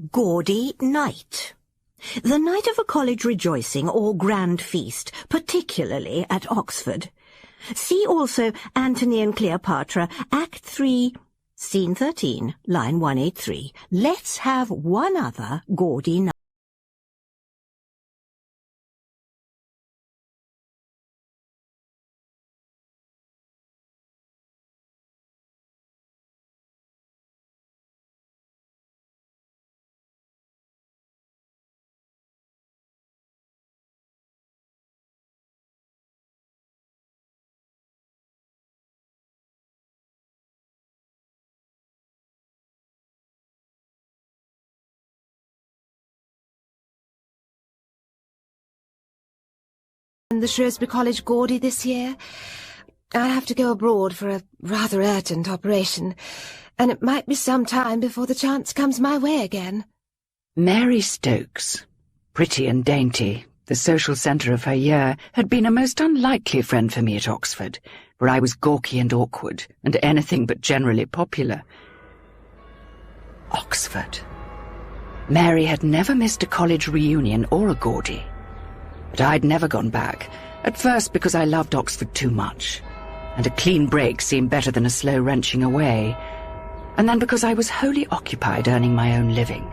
Gaudy Night. The night of a college rejoicing or grand feast, particularly at Oxford. See also Antony and Cleopatra, Act 3, Scene 13, line 183. Let's have one other Gaudy Night. The Shrewsbury College Gaudy this year. I have to go abroad for a rather urgent operation, and it might be some time before the chance comes my way again. Mary Stokes, pretty and dainty, the social centre of her year, had been a most unlikely friend for me at Oxford, where I was gawky and awkward, and anything but generally popular. Oxford. Mary had never missed a college reunion or a Gaudy. But I'd never gone back, at first because I loved Oxford too much, and a clean break seemed better than a slow wrenching away, and then because I was wholly occupied earning my own living.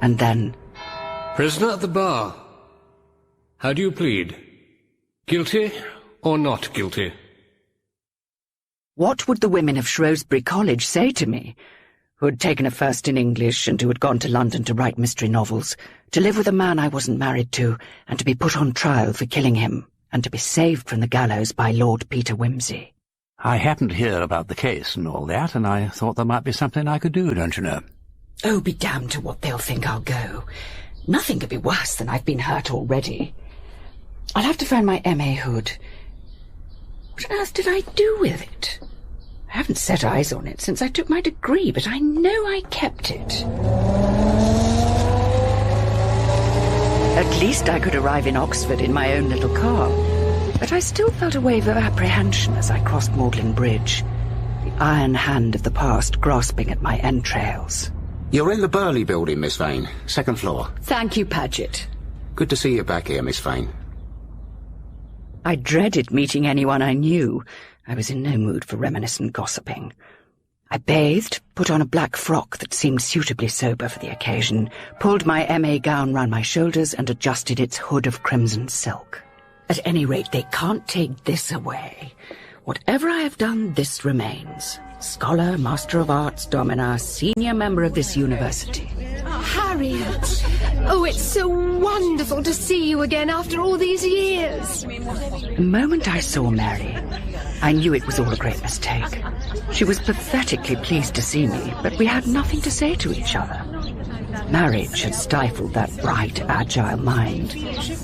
And then... Prisoner at the bar. How do you plead? Guilty or not guilty? What would the women of Shrewsbury College say to me, who had taken a first in English and who had gone to London to write mystery novels, to live with a man I wasn't married to, and to be put on trial for killing him, and to be saved from the gallows by Lord Peter Wimsey? I happened to hear about the case and all that, and I thought there might be something I could do, don't you know? Oh, be damned to what they'll think I'll go. Nothing could be worse than I've been hurt already. I'll have to find my M.A. hood. What on earth did I do with it? I haven't set eyes on it since I took my degree, but I know I kept it. At least I could arrive in Oxford in my own little car, but I still felt a wave of apprehension as I crossed Magdalen Bridge, the iron hand of the past grasping at my entrails. You're in the Burley building, Miss Vane, second floor. Thank you, Paget. Good to see you back here, Miss Vane. I dreaded meeting anyone I knew. I was in no mood for reminiscent gossiping. I bathed, put on a black frock that seemed suitably sober for the occasion, pulled my M.A. gown round my shoulders and adjusted its hood of crimson silk. At any rate, they can't take this away. Whatever I have done, this remains. Scholar, Master of Arts, Domina, senior member of this university. Harriet! Oh, it's so wonderful to see you again after all these years. The moment I saw Mary, I knew it was all a great mistake. She was pathetically pleased to see me, but we had nothing to say to each other. Marriage had stifled that bright, agile mind,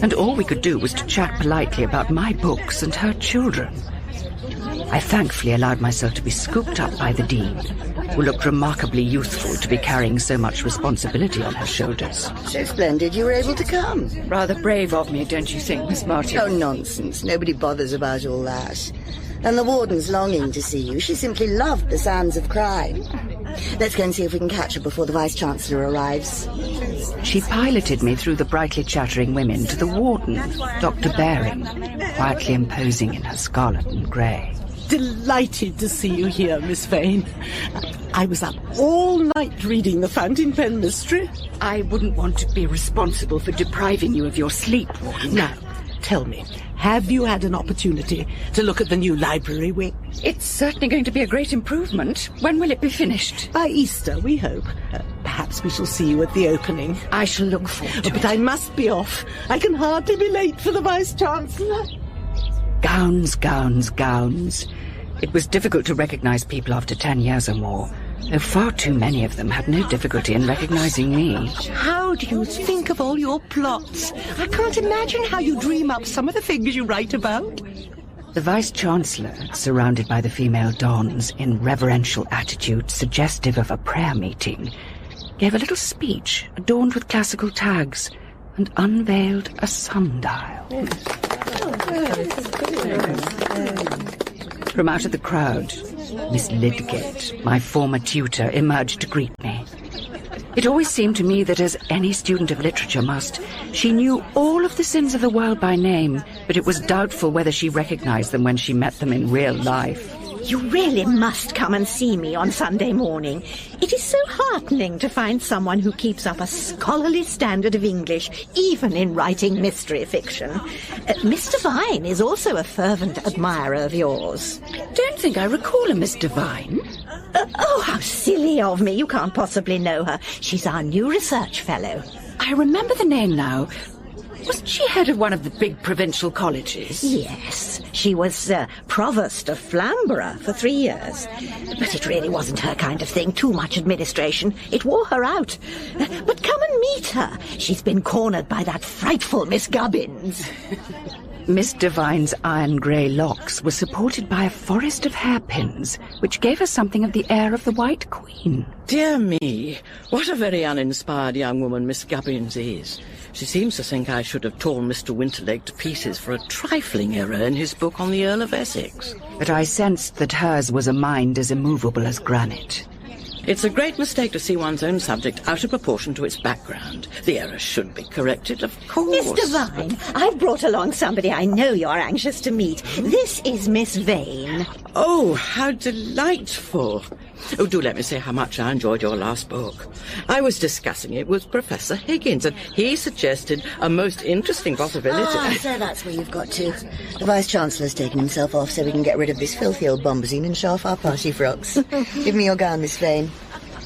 and all we could do was to chat politely about my books and her children. I thankfully allowed myself to be scooped up by the Dean, who looked remarkably youthful to be carrying so much responsibility on her shoulders. So splendid you were able to come. Rather brave of me, don't you think, Miss Martin? Oh, nonsense. Nobody bothers about all that. And the warden's longing to see you. She simply loved the sounds of crime. Let's go and see if we can catch her before the Vice-Chancellor arrives. She piloted me through the brightly chattering women to the warden, Dr. Baring, quietly imposing in her scarlet and grey. Delighted to see you here, Miss Vane. I was up all night reading the fountain pen mystery. I wouldn't want to be responsible for depriving you of your sleep, Warden. Now, tell me, have you had an opportunity to look at the new library wing? It's certainly going to be a great improvement. When will it be finished? By Easter, we hope. Perhaps we shall see you at the opening. I shall look forward to it. But I must be off. I can hardly be late for the Vice-Chancellor. Gowns, gowns, gowns. It was difficult to recognize people after 10 years or more, though far too many of them had no difficulty in recognizing me. How do you think of all your plots? I can't imagine how you dream up some of the things you write about. The Vice-Chancellor, surrounded by the female dons in reverential attitude suggestive of a prayer meeting, gave a little speech adorned with classical tags and unveiled a sundial. From out of the crowd, Miss Lydgate, my former tutor, emerged to greet me. It always seemed to me that, as any student of literature must, she knew all of the sins of the world by name, but it was doubtful whether she recognized them when she met them in real life. You really must come and see me on Sunday morning. It is so heartening to find someone who keeps up a scholarly standard of English, even in writing mystery fiction. Mr. Vine is also a fervent admirer of yours. I don't think I recall a Miss Devine. Oh, how silly of me. You can't possibly know her. She's our new research fellow. I remember the name now. Wasn't she head of one of the big provincial colleges? Yes, she was provost of Flamborough for 3 years. But it really wasn't her kind of thing, too much administration. It wore her out. But come and meet her. She's been cornered by that frightful Miss Gubbins. Miss Devine's iron-grey locks were supported by a forest of hairpins, which gave her something of the air of the White Queen. Dear me, what a very uninspired young woman Miss Gubbins is. She seems to think I should have torn Mr. Winterleg to pieces for a trifling error in his book on the Earl of Essex. But I sensed that hers was a mind as immovable as granite. It's a great mistake to see one's own subject out of proportion to its background. The error should be corrected, of course. Mr. Vine, I've brought along somebody I know you're anxious to meet. This is Miss Vane. Oh, how delightful. Oh, do let me say how much I enjoyed your last book. I was discussing it with Professor Higgins, and he suggested a most interesting possibility. Ah, so that's where you've got to. The Vice-Chancellor's taken himself off so we can get rid of this filthy old bombazine and show off our party frocks. Give me your gown, Miss Vane.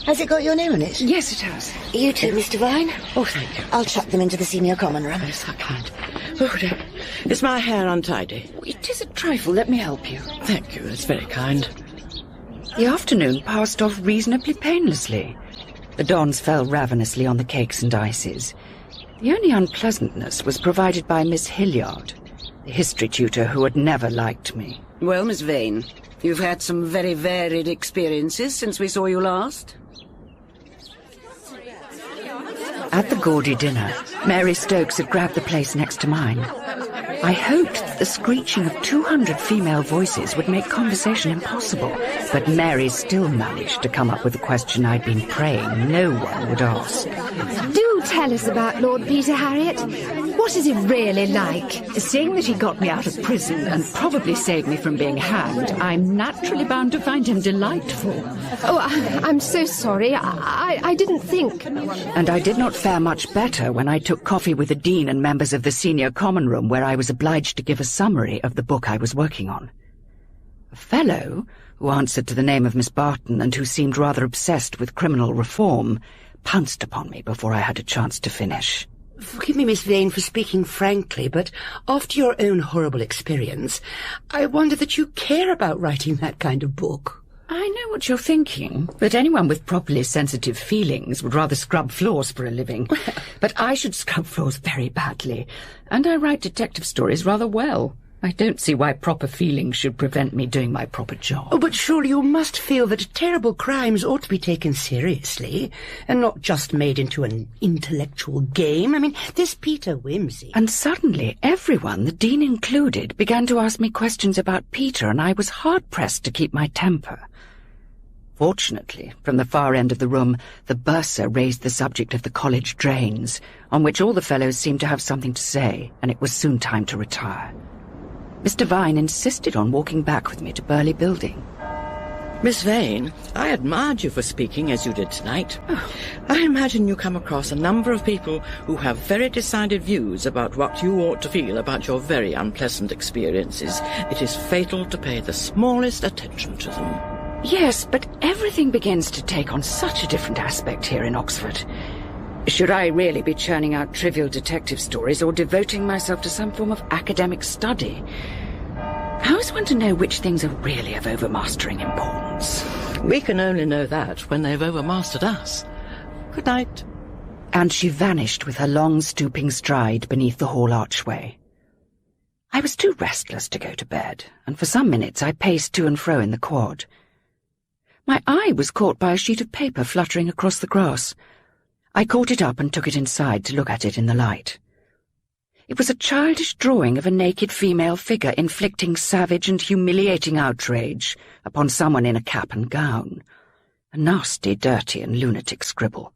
Has it got your name on it? Yes, it has. You too, Mr. Vine? Oh, thank you. I'll chuck them into the senior common room. Yes, I can't. Oh, dear. Is my hair untidy? It is a trifle. Let me help you. Thank you. That's very kind. The afternoon passed off reasonably painlessly. The dons fell ravenously on the cakes and ices. The only unpleasantness was provided by Miss Hilliard, the history tutor who had never liked me. Well, Miss Vane, you've had some very varied experiences since we saw you last. At the Gaudy dinner, Mary Stokes had grabbed the place next to mine. I hoped that the screeching of 200 female voices would make conversation impossible, but Mary still managed to come up with a question I'd been praying no one would ask. Do tell us about Lord Peter, Harriet. What is he really like? Seeing that he got me out of prison and probably saved me from being hanged, I'm naturally bound to find him delightful. Oh, I'm so sorry. I didn't think. And I did not fare much better when I took coffee with the Dean and members of the Senior Common Room, where I was obliged to give a summary of the book I was working on. A fellow, who answered to the name of Miss Barton and who seemed rather obsessed with criminal reform, pounced upon me before I had a chance to finish. Forgive me, Miss Vane, for speaking frankly, but after your own horrible experience, I wonder that you care about writing that kind of book. I know what you're thinking, that anyone with properly sensitive feelings would rather scrub floors for a living. But I should scrub floors very badly, and I write detective stories rather well. I don't see why proper feelings should prevent me doing my proper job. Oh, but surely you must feel that terrible crimes ought to be taken seriously, and not just made into an intellectual game. I mean, this Peter Wimsey... And suddenly everyone, the Dean included, began to ask me questions about Peter, and I was hard-pressed to keep my temper. Fortunately, from the far end of the room, the bursar raised the subject of the college drains, on which all the fellows seemed to have something to say, and it was soon time to retire. Mr. Vine insisted on walking back with me to Burley Building. Miss Vane, I admired you for speaking as you did tonight. I imagine you come across a number of people who have very decided views about what you ought to feel about your very unpleasant experiences. It is fatal to pay the smallest attention to them. Yes, but everything begins to take on such a different aspect here in Oxford. Should I really be churning out trivial detective stories or devoting myself to some form of academic study? How is one to know which things are really of overmastering importance? We can only know that when they've overmastered us. Good night. And she vanished with her long stooping stride beneath the hall archway. I was too restless to go to bed, and for some minutes I paced to and fro in the quad. My eye was caught by a sheet of paper fluttering across the grass. I caught it up and took it inside to look at it in the light. It was a childish drawing of a naked female figure inflicting savage and humiliating outrage upon someone in a cap and gown. A nasty, dirty and lunatic scribble.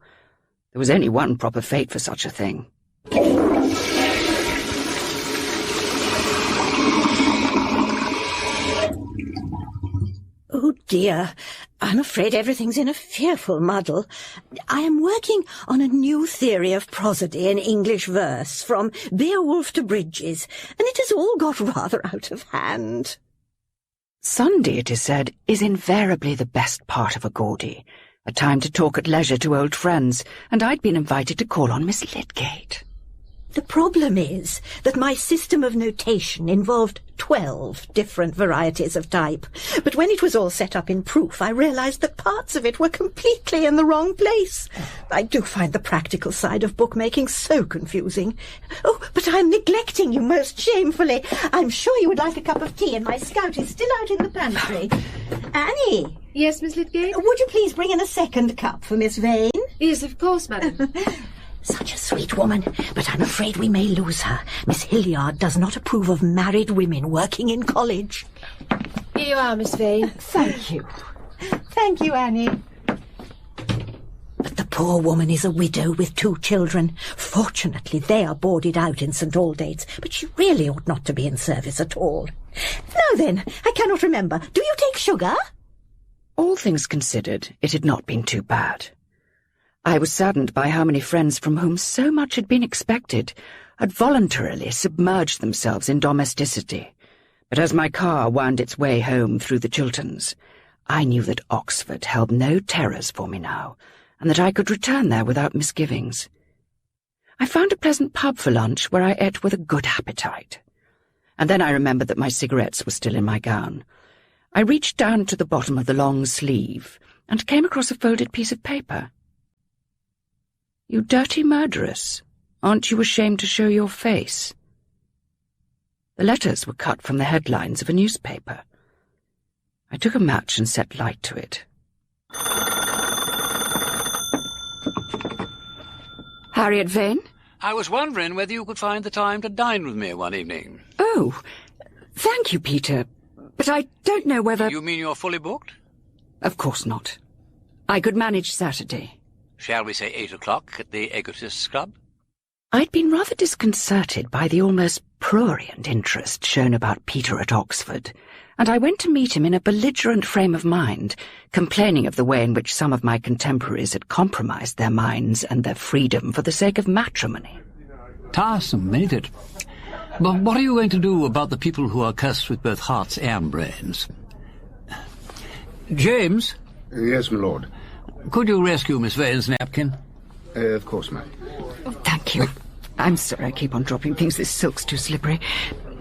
There was only one proper fate for such a thing. Oh dear, I'm afraid everything's in a fearful muddle. I am working on a new theory of prosody in English verse, from Beowulf to Bridges, and it has all got rather out of hand. Sunday, it is said, is invariably the best part of a Gaudy, a time to talk at leisure to old friends, and I'd been invited to call on Miss Lydgate. The problem is that my system of notation involved 12 different varieties of type, but when it was all set up in proof, I realized that parts of it were completely in the wrong place. I do find the practical side of bookmaking so confusing. Oh, but I'm neglecting you most shamefully. I'm sure you would like a cup of tea, and my scout is still out in the pantry. Annie! Yes, Miss Lydgate? Would you please bring in a second cup for Miss Vane? Yes, of course, madam. Such a sweet woman, but I'm afraid we may lose her. Miss Hilliard does not approve of married women working in college. Here you are, Miss Vane. Thank you. Thank you, Annie. But the poor woman is a widow with 2 children. Fortunately, they are boarded out in St. Aldate's, but she really ought not to be in service at all. Now then, I cannot remember. Do you take sugar? All things considered, it had not been too bad. I was saddened by how many friends from whom so much had been expected had voluntarily submerged themselves in domesticity. But as my car wound its way home through the Chilterns, I knew that Oxford held no terrors for me now, and that I could return there without misgivings. I found a pleasant pub for lunch where I ate with a good appetite. And then I remembered that my cigarettes were still in my gown. I reached down to the bottom of the long sleeve and came across a folded piece of paper. "You dirty murderess, aren't you ashamed to show your face?" The letters were cut from the headlines of a newspaper. I took a match and set light to it. Harriet Vane? I was wondering whether you could find the time to dine with me one evening. Oh, thank you, Peter, but I don't know whether— You mean you're fully booked? Of course not. I could manage Saturday. Shall we say 8 o'clock at the Egotists' Club? I'd been rather disconcerted by the almost prurient interest shown about Peter at Oxford, and I went to meet him in a belligerent frame of mind, complaining of the way in which some of my contemporaries had compromised their minds and their freedom for the sake of matrimony. Tiresome, ain't it? But what are you going to do about the people who are cursed with both hearts and brains? James? Yes, my lord. Could you rescue Miss Vane's napkin? Of course, ma'am. Oh, thank you. I'm sorry I keep on dropping things. This silk's too slippery.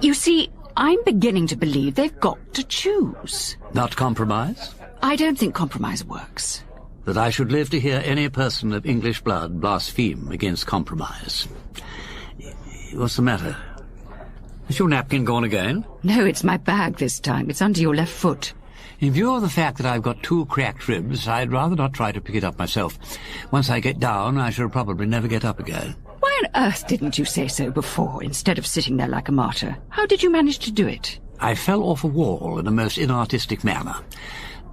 You see, I'm beginning to believe they've got to choose. Not compromise? I don't think compromise works. That I should live to hear any person of English blood blaspheme against compromise. What's the matter? Is your napkin gone again? No, it's my bag this time. It's under your left foot. In view of the fact that I've got 2 cracked ribs, I'd rather not try to pick it up myself. Once I get down, I shall probably never get up again. Why on earth didn't you say so before, instead of sitting there like a martyr? How did you manage to do it? I fell off a wall in a most inartistic manner.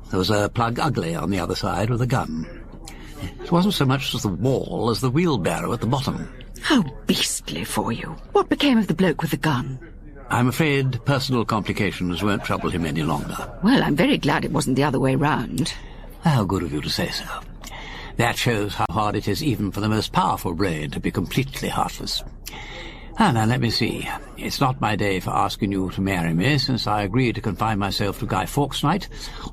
There was a plug ugly on the other side with a gun. It wasn't so much as the wall as the wheelbarrow at the bottom. How beastly for you. What became of the bloke with the gun? I'm afraid personal complications won't trouble him any longer. Well, I'm very glad it wasn't the other way round. How good of you to say so. That shows how hard it is even for the most powerful brain to be completely heartless. Now, let me see. It's not my day for asking you to marry me, since I agreed to confine myself to Guy Fawkes Night,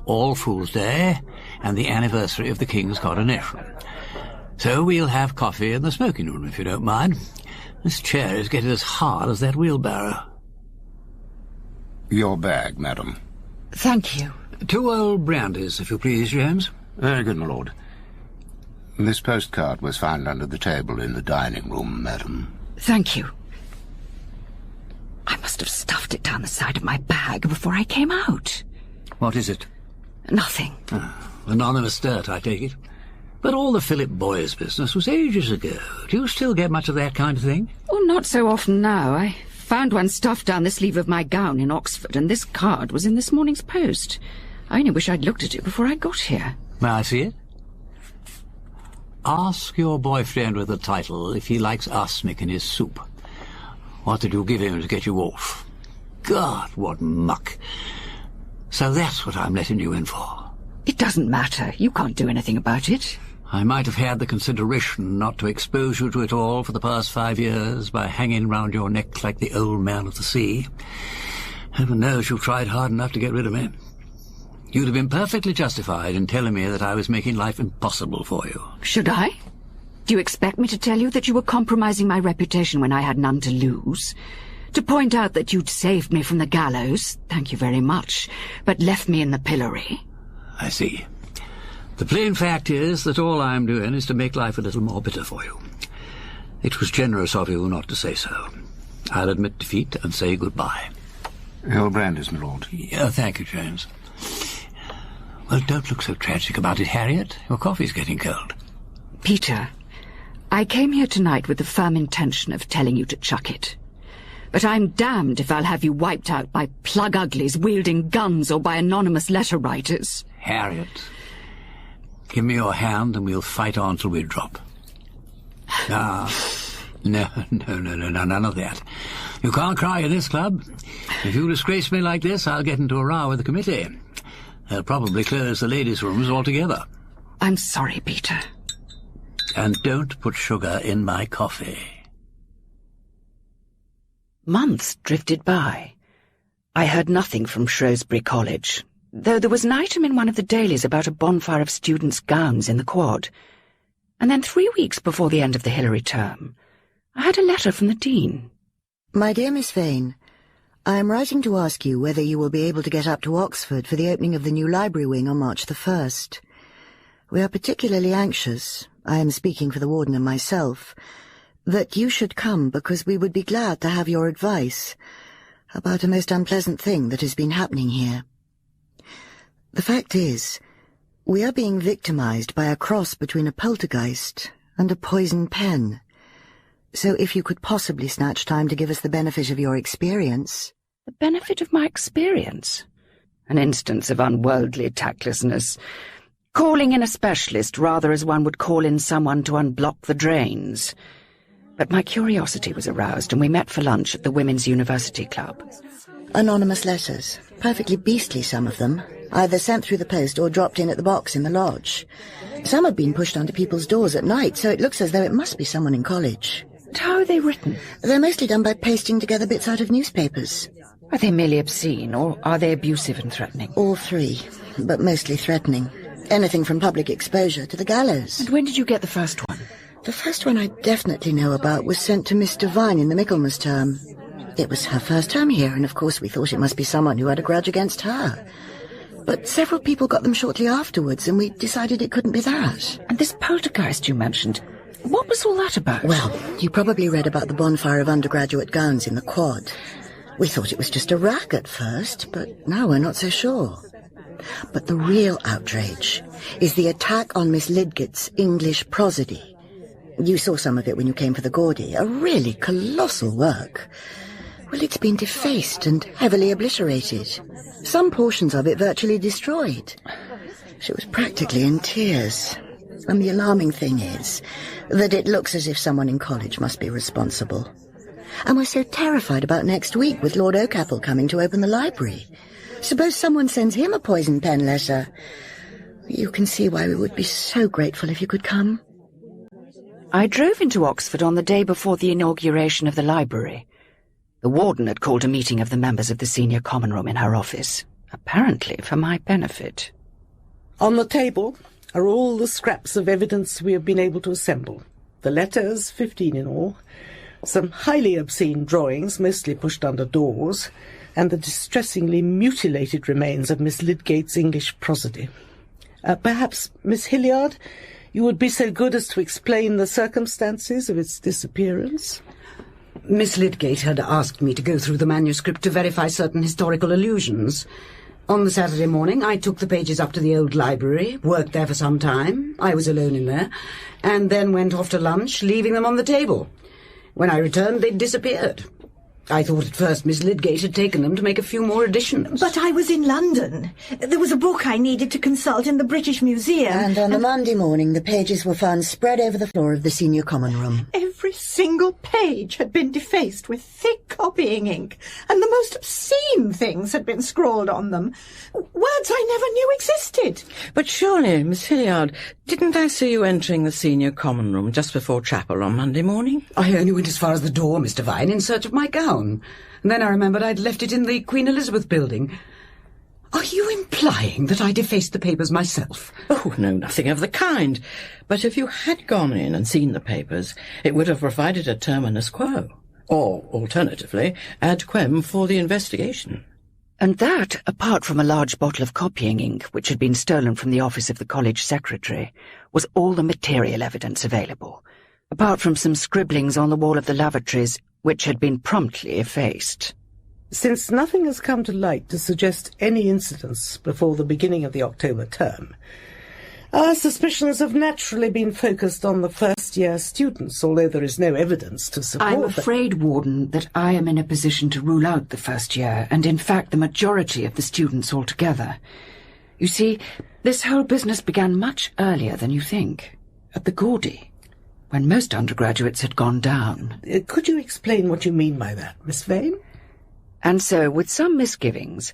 All Fool's Day, and the anniversary of the King's coronation. So we'll have coffee in the smoking room, if you don't mind. This chair is getting as hard as that wheelbarrow. Your bag, madam. Thank you. 2 old brandies, if you please, James. Very good, my lord. This postcard was found under the table in the dining room, madam. Thank you. I must have stuffed it down the side of my bag before I came out. What is it? Nothing. Anonymous dirt, I take it. But all the Philip Boyes business was ages ago. Do you still get much of that kind of thing? Oh, not so often now. I found one stuffed down the sleeve of my gown in Oxford, and this card was in this morning's post. I only wish I'd looked at it before I got here. May I see it? ask your boyfriend with the title if he likes arsenic in his soup. What did you give him to get you off? God, what muck. So that's what I'm letting you in for. It doesn't matter. You can't do anything about it. I might have had the consideration not to expose you to it all for the past 5 years by hanging round your neck like the old man of the sea. Heaven knows you've tried hard enough to get rid of me. You'd have been perfectly justified in telling me that I was making life impossible for you. Should I? Do you expect me to tell you that you were compromising my reputation when I had none to lose? To point out that you'd saved me from the gallows, thank you very much, but left me in the pillory? I see. The plain fact is that all I'm doing is to make life a little more bitter for you. It was generous of you not to say so. I'll admit defeat and say goodbye. Your brandies, my lord. Yeah, thank you, James. Well, don't look so tragic about it, Harriet. Your coffee's getting cold. Peter, I came here tonight with the firm intention of telling you to chuck it. But I'm damned if I'll have you wiped out by plug-uglies wielding guns or by anonymous letter-writers. Harriet, give me your hand and we'll fight on till we drop. No, none of that. You can't cry in this club. If you disgrace me like this, I'll get into a row with the committee. They'll probably close the ladies' rooms altogether. I'm sorry, Peter. And don't put sugar in my coffee. Months drifted by. I heard nothing from Shrewsbury College, though there was an item in one of the dailies about a bonfire of students' gowns in the quad. And then 3 weeks before the end of the Hilary term, I had a letter from the Dean. My dear Miss Vane, I am writing to ask you whether you will be able to get up to Oxford for the opening of the new library wing on March the 1st. We are particularly anxious, I am speaking for the warden and myself, that you should come because we would be glad to have your advice about a most unpleasant thing that has been happening here. The fact is, we are being victimized by a cross between a poltergeist and a poison pen. So if you could possibly snatch time to give us the benefit of your experience... The benefit of my experience? An instance of unworldly tactlessness. Calling in a specialist rather as one would call in someone to unblock the drains. But my curiosity was aroused and we met for lunch at the Women's University Club. Anonymous letters. Perfectly beastly, some of them. Either sent through the post or dropped in at the box in the lodge. Some have been pushed under people's doors at night, so it looks as though it must be someone in college. How are they written? They're mostly done by pasting together bits out of newspapers. Are they merely obscene, or are they abusive and threatening? All three, but mostly threatening. Anything from public exposure to the gallows. And when did you get the first one? The first one I definitely know about was sent to Miss Devine in the Michaelmas term. It was her first term here, and of course we thought it must be someone who had a grudge against her. But several people got them shortly afterwards, and we decided it couldn't be that. And this poltergeist you mentioned, what was all that about? Well, you probably read about the bonfire of undergraduate gowns in the quad. We thought it was just a rag at first, but now we're not so sure. But the real outrage is the attack on Miss Lidgett's English prosody. You saw some of it when you came for the Gaudy, a really colossal work. Well, it's been defaced and heavily obliterated. Some portions of it virtually destroyed. She was practically in tears. And the alarming thing is that it looks as if someone in college must be responsible. And we're so terrified about next week with Lord Oakapple coming to open the library. Suppose someone sends him a poison pen letter. You can see why we would be so grateful if you could come. I drove into Oxford on the day before the inauguration of the library. The warden had called a meeting of the members of the senior common room in her office, apparently for my benefit. On the table are all the scraps of evidence we have been able to assemble. The letters, 15 in all, some highly obscene drawings, mostly pushed under doors, and the distressingly mutilated remains of Miss Lidgett's English prosody. Perhaps, Miss Hilliard, you would be so good as to explain the circumstances of its disappearance? Miss Lidgett had asked me to go through the manuscript to verify certain historical allusions. On the Saturday morning, I took the pages up to the old library, worked there for some time, I was alone in there, and then went off to lunch, leaving them on the table. When I returned, they'd disappeared. I thought at first Miss Lydgate had taken them to make a few more additions. But I was in London. There was a book I needed to consult in the British Museum. And on the Monday morning, the pages were found spread over the floor of the senior common room. Every single page had been defaced with thick copying ink, and the most obscene things had been scrawled on them. Words I never knew existed. But surely, Miss Hilliard, didn't I see you entering the senior common room just before chapel on Monday morning? I only went as far as the door, Mr. Vine, in search of my gown. And then I remembered I'd left it in the Queen Elizabeth building. Are you implying that I defaced the papers myself? Oh, no, nothing of the kind. But if you had gone in and seen the papers, it would have provided a terminus quo. Or, alternatively, ad quem for the investigation. And that, apart from a large bottle of copying ink which had been stolen from the office of the college secretary, was all the material evidence available, apart from some scribblings on the wall of the lavatories which had been promptly effaced. Since nothing has come to light to suggest any incidents before the beginning of the October term, our suspicions have naturally been focused on the first-year students, although there is no evidence to support I'm afraid, Warden, that I am in a position to rule out the first year, and in fact the majority of the students altogether. You see, this whole business began much earlier than you think, at the Gaudy, when most undergraduates had gone down. Could you explain what you mean by that, Miss Vane? And so, with some misgivings,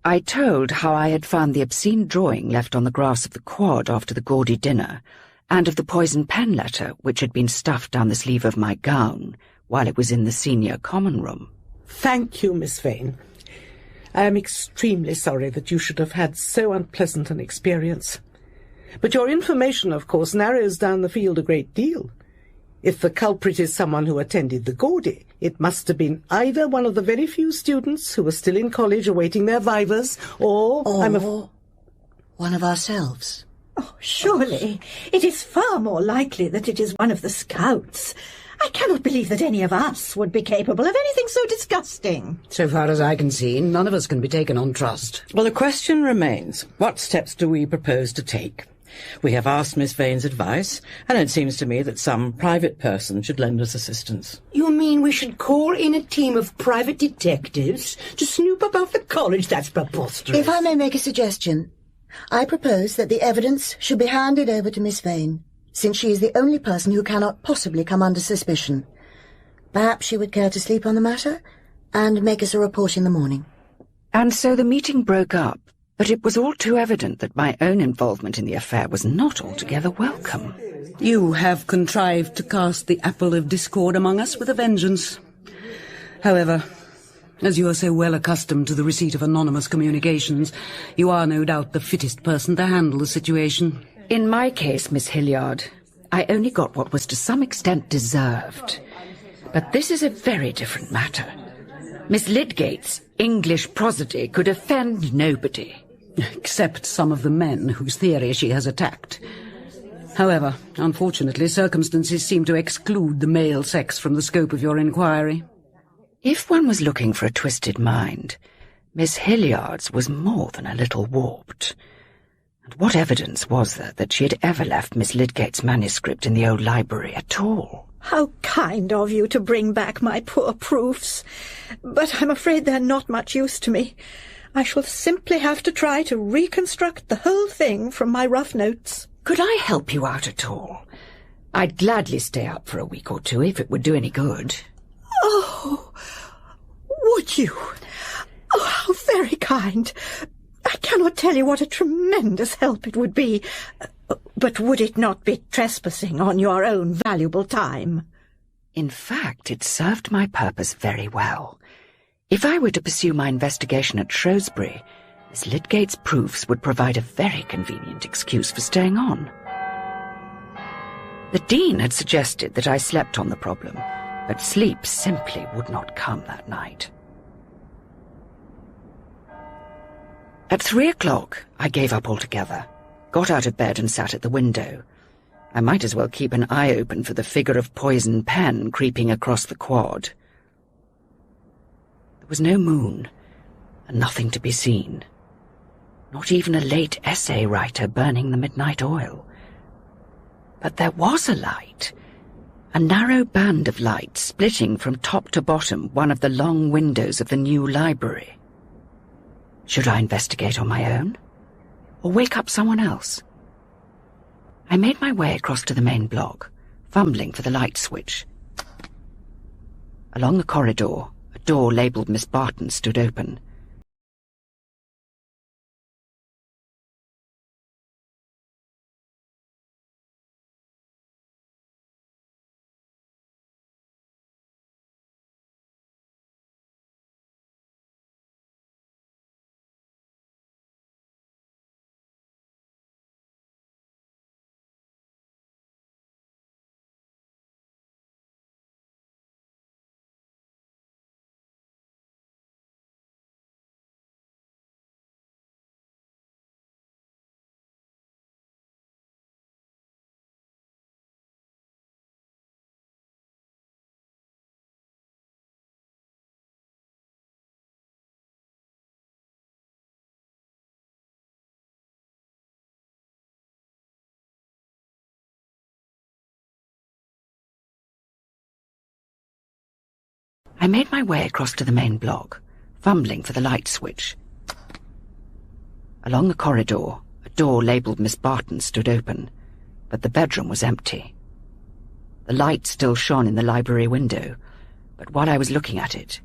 I told how I had found the obscene drawing left on the grass of the quad after the Gaudy dinner, and of the poison pen letter which had been stuffed down the sleeve of my gown while it was in the senior common room. Thank you, Miss Vane. I am extremely sorry that you should have had so unpleasant an experience. But your information, of course, narrows down the field a great deal. If the culprit is someone who attended the Gaudy, it must have been either one of the very few students who were still in college awaiting their vivas, or one of ourselves. Oh, surely it is far more likely that it is one of the scouts. I cannot believe that any of us would be capable of anything so disgusting. So far as I can see, none of us can be taken on trust. Well, the question remains, what steps do we propose to take? We have asked Miss Vane's advice, and it seems to me that some private person should lend us assistance. You mean we should call in a team of private detectives to snoop about the college? That's preposterous. If I may make a suggestion, I propose that the evidence should be handed over to Miss Vane, since she is the only person who cannot possibly come under suspicion. Perhaps she would care to sleep on the matter and make us a report in the morning. And so the meeting broke up. But it was all too evident that my own involvement in the affair was not altogether welcome. You have contrived to cast the apple of discord among us with a vengeance. However, as you are so well accustomed to the receipt of anonymous communications, you are no doubt the fittest person to handle the situation. In my case, Miss Hilliard, I only got what was to some extent deserved. But this is a very different matter. Miss Lydgate's English prosody could offend nobody. Except some of the men whose theory she has attacked. However, unfortunately, circumstances seem to exclude the male sex from the scope of your inquiry. If one was looking for a twisted mind, Miss Hilliard's was more than a little warped. And what evidence was there that she had ever left Miss Lydgate's manuscript in the old library at all? How kind of you to bring back my poor proofs. But I'm afraid they're not much use to me. I shall simply have to try to reconstruct the whole thing from my rough notes. Could I help you out at all? I'd gladly stay up for a week or two if it would do any good. Oh, would you? Oh, how very kind. I cannot tell you what a tremendous help it would be. But would it not be trespassing on your own valuable time? In fact, it served my purpose very well. If I were to pursue my investigation at Shrewsbury, Miss Lydgate's proofs would provide a very convenient excuse for staying on. The Dean had suggested that I slept on the problem, but sleep simply would not come that night. At 3 o'clock, I gave up altogether, got out of bed and sat at the window. I might as well keep an eye open for the figure of Poison Pen creeping across the quad. There was no moon, and nothing to be seen. Not even a late essay writer burning the midnight oil. But there was a light, A narrow band of light splitting from top to bottom one of the long windows of the new library. Should I investigate on my own? Or wake up someone else? I made my way across to the main block, fumbling for the light switch. Along the corridor, a door labelled Miss Barton stood open. I made my way across to the main block, fumbling for the light switch. Along the corridor, a door labelled Miss Barton stood open, but the bedroom was empty. The light still shone in the library window, but while I was looking at it,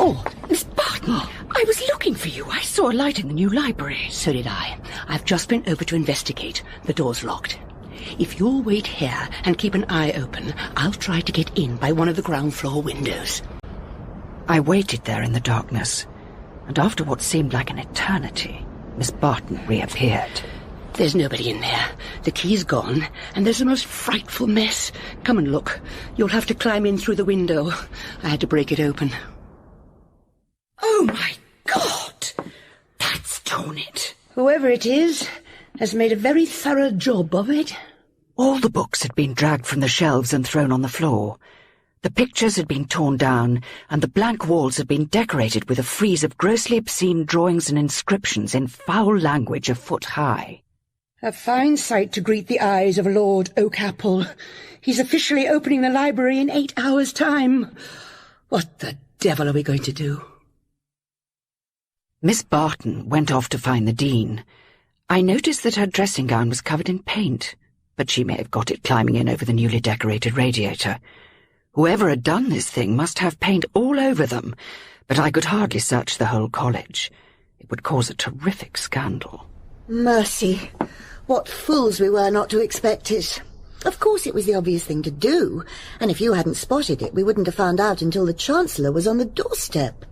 Oh, Miss Barton, I was looking for you. I saw a light in the new library. So did I. I've just been over to investigate. The door's locked. If you'll wait here and keep an eye open, I'll try to get in by one of the ground floor windows. I waited there in the darkness, and after what seemed like an eternity, Miss Barton reappeared. There's nobody in there. The key's gone, and there's a most frightful mess. Come and look. You'll have to climb in through the window. I had to break it open. Oh, my God! That's torn it. Whoever it is has made a very thorough job of it. All the books had been dragged from the shelves and thrown on the floor. The pictures had been torn down, and the blank walls had been decorated with a frieze of grossly obscene drawings and inscriptions in foul language a foot high. A fine sight to greet the eyes of Lord Oakapple. He's officially opening the library in 8 hours' time. What the devil are we going to do? Miss Barton went off to find the Dean. I noticed that her dressing gown was covered in paint, but she may have got it climbing in over the newly decorated radiator. Whoever had done this thing must have paint all over them, but I could hardly search the whole college. It would cause a terrific scandal. Mercy, what fools we were not to expect it. Of course it was the obvious thing to do, and if you hadn't spotted it, we wouldn't have found out until the Chancellor was on the doorstep.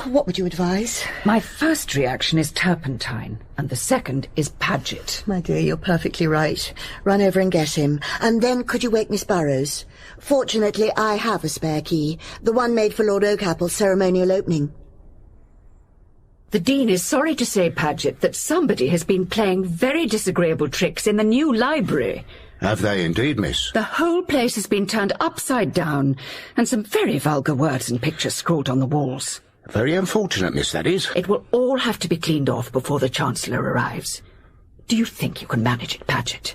What would you advise? My first reaction is turpentine, and the second is Paget. My dear, you're perfectly right. Run over and get him. And then could you wake Miss Burrows? Fortunately, I have a spare key, the one made for Lord Oakapple's ceremonial opening. The Dean is sorry to say, Paget, that somebody has been playing very disagreeable tricks in the new library. Have they indeed, miss? The whole place has been turned upside down, and some very vulgar words and pictures scrawled on the walls. Very unfortunate, miss, that is. It will all have to be cleaned off before the Chancellor arrives. Do you think you can manage it, Paget?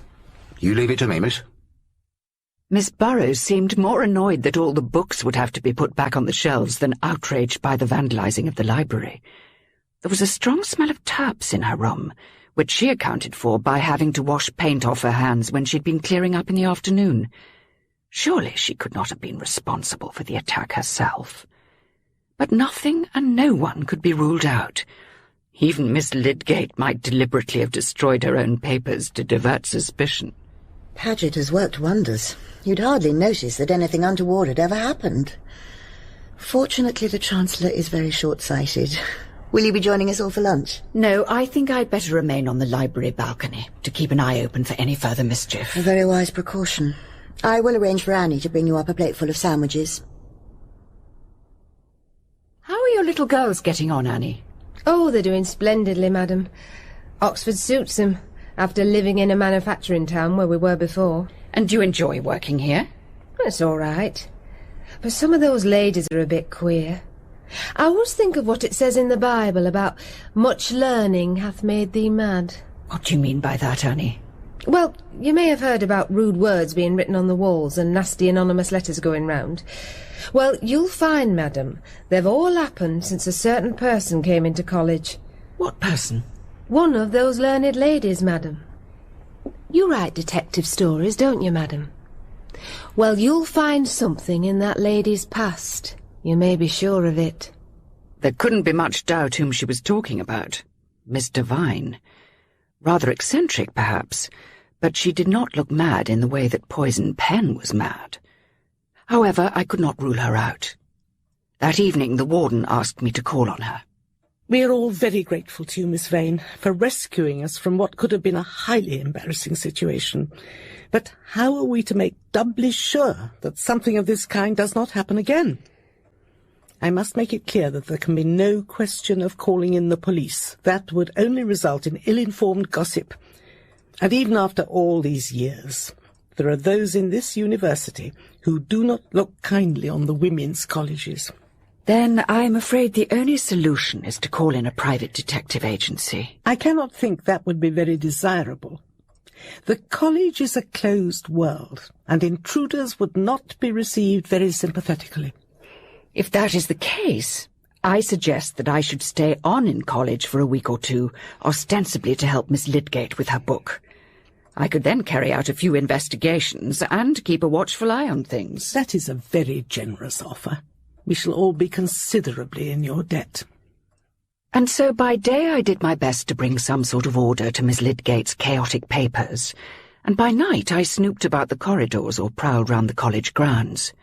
You leave it to me, miss. Miss Burrows seemed more annoyed that all the books would have to be put back on the shelves than outraged by the vandalizing of the library. There was a strong smell of turps in her room, which she accounted for by having to wash paint off her hands when she'd been clearing up in the afternoon. Surely she could not have been responsible for the attack herself. But nothing and no one could be ruled out. Even Miss Lydgate might deliberately have destroyed her own papers to divert suspicion. Paget has worked wonders. You'd hardly notice that anything untoward had ever happened. Fortunately, the Chancellor is very short-sighted. Will you be joining us all for lunch? No, I think I'd better remain on the library balcony to keep an eye open for any further mischief. A very wise precaution. I will arrange for Annie to bring you up a plateful of sandwiches. your little girls getting on, Annie? Oh, they're doing splendidly, madam. Oxford suits them, after living in a manufacturing town where we were before. And do you enjoy working here? It's all right. But some of those ladies are a bit queer. I always think of what it says in the Bible about much learning hath made thee mad. What do you mean by that, Annie? Well, you may have heard about rude words being written on the walls and nasty anonymous letters going round. Well, you'll find, madam, they've all happened since a certain person came into college. What person? One of those learned ladies, madam. You write detective stories, don't you, madam? Well, you'll find something in that lady's past. You may be sure of it. There couldn't be much doubt whom she was talking about. Mr. Vine. Rather eccentric, perhaps, but she did not look mad in the way that Poison Pen was mad. However, I could not rule her out. That evening the warden asked me to call on her. We are all very grateful to you, Miss Vane, for rescuing us from what could have been a highly embarrassing situation. But how are we to make doubly sure that something of this kind does not happen again? I must make it clear that there can be no question of calling in the police. That would only result in ill-informed gossip. And even after all these years, there are those in this university who do not look kindly on the women's colleges. Then I'm afraid the only solution is to call in a private detective agency. I cannot think that would be very desirable. The college is a closed world, and intruders would not be received very sympathetically. If that is the case, I suggest that I should stay on in college for a week or two, ostensibly to help Miss Lydgate with her book. I could then carry out a few investigations and keep a watchful eye on things. That is a very generous offer. We shall all be considerably in your debt. And so by day I did my best to bring some sort of order to Miss Lydgate's chaotic papers, and by night I snooped about the corridors or prowled round the college grounds.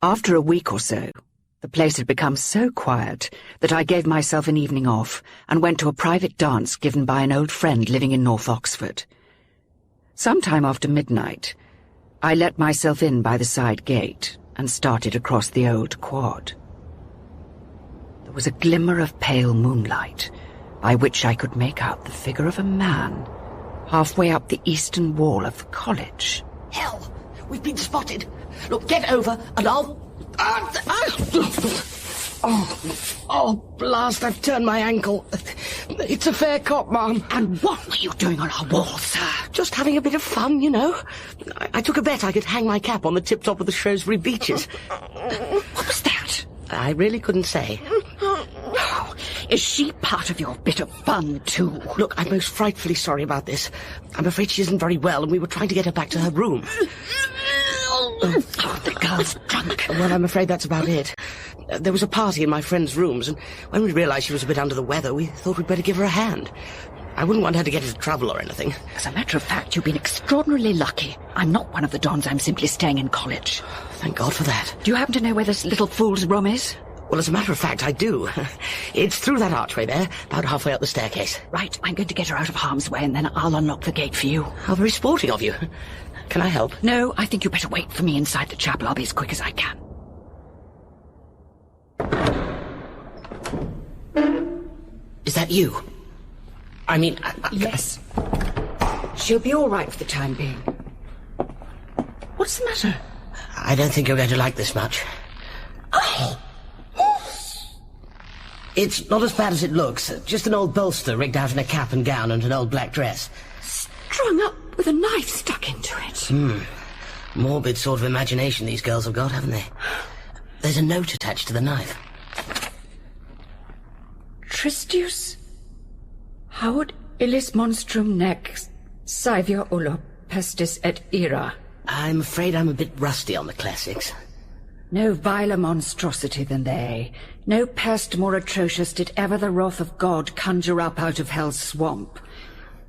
After a week or so, the place had become so quiet that I gave myself an evening off and went to a private dance given by an old friend living in North Oxford. Sometime after midnight, I let myself in by the side gate and started across the old quad. There was a glimmer of pale moonlight, by which I could make out the figure of a man, halfway up the eastern wall of the college. Hell! We've been spotted! Look, get over, and I'll... Oh, blast, I've turned my ankle. It's a fair cop, Ma'am. And what were you doing on our wall, sir? Just having a bit of fun, you know. I took a bet I could hang my cap on the tip-top of the Shrewsbury beeches. What was that? I really couldn't say. Oh, is she part of your bit of fun, too? Look, I'm most frightfully sorry about this. I'm afraid she isn't very well, and we were trying to get her back to her room. Oh, the girl's drunk. Well, I'm afraid that's about it. There was a party in my friend's rooms, and when we realized she was a bit under the weather, we thought we'd better give her a hand. I wouldn't want her to get into trouble or anything. As a matter of fact, you've been extraordinarily lucky. I'm not one of the dons. I'm simply staying in college. Thank God for that. Do you happen to know where this little fool's room is? Well, as a matter of fact, I do. It's through that archway there, about halfway up the staircase. Right, I'm going to get her out of harm's way, and then I'll unlock the gate for you. How very sporting of you. Can I help? No, I think you better wait for me inside the chapel. I'll be as quick as I can. Is that you? I mean... Yes. She'll be all right for the time being. What's the matter? I don't think you're going to like this much. Oh! It's not as bad as it looks. Just an old bolster rigged out in a cap and gown and an old black dress. Strung up with a knife stuck into it. Morbid sort of imagination these girls have got, haven't they? There's a note attached to the knife. Tristius haud illis monstrum nec saevia ulo pestis et ira. I'm afraid I'm a bit rusty on the classics. No viler monstrosity than they. No pest more atrocious did ever the wrath of God conjure up out of hell's swamp.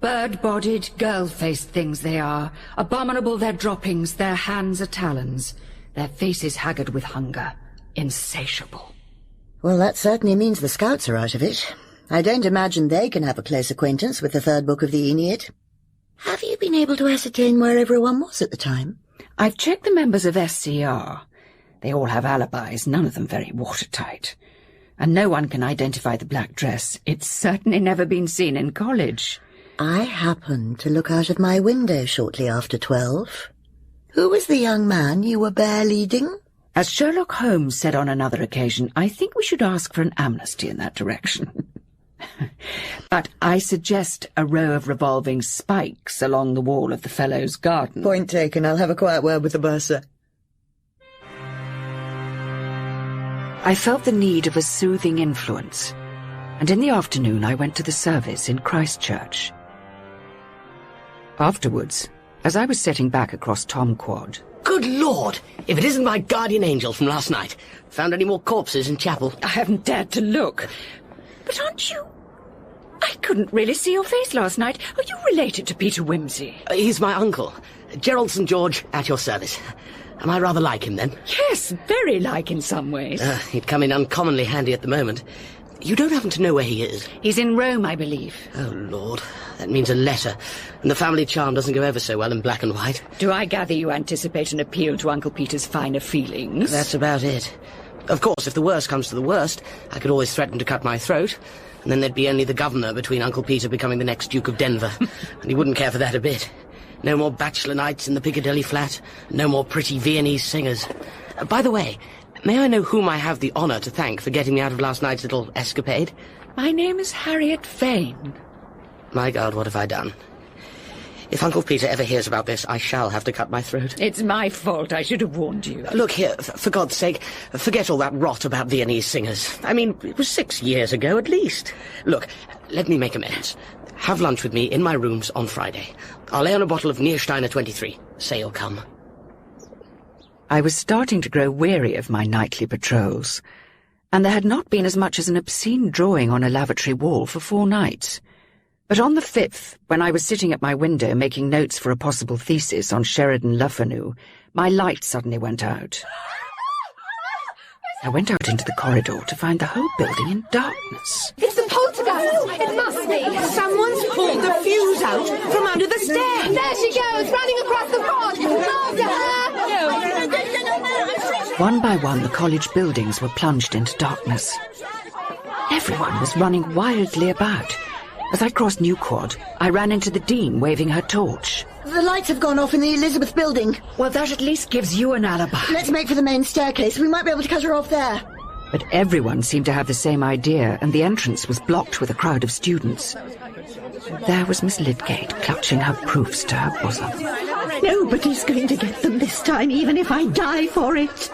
Bird-bodied, girl-faced things they are. Abominable their droppings, their hands are talons. Their faces haggard with hunger. Insatiable. Well, that certainly means the scouts are out of it. I don't imagine they can have a close acquaintance with the third book of the Aeneid. Have you been able to ascertain where everyone was at the time? I've checked the members of SCR. They all have alibis, none of them very watertight. And no one can identify the black dress. It's certainly never been seen in college. I happened to look out of my window shortly after 12. Who was the young man you were bear leading? As Sherlock Holmes said on another occasion, I think we should ask for an amnesty in that direction. But I suggest a row of revolving spikes along the wall of the fellow's garden. Point taken. I'll have a quiet word with the bursar. I felt the need of a soothing influence, and in the afternoon I went to the service in Christchurch. Afterwards, as I was setting back across Tom Quad... Good Lord! If it isn't my guardian angel from last night. Found any more corpses in chapel? I haven't dared to look. But aren't you... I couldn't really see your face last night. Are you related to Peter Wimsey? He's my uncle. Gerald St. George, at your service. Am I rather like him, then? Yes, very like in some ways. He'd come in uncommonly handy at the moment. You don't happen to know where he is? He's in Rome, I believe. Oh, Lord. That means a letter. And the family charm doesn't go ever so well in black and white. Do I gather you anticipate an appeal to Uncle Peter's finer feelings? That's about it. Of course, if the worst comes to the worst, I could always threaten to cut my throat, and then there'd be only the governor between Uncle Peter becoming the next Duke of Denver, and he wouldn't care for that a bit. No more bachelor nights in the Piccadilly flat, no more pretty Viennese singers. By the way, may I know whom I have the honour to thank for getting me out of last night's little escapade? My name is Harriet Vane. My God, what have I done? If Uncle Peter ever hears about this, I shall have to cut my throat. It's my fault. I should have warned you. Look here, for God's sake, forget all that rot about Viennese singers. I mean, it was 6 years ago at least. Look, let me make amends. Have lunch with me in my rooms on Friday. I'll lay on a bottle of Niersteiner 23. Say you'll come. I was starting to grow weary of my nightly patrols, and there had not been as much as an obscene drawing on a lavatory wall for 4 nights. But on the 5th, when I was sitting at my window making notes for a possible thesis on Sheridan Le Fanu, my light suddenly went out. I went out into the corridor to find the whole building in darkness. It's the poltergeist! It must be! Someone's pulled the fuse out from under the stairs! There she goes, running across the quad! After her! One by one, the college buildings were plunged into darkness. Everyone was running wildly about. As I crossed New Quad, I ran into the Dean waving her torch. The lights have gone off in the Elizabeth building. Well, that at least gives you an alibi. Let's make for the main staircase. We might be able to cut her off there. But everyone seemed to have the same idea, and the entrance was blocked with a crowd of students. There was Miss Lydgate clutching her proofs to her bosom. Nobody's going to get them this time, even if I die for it.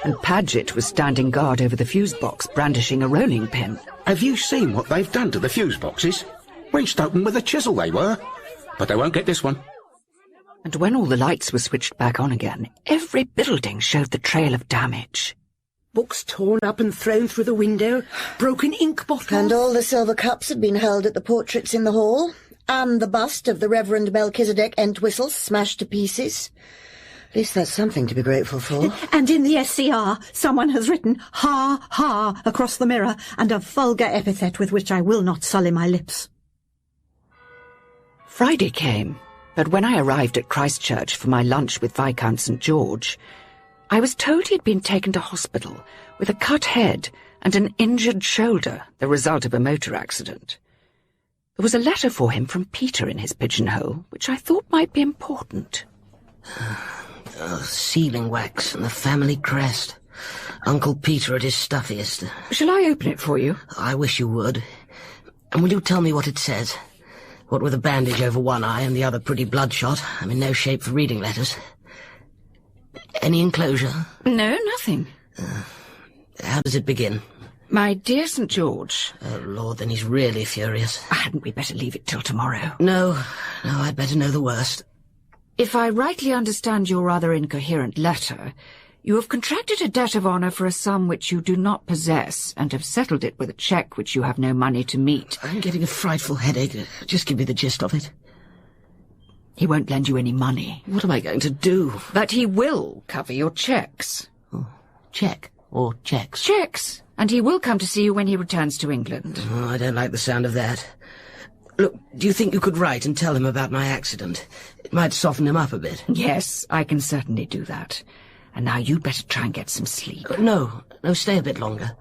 And Paget was standing guard over the fuse box, brandishing a rolling pin. Have you seen what they've done to the fuse boxes? Restoked them with a chisel, they were. But they won't get this one. And when all the lights were switched back on again, every building showed the trail of damage. Books torn up and thrown through the window, broken ink bottles... And all the silver cups had been hurled at the portraits in the hall, and the bust of the Reverend Melchizedek Entwistle smashed to pieces. At least that's something to be grateful for. And in the SCR, someone has written, "Ha, ha," across the mirror, and a vulgar epithet with which I will not sully my lips. Friday came, but when I arrived at Christchurch for my lunch with Viscount St. George, I was told he had been taken to hospital with a cut head and an injured shoulder, the result of a motor accident. There was a letter for him from Peter in his pigeonhole, which I thought might be important. Sealing wax and the family crest. Uncle Peter at his stuffiest. Shall I open it for you? I wish you would. And will you tell me what it says? What with a bandage over one eye and the other pretty bloodshot, I'm in no shape for reading letters. Any enclosure? No, nothing. How does it begin? My dear St. George. Oh, Lord, then he's really furious. Hadn't we better leave it till tomorrow? No, I'd better know the worst. If I rightly understand your rather incoherent letter, you have contracted a debt of honour for a sum which you do not possess, and have settled it with a cheque which you have no money to meet. I'm getting a frightful headache. Just give me the gist of it. He won't lend you any money. What am I going to do? But he will cover your cheques. Oh, cheque or cheques? Cheques. And he will come to see you when he returns to England. Oh, I don't like the sound of that. Look, do you think you could write and tell him about my accident? It might soften him up a bit. Yes, I can certainly do that. And now you'd better try and get some sleep. No, stay a bit longer.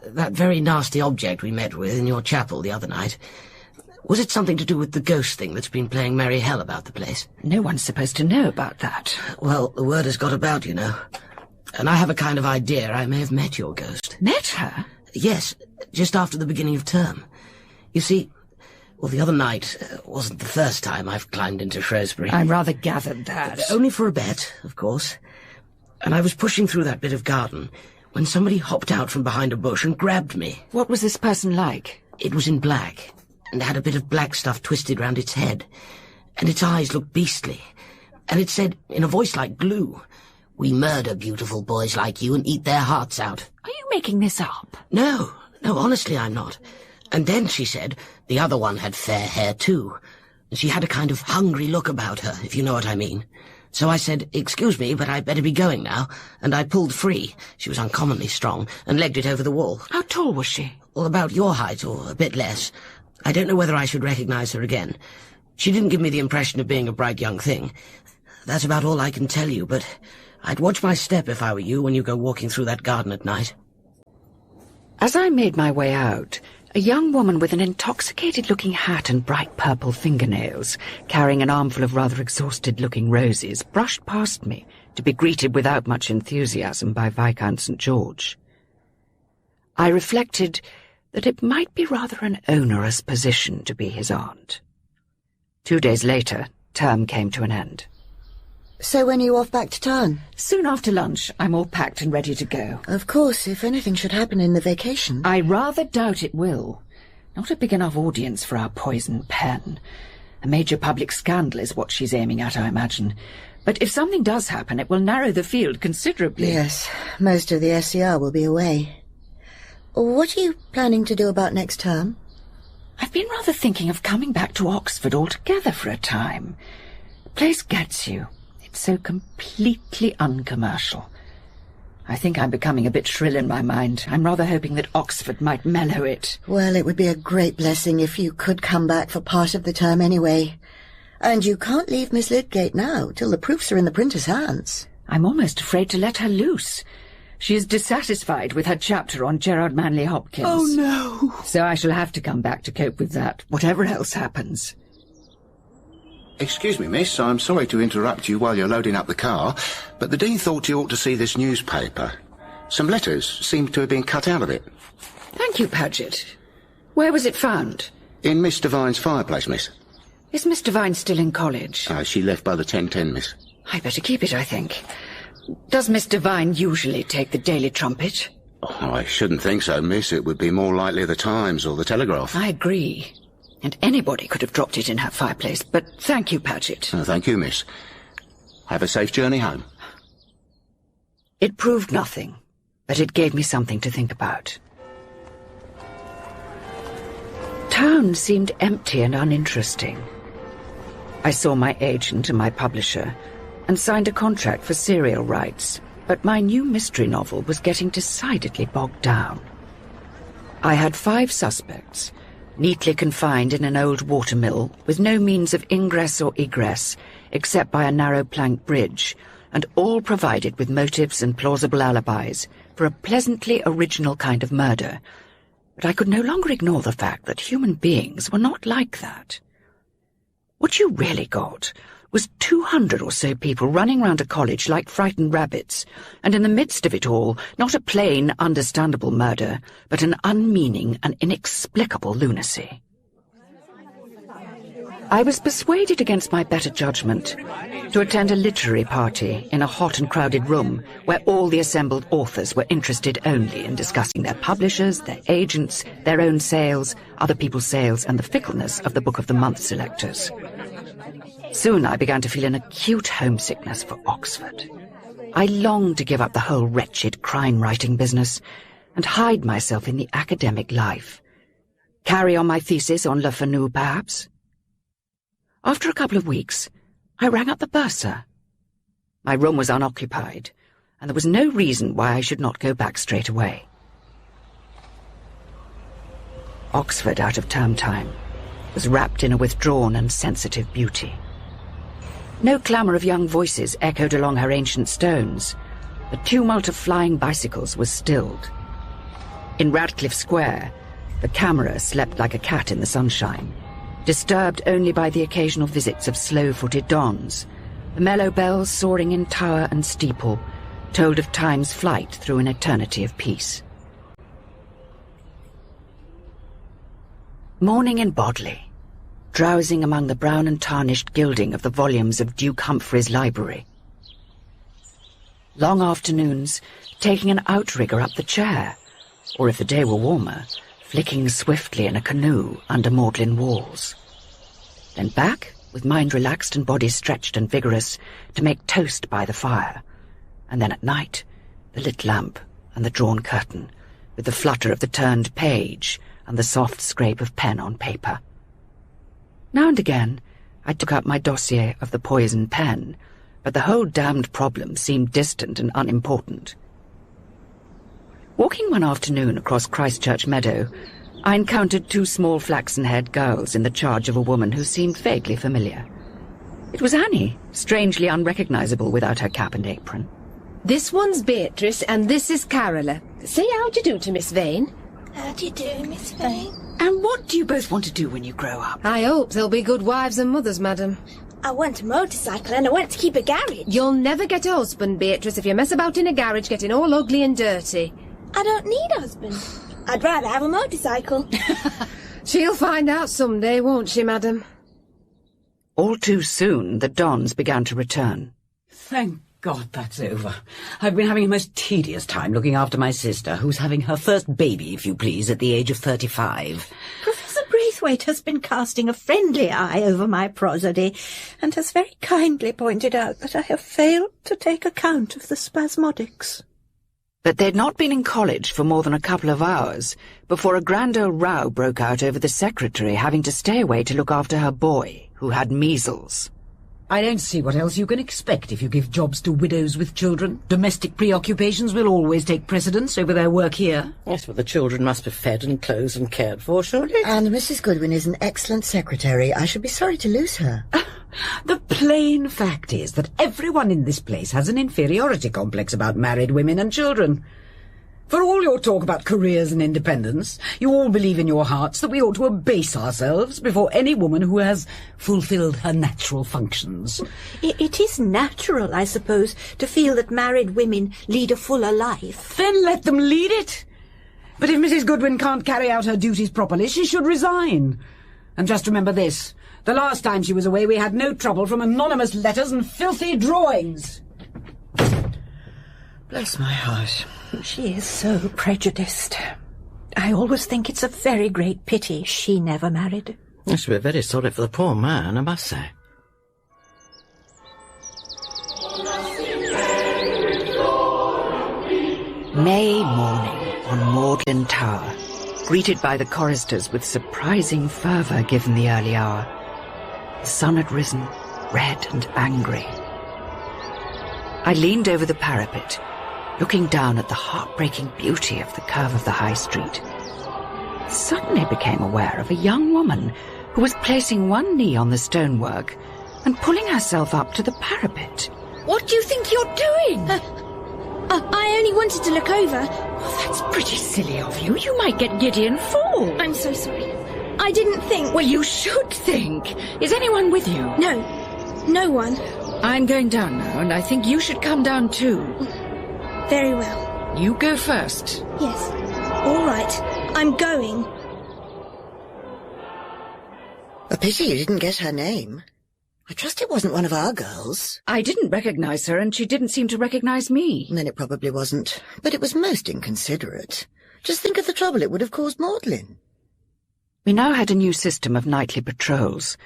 that very nasty object we met with in your chapel the other night, was it something to do with the ghost thing that's been playing merry hell about the place? No one's supposed to know about that. Well, the word has got about, you know. And I have a kind of idea I may have met your ghost. Met her? Yes, just after the beginning of term. You see, well, the other night wasn't the first time I've climbed into Shrewsbury. I rather gathered that. Only for a bet, of course. And I was pushing through that bit of garden when somebody hopped out from behind a bush and grabbed me. What was this person like? It was in black, and had a bit of black stuff twisted round its head, and its eyes looked beastly, and it said, in a voice like glue, "We murder beautiful boys like you and eat their hearts out." Are you making this up? No, honestly I'm not. And then she said the other one had fair hair too, and she had a kind of hungry look about her, if you know what I mean. So I said, "Excuse me, but I'd better be going now," and I pulled free. She was uncommonly strong, and legged it over the wall. How tall was she? Well, about your height, or a bit less. I don't know whether I should recognize her again. She didn't give me the impression of being a bright young thing. That's about all I can tell you, but I'd watch my step if I were you when you go walking through that garden at night. As I made my way out, a young woman with an intoxicated-looking hat and bright purple fingernails, carrying an armful of rather exhausted-looking roses, brushed past me to be greeted without much enthusiasm by Viscount St. George. I reflected that it might be rather an onerous position to be his aunt. 2 days later, term came to an end. So when are you off back to town? Soon after lunch. I'm all packed and ready to go. Of course, if anything should happen in the vacation. I rather doubt it will. Not a big enough audience for our poison pen. A major public scandal is what she's aiming at, I imagine. But if something does happen, it will narrow the field considerably. Yes, most of the SCR will be away. What are you planning to do about next term? I've been rather thinking of coming back to Oxford altogether for a time. The place gets you. It's so completely uncommercial. I think I'm becoming a bit shrill in my mind. I'm rather hoping that Oxford might mellow it. Well, it would be a great blessing if you could come back for part of the term anyway. And you can't leave Miss Lydgate now, till the proofs are in the printer's hands. I'm almost afraid to let her loose. She is dissatisfied with her chapter on Gerard Manley Hopkins. Oh, no. So I shall have to come back to cope with that, whatever else happens. Excuse me, miss, I'm sorry to interrupt you while you're loading up the car, but the Dean thought you ought to see this newspaper. Some letters seem to have been cut out of it. Thank you, Paget. Where was it found? In Miss Devine's fireplace, miss. Is Miss Devine still in college? She left by the 10:10, miss. I'd better keep it, I think. Does Miss Devine usually take the Daily Trumpet? Oh, I shouldn't think so, miss. It would be more likely the Times or the Telegraph. I agree. And anybody could have dropped it in her fireplace. But thank you, Paget. Thank you, miss. Have a safe journey home. It proved nothing, but it gave me something to think about. Town seemed empty and uninteresting. I saw my agent and my publisher and signed a contract for serial rights, but my new mystery novel was getting decidedly bogged down. I had 5 suspects, neatly confined in an old watermill with no means of ingress or egress except by a narrow plank bridge, and all provided with motives and plausible alibis for a pleasantly original kind of murder. But I could no longer ignore the fact that human beings were not like that. What you really got was 200 or so people running round a college like frightened rabbits, and in the midst of it all, not a plain, understandable murder, but an unmeaning and inexplicable lunacy. I was persuaded against my better judgment to attend a literary party in a hot and crowded room where all the assembled authors were interested only in discussing their publishers, their agents, their own sales, other people's sales, and the fickleness of the Book of the Month selectors. Soon I began to feel an acute homesickness for Oxford. I longed to give up the whole wretched crime-writing business and hide myself in the academic life. Carry on my thesis on Le Fanu, perhaps? After a couple of weeks, I rang up the bursar. My room was unoccupied, and there was no reason why I should not go back straight away. Oxford, out of term time, was wrapped in a withdrawn and sensitive beauty. No clamour of young voices echoed along her ancient stones. The tumult of flying bicycles was stilled. In Radcliffe Square, the camera slept like a cat in the sunshine, disturbed only by the occasional visits of slow-footed dons. The mellow bells soaring in tower and steeple told of time's flight through an eternity of peace. Morning in Bodley, drowsing among the brown and tarnished gilding of the volumes of Duke Humphrey's library. Long afternoons, taking an outrigger up the chair, or if the day were warmer, flicking swiftly in a canoe under Magdalen walls. Then back, with mind relaxed and body stretched and vigorous, to make toast by the fire. And then at night, the lit lamp and the drawn curtain, with the flutter of the turned page and the soft scrape of pen on paper. Now and again, I took up my dossier of the poison pen, but the whole damned problem seemed distant and unimportant. Walking one afternoon across Christchurch Meadow, I encountered 2 small flaxen-haired girls in the charge of a woman who seemed vaguely familiar. It was Annie, strangely unrecognizable without her cap and apron. This one's Beatrice, and this is Carola. Say how do you do to Miss Vane. How do you do, Miss Vane? And what do you both want to do when you grow up? I hope they'll be good wives and mothers, madam. I want a motorcycle and I want to keep a garage. You'll never get a husband, Beatrice, if you mess about in a garage getting all ugly and dirty. I don't need a husband. I'd rather have a motorcycle. She'll find out someday, won't she, madam? All too soon, the dons began to return. Thank God that's over. I've been having a most tedious time looking after my sister, who's having her first baby, if you please, at the age of 35. Professor Braithwaite has been casting a friendly eye over my prosody, and has very kindly pointed out that I have failed to take account of the spasmodics. But they'd not been in college for more than a couple of hours before a grand old row broke out over the secretary having to stay away to look after her boy, who had measles. I don't see what else you can expect if you give jobs to widows with children. Domestic preoccupations will always take precedence over their work here. Yes, but the children must be fed and clothed and cared for, surely. And Mrs. Goodwin is an excellent secretary. I should be sorry to lose her. The plain fact is that everyone in this place has an inferiority complex about married women and children. For all your talk about careers and independence, you all believe in your hearts that we ought to abase ourselves before any woman who has fulfilled her natural functions. It is natural, I suppose, to feel that married women lead a fuller life. Then let them lead it. But if Mrs. Goodwin can't carry out her duties properly, she should resign. And just remember this. The last time she was away, we had no trouble from anonymous letters and filthy drawings. Bless my heart. She is so prejudiced. I always think it's a very great pity she never married. I should be very sorry for the poor man, I must say. May morning on Magdalen Tower, greeted by the choristers with surprising fervour given the early hour. The sun had risen, red and angry. I leaned over the parapet, looking down at the heartbreaking beauty of the curve of the High Street. Suddenly became aware of a young woman who was placing one knee on the stonework and pulling herself up to the parapet. What do you think you're doing? I only wanted to look over. Oh, that's pretty silly of you. You might get giddy and fall. I'm so sorry. I didn't think... Well, you should think. Is anyone with you? No. No one. I'm going down now, and I think you should come down too. Very well. You go first. Yes. All right. I'm going. A pity you didn't get her name. I trust it wasn't one of our girls. I didn't recognize her, and she didn't seem to recognize me. Then it probably wasn't. But it was most inconsiderate. Just think of the trouble it would have caused Magdalen. We now had a new system of nightly patrols,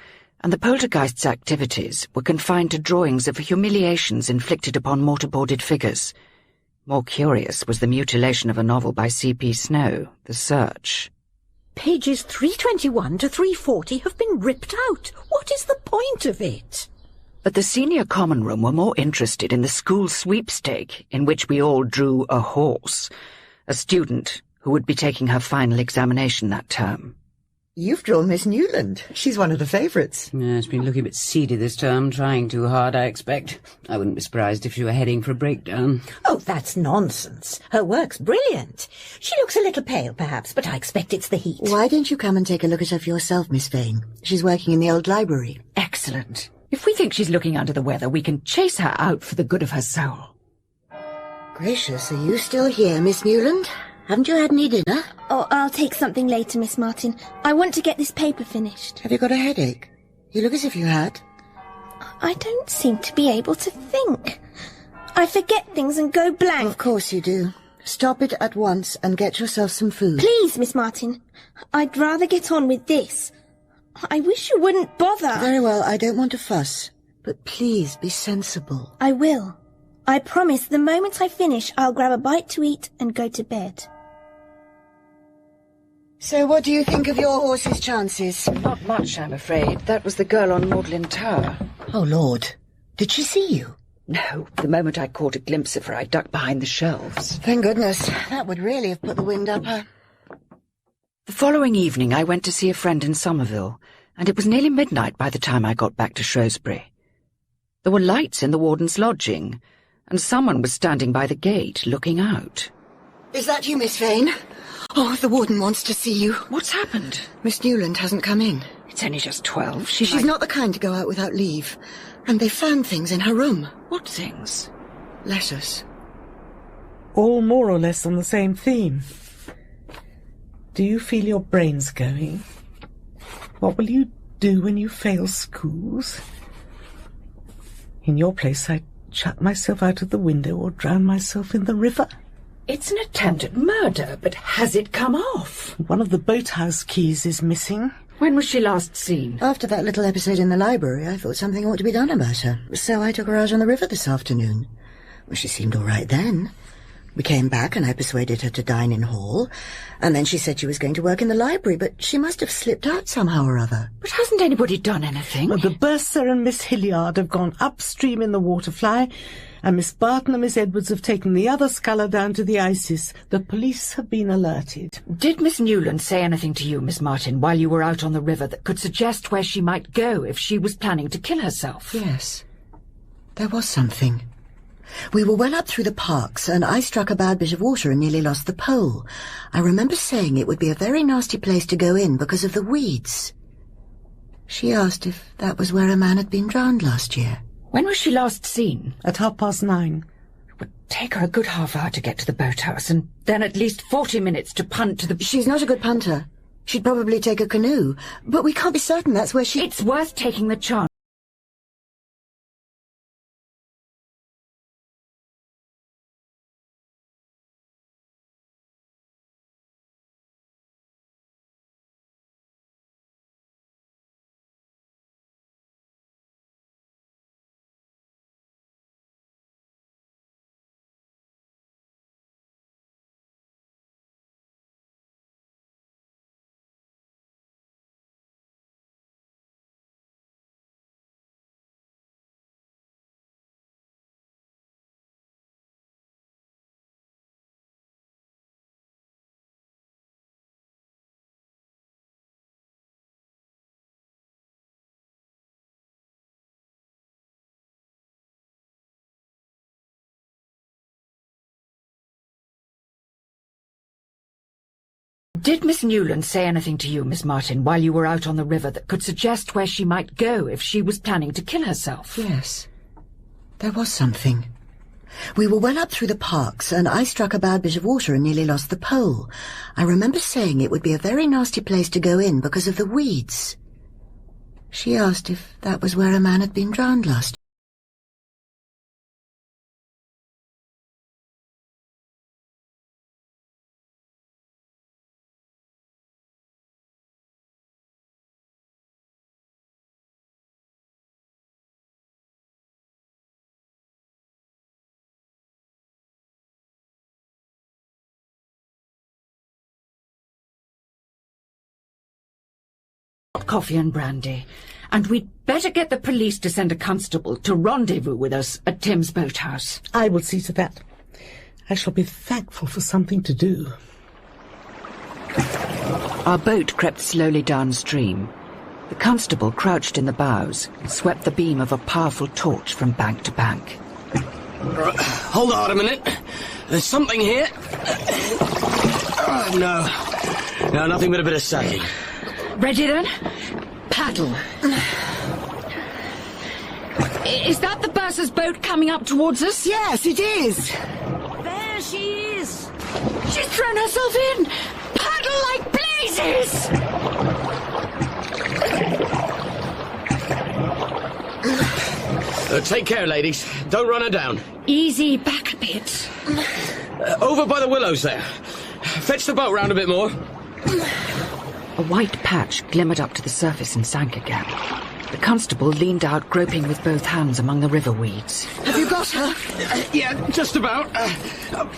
and the poltergeist's activities were confined to drawings of humiliations inflicted upon mortarboarded figures. More curious was the mutilation of a novel by C.P. Snow, The Search. Pages 321 to 340 have been ripped out. What is the point of it? But the senior common room were more interested in the school sweepstake, in which we all drew a horse, a student who would be taking her final examination that term. You've drawn Miss Newland. She's one of the favourites. Yeah, it's been looking a bit seedy this term, trying too hard, I expect. I wouldn't be surprised if she were heading for a breakdown. Oh, that's nonsense. Her work's brilliant. She looks a little pale, perhaps, but I expect it's the heat. Why don't you come and take a look at her for yourself, Miss Vane? She's working in the old library. Excellent. If we think she's looking under the weather, we can chase her out for the good of her soul. Gracious, are you still here, Miss Newland? Haven't you had any dinner? Oh, I'll take something later, Miss Martin. I want to get this paper finished. Have you got a headache? You look as if you had. I don't seem to be able to think. I forget things and go blank. Of course you do. Stop it at once and get yourself some food. Please, Miss Martin. I'd rather get on with this. I wish you wouldn't bother. Very well, I don't want to fuss. But please be sensible. I will. I promise the moment I finish, I'll grab a bite to eat and go to bed. So what do you think of your horse's chances? Not much, I'm afraid. That was the girl on Magdalen Tower. Oh, Lord. Did she see you? No. The moment I caught a glimpse of her, I ducked behind the shelves. Thank goodness. That would really have put the wind up her. The following evening, I went to see a friend in Somerville, and it was nearly midnight by the time I got back to Shrewsbury. There were lights in the warden's lodging, and someone was standing by the gate, looking out. Is that you, Miss Vane? Oh, the warden wants to see you. What's happened? Miss Newland hasn't come in. It's only just 12. She's not the kind to go out without leave. And they found things in her room. What things? Letters. All more or less on the same theme. Do you feel your brains going? What will you do when you fail schools? In your place, I'd shut myself out of the window or drown myself in the river. It's an attempt at murder, but has it come off? One of the boathouse keys is missing. When was she last seen? After that little episode in the library, I thought something ought to be done about her. So I took her out on the river this afternoon. Well, she seemed all right then. We came back and I persuaded her to dine in hall, and then she said she was going to work in the library, but she must have slipped out somehow or other. But hasn't anybody done anything? Well, the Bursar and Miss Hilliard have gone upstream in the Waterfly, and Miss Barton and Miss Edwards have taken the other sculler down to the Isis. The police have been alerted. Did Miss Newland say anything to you, Miss Martin, while you were out on the river that could suggest where she might go if she was planning to kill herself? Yes. There was something. We were well up through the parks, and I struck a bad bit of water and nearly lost the pole. I remember saying it would be a very nasty place to go in because of the weeds. She asked if that was where a man had been drowned last year. When was she last seen? At 9:30. It would take her a good half hour to get to the boathouse, and then at least 40 minutes to punt to the... She's not a good punter. She'd probably take a canoe, but we can't be certain that's where she... It's worth taking the chance. Did Miss Newland say anything to you, Miss Martin, while you were out on the river that could suggest where she might go if she was planning to kill herself? Yes. There was something. We were well up through the parks, and I struck a bad bit of water and nearly lost the pole. I remember saying it would be a very nasty place to go in because of the weeds. She asked if that was where a man had been drowned last year. Coffee and brandy, and we'd better get the police to send a constable to rendezvous with us at Tim's boathouse. I will see to that. I shall be thankful for something to do. Our boat crept slowly downstream. The constable, crouched in the bows, swept the beam of a powerful torch from bank to bank. Right, hold on a minute. There's something here. No, nothing but a bit of sacking. Ready then? Paddle. Is that the bursar's boat coming up towards us? Yes, it is. There she is. She's thrown herself in. Paddle like blazes. Take care, ladies. Don't run her down. Easy, back a bit. Over by the willows there. Fetch the boat round a bit more. A white patch glimmered up to the surface and sank again. The constable leaned out, groping with both hands among the river weeds. Have you got her? Yeah, just about.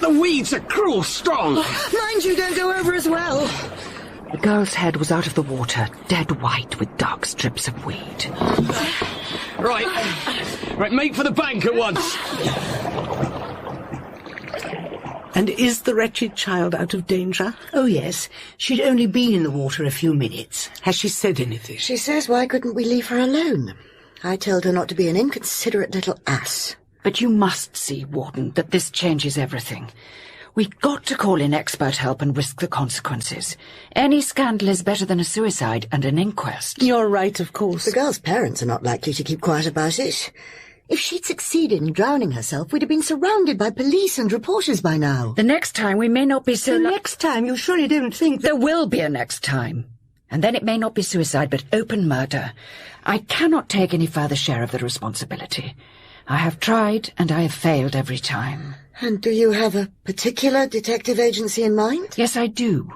The weeds are cruel strong. Mind you don't go over as well. The girl's head was out of the water, dead white with dark strips of weed. Right, make for the bank at once. And is the wretched child out of danger? Oh, yes. She'd only been in the water a few minutes. Has she said anything? She says, why couldn't we leave her alone? I told her not to be an inconsiderate little ass. But you must see, Warden, that this changes everything. We've got to call in expert help and risk the consequences. Any scandal is better than a suicide and an inquest. You're right, of course. The girl's parents are not likely to keep quiet about it. If she'd succeeded in drowning herself, we'd have been surrounded by police and reporters by now. The next time we may not be so... The next time you surely don't think that... There will be a next time. And then it may not be suicide, but open murder. I cannot take any further share of the responsibility. I have tried, and I have failed every time. And do you have a particular detective agency in mind? Yes, I do.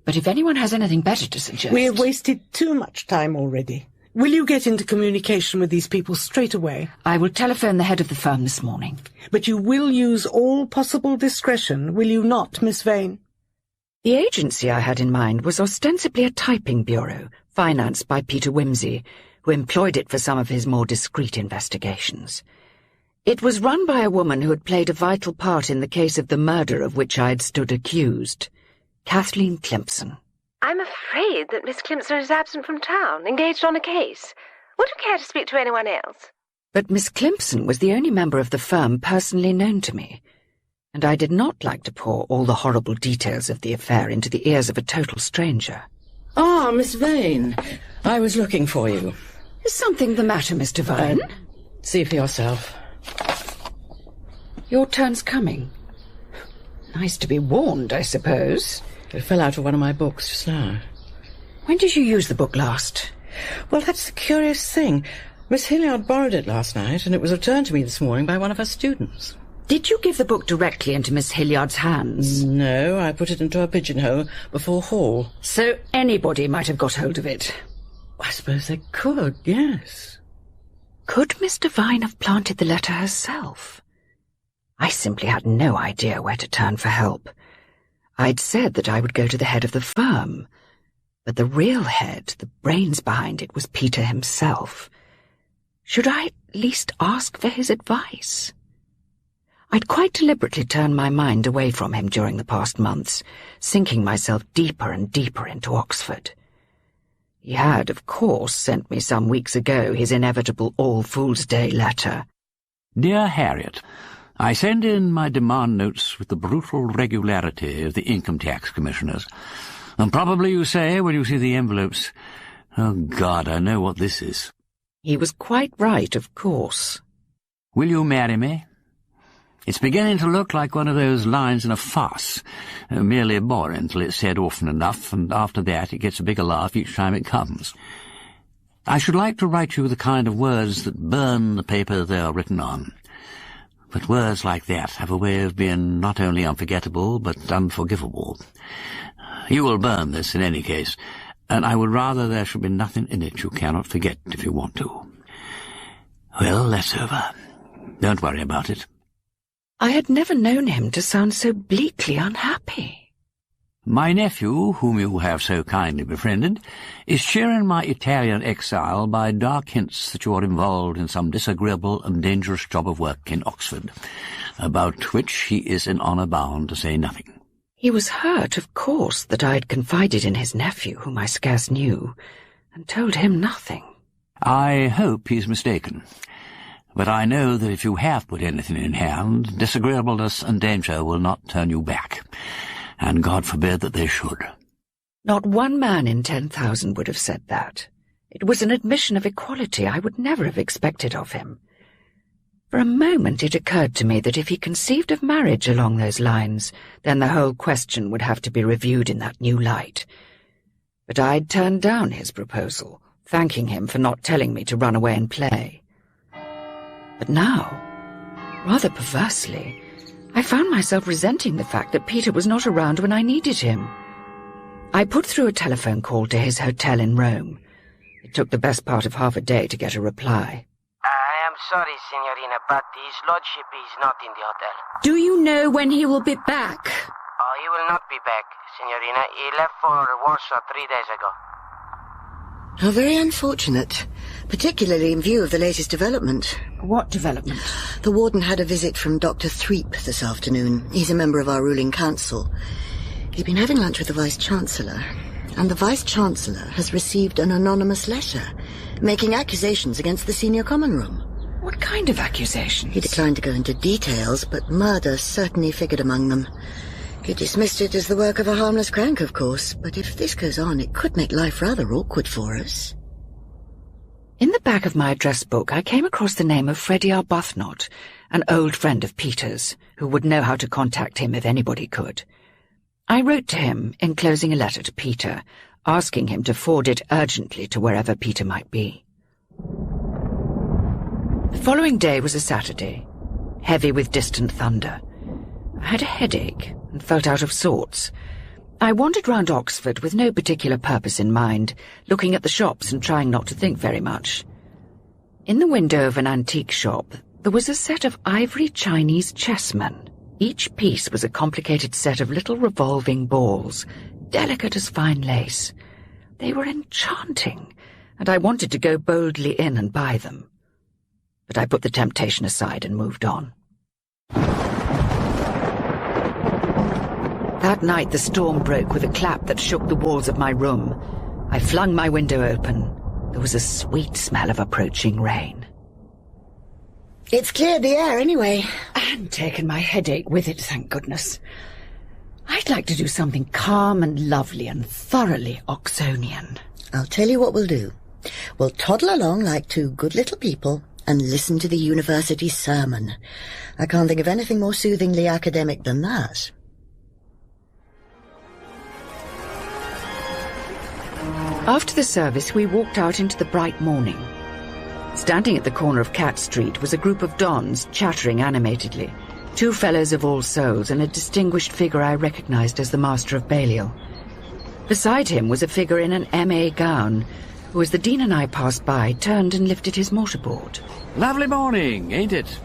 But if anyone has anything better to suggest... We have wasted too much time already. Will you get into communication with these people straight away? I will telephone the head of the firm this morning. But you will use all possible discretion, will you not, Miss Vane? The agency I had in mind was ostensibly a typing bureau, financed by Peter Wimsey, who employed it for some of his more discreet investigations. It was run by a woman who had played a vital part in the case of the murder of which I had stood accused, Kathleen Climpson. I'm afraid that Miss Climpson is absent from town, engaged on a case. Would you care to speak to anyone else? But Miss Climpson was the only member of the firm personally known to me, and I did not like to pour all the horrible details of the affair into the ears of a total stranger. Ah, Miss Vane. I was looking for you. Is something the matter, Mr. Vine? See for yourself. Your turn's coming. Nice to be warned, I suppose. It fell out of one of my books just now. When did you use the book last? Well, that's the curious thing. Miss Hilliard borrowed it last night, and it was returned to me this morning by one of her students. Did you give the book directly into Miss Hilliard's hands? No, I put it into a pigeonhole before Hall. So anybody might have got hold of it? I suppose they could, yes. Could Mr. Vine have planted the letter herself? I simply had no idea where to turn for help. I'd said that I would go to the head of the firm, but the real head, the brains behind it, was Peter himself. Should I at least ask for his advice? I'd quite deliberately turned my mind away from him during the past months, sinking myself deeper and deeper into Oxford. He had, of course, sent me some weeks ago his inevitable All Fool's Day letter. Dear Harriet, I send in my demand notes with the brutal regularity of the income tax commissioners. And probably you say, when you see the envelopes, oh, God, I know what this is. He was quite right, of course. Will you marry me? It's beginning to look like one of those lines in a farce, merely boring till it's said often enough, and after that it gets a bigger laugh each time it comes. I should like to write you the kind of words that burn the paper they are written on. But words like that have a way of being not only unforgettable, but unforgivable. You will burn this in any case, and I would rather there should be nothing in it you cannot forget if you want to. Well, that's over. Don't worry about it. I had never known him to sound so bleakly unhappy. My nephew, whom you have so kindly befriended, is sharing my Italian exile by dark hints that you are involved in some disagreeable and dangerous job of work in Oxford, about which he is in honour bound to say nothing. He was hurt, of course, that I had confided in his nephew, whom I scarce knew, and told him nothing. I hope he's mistaken. But I know that if you have put anything in hand, disagreeableness and danger will not turn you back. And God forbid that they should. Not one man in 10,000 would have said that. It was an admission of equality I would never have expected of him. For a moment it occurred to me that if he conceived of marriage along those lines, then the whole question would have to be reviewed in that new light. But I'd turned down his proposal, thanking him for not telling me to run away and play. But now, rather perversely, I found myself resenting the fact that Peter was not around when I needed him. I put through a telephone call to his hotel in Rome. It took the best part of half a day to get a reply. I am sorry, Signorina, but his lordship is not in the hotel. Do you know when he will be back? Oh, he will not be back, Signorina. He left for Warsaw 3 days ago. How very unfortunate, particularly in view of the latest development. What development? The warden had a visit from Dr. Threep this afternoon. He's a member of our ruling council. He's been having lunch with the Vice-Chancellor, and the Vice-Chancellor has received an anonymous letter making accusations against the senior common room. What kind of accusations? He declined to go into details, but murder certainly figured among them. He dismissed it as the work of a harmless crank, of course, but if this goes on, it could make life rather awkward for us. In the back of my address book, I came across the name of Freddie Arbuthnot, an old friend of Peter's, who would know how to contact him if anybody could. I wrote to him, enclosing a letter to Peter, asking him to forward it urgently to wherever Peter might be. The following day was a Saturday, heavy with distant thunder. I had a headache and felt out of sorts. I wandered round Oxford with no particular purpose in mind, looking at the shops and trying not to think very much. In the window of an antique shop, there was a set of ivory Chinese chessmen. Each piece was a complicated set of little revolving balls, delicate as fine lace. They were enchanting, and I wanted to go boldly in and buy them. But I put the temptation aside and moved on. That night the storm broke with a clap that shook the walls of my room. I flung my window open. There was a sweet smell of approaching rain. It's cleared the air anyway. And taken my headache with it, thank goodness. I'd like to do something calm and lovely and thoroughly Oxonian. I'll tell you what we'll do. We'll toddle along like two good little people and listen to the university sermon. I can't think of anything more soothingly academic than that. After the service, we walked out into the bright morning. Standing at the corner of Cat Street was a group of dons chattering animatedly, two fellows of All Souls and a distinguished figure I recognized as the Master of Balliol. Beside him was a figure in an M.A. gown, who, as the Dean and I passed by, turned and lifted his mortarboard. Lovely morning, ain't it?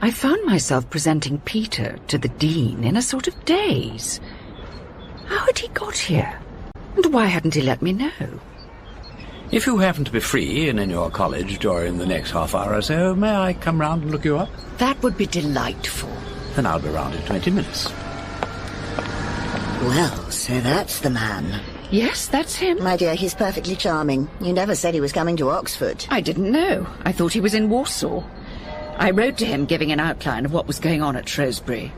I found myself presenting Peter to the Dean in a sort of daze. How had he got here? And why hadn't he let me know? If you happen to be free and in your college during the next half hour or so, may I come round and look you up? That would be delightful. Then I'll be round in 20 minutes. Well, so that's the man. Yes, that's him. My dear, he's perfectly charming. You never said he was coming to Oxford. I didn't know. I thought he was in Warsaw. I wrote to him giving an outline of what was going on at Shrewsbury.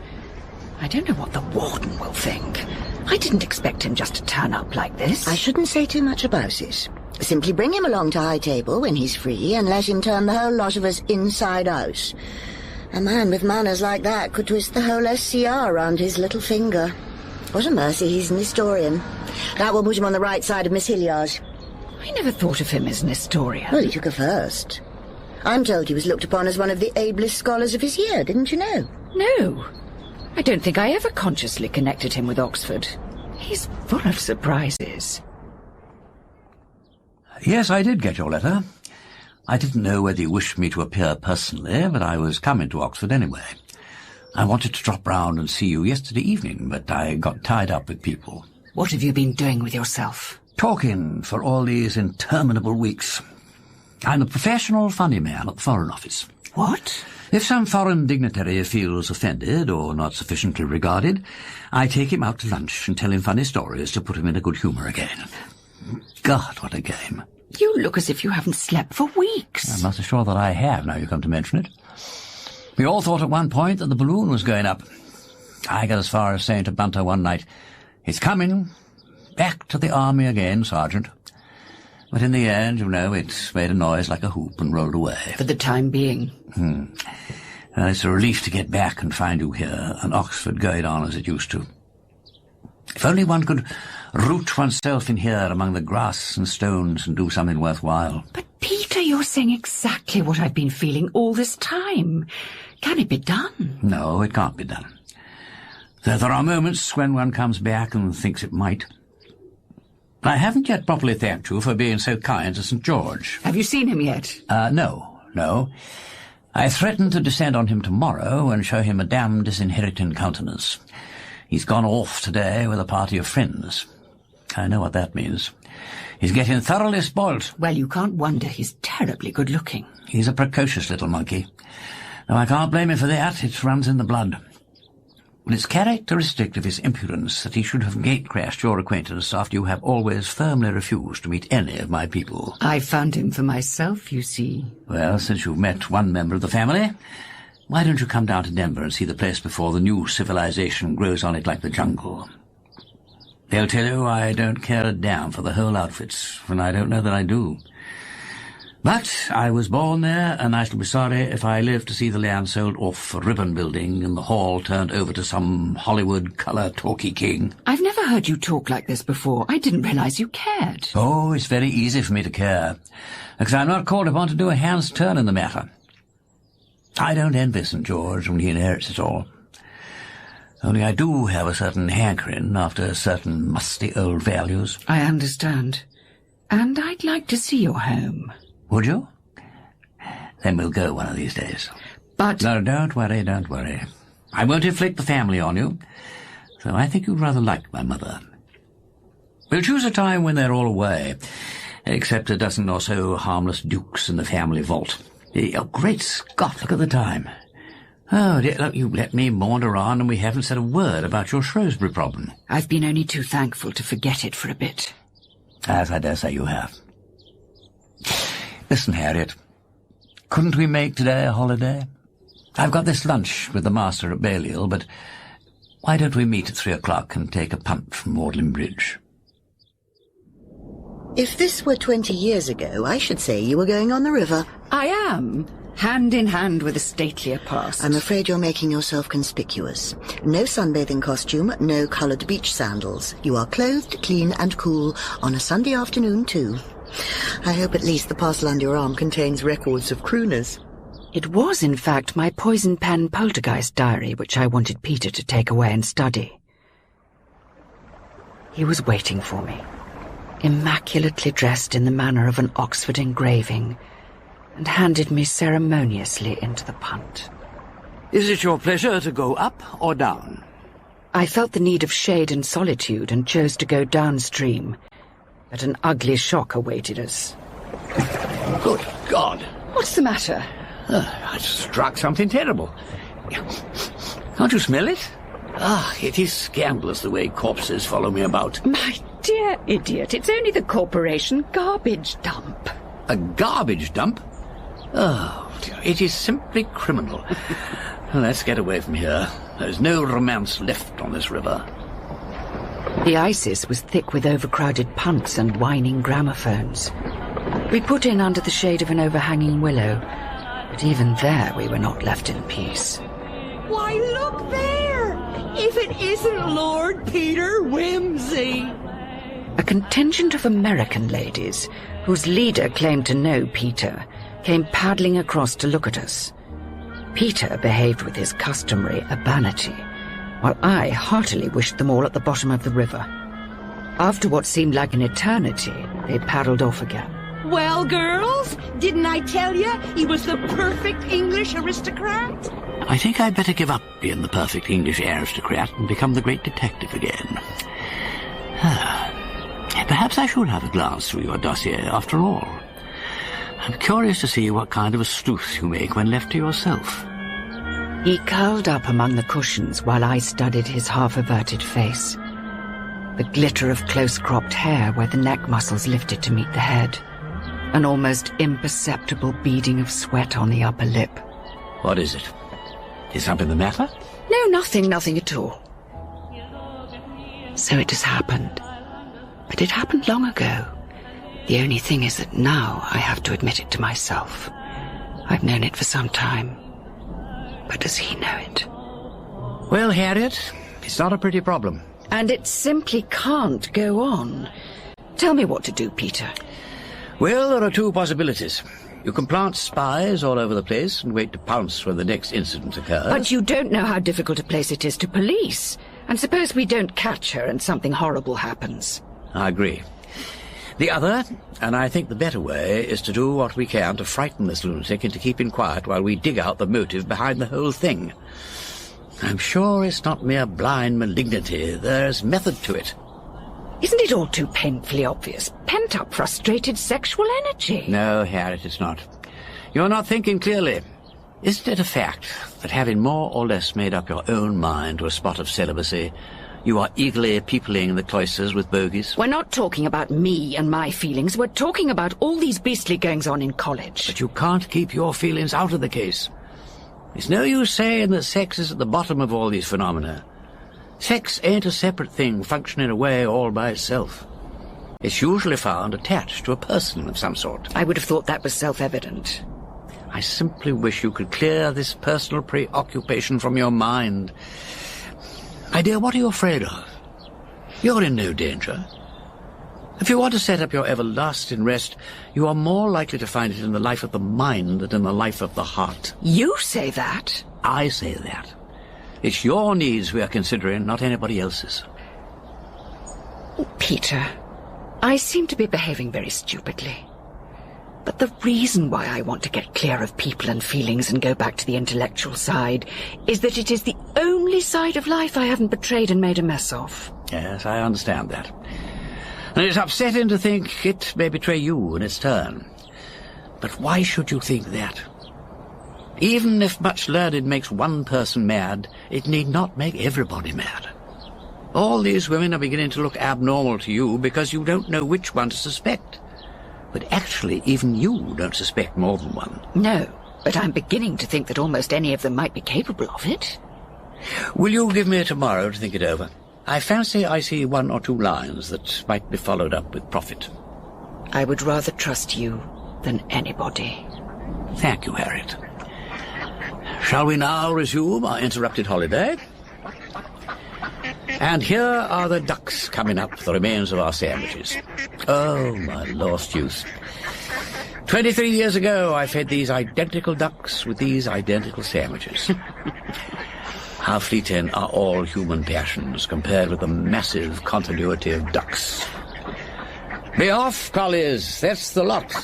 I don't know what the warden will think. I didn't expect him just to turn up like this. I shouldn't say too much about it. Simply bring him along to High Table when he's free and let him turn the whole lot of us inside out. A man with manners like that could twist the whole SCR round his little finger. What a mercy he's an historian. That will put him on the right side of Miss Hilliard. I never thought of him as an historian. Well, he took a first. I'm told he was looked upon as one of the ablest scholars of his year, didn't you know? No. I don't think I ever consciously connected him with Oxford. He's full of surprises. Yes, I did get your letter. I didn't know whether you wished me to appear personally, but I was coming to Oxford anyway. I wanted to drop round and see you yesterday evening, but I got tied up with people. What have you been doing with yourself? Talking for all these interminable weeks. I'm a professional funny man at the Foreign Office. What? If some foreign dignitary feels offended or not sufficiently regarded, I take him out to lunch and tell him funny stories to put him in a good humour again. God, what a game. You look as if you haven't slept for weeks. I'm not so sure that I have, now you come to mention it. We all thought at one point that the balloon was going up. I got as far as saying to Bunter one night, "It's coming. Back to the army again, Sergeant." But in the end, you know, it made a noise like a hoop and rolled away. For the time being. Well, it's a relief to get back and find you here, and Oxford going on as it used to. If only one could root oneself in here among the grass and stones and do something worthwhile. But, Peter, you're saying exactly what I've been feeling all this time. Can it be done? No, it can't be done. Though there are moments when one comes back and thinks it might. I haven't yet properly thanked you for being so kind to St. George. Have you seen him yet? No. I threatened to descend on him tomorrow and show him a damn disinheriting countenance. He's gone off today with a party of friends. I know what that means. He's getting thoroughly spoilt. Well, you can't wonder he's terribly good-looking. He's a precocious little monkey. Though I can't blame him for that. It runs in the blood. But it's characteristic of his impudence that he should have gate-crashed your acquaintance after you have always firmly refused to meet any of my people. I found him for myself, you see. Well, since you've met one member of the family, why don't you come down to Denver and see the place before the new civilization grows on it like the jungle? They'll tell you I don't care a damn for the whole outfits, and I don't know that I do. But I was born there, and I shall be sorry if I live to see the land sold off for ribbon building and the hall turned over to some Hollywood colour-talky king. I've never heard you talk like this before. I didn't realise you cared. Oh, it's very easy for me to care, because I'm not called upon to do a hand's turn in the matter. I don't envy St. George when he inherits it all. Only I do have a certain hankering after certain musty old values. I understand. And I'd like to see your home. Would you? Then we'll go one of these days. But... No, don't worry. I won't inflict the family on you, so I think you'd rather like my mother. We'll choose a time when they're all away, except a dozen or so harmless dukes in the family vault. Oh, great Scott, look at the time. Oh, dear, look, you let me maunder on and we haven't said a word about your Shrewsbury problem. I've been only too thankful to forget it for a bit. As I dare say you have. Listen, Harriet, couldn't we make today a holiday? I've got this lunch with the master at Balliol, but why don't we meet at 3 o'clock and take a punt from Magdalen Bridge? If this were 20 years ago, I should say you were going on the river. I am, hand in hand with a statelier past. I'm afraid you're making yourself conspicuous. No sunbathing costume, no coloured beach sandals. You are clothed, clean and cool on a Sunday afternoon, too. I hope at least the parcel under your arm contains records of crooners. It was, in fact, my poison pen poltergeist diary, which I wanted Peter to take away and study. He was waiting for me, immaculately dressed in the manner of an Oxford engraving, and handed me ceremoniously into the punt. Is it your pleasure to go up or down? I felt the need of shade and solitude and chose to go downstream. But an ugly shock awaited us. Good God! What's the matter? I struck something terrible. Can't you smell it? It is scandalous the way corpses follow me about. My dear idiot, it's only the corporation garbage dump. A garbage dump? Oh, dear, it is simply criminal. Let's get away from here. There's no romance left on this river. The Isis was thick with overcrowded punts and whining gramophones. We put in under the shade of an overhanging willow, but even there we were not left in peace. Why, look there! If it isn't Lord Peter Wimsey! A contingent of American ladies, whose leader claimed to know Peter, came paddling across to look at us. Peter behaved with his customary urbanity, while I heartily wished them all at the bottom of the river. After what seemed like an eternity, they paddled off again. Well, girls, didn't I tell you he was the perfect English aristocrat? I think I'd better give up being the perfect English aristocrat and become the great detective again. Perhaps I should have a glance through your dossier after all. I'm curious to see what kind of a sleuth you make when left to yourself. He curled up among the cushions while I studied his half-averted face. The glitter of close-cropped hair where the neck muscles lifted to meet the head. An almost imperceptible beading of sweat on the upper lip. What is it? Is something the matter? No, nothing at all. So it has happened. But it happened long ago. The only thing is that now I have to admit it to myself. I've known it for some time. But does he know it? Well, Harriet, it's not a pretty problem. And it simply can't go on. Tell me what to do, Peter. Well, there are two possibilities. You can plant spies all over the place and wait to pounce when the next incident occurs. But you don't know how difficult a place it is to police. And suppose we don't catch her and something horrible happens. I agree. The other, and I think the better way, is to do what we can to frighten this lunatic into keeping quiet while we dig out the motive behind the whole thing. I'm sure it's not mere blind malignity. There's method to it. Isn't it all too painfully obvious? Pent-up, frustrated sexual energy. No, Harriet, it's not. You're not thinking clearly. Isn't it a fact that having more or less made up your own mind to a spot of celibacy, you are eagerly peopling the cloisters with bogies? We're not talking about me and my feelings. We're talking about all these beastly goings-on in college. But you can't keep your feelings out of the case. It's no use saying that sex is at the bottom of all these phenomena. Sex ain't a separate thing functioning away all by itself. It's usually found attached to a person of some sort. I would have thought that was self-evident. I simply wish you could clear this personal preoccupation from your mind. My dear, what are you afraid of? You're in no danger. If you want to set up your everlasting rest, you are more likely to find it in the life of the mind than in the life of the heart. You say that? I say that. It's your needs we are considering, not anybody else's. Peter, I seem to be behaving very stupidly. But the reason why I want to get clear of people and feelings and go back to the intellectual side is that it is the only side of life I haven't betrayed and made a mess of. Yes, I understand that. And it's upsetting to think it may betray you in its turn. But why should you think that? Even if much learning makes one person mad, it need not make everybody mad. All these women are beginning to look abnormal to you because you don't know which one to suspect. But actually, even you don't suspect more than one. No, but I'm beginning to think that almost any of them might be capable of it. Will you give me tomorrow to think it over? I fancy I see one or two lines that might be followed up with profit. I would rather trust you than anybody. Thank you, Harriet. Shall we now resume our interrupted holiday? And here are the ducks coming up for the remains of our sandwiches. Oh, my lost youth. 23 years ago, I fed these identical ducks with these identical sandwiches. How fleeting are all human passions compared with the massive continuity of ducks. Be off, collies. That's the lot.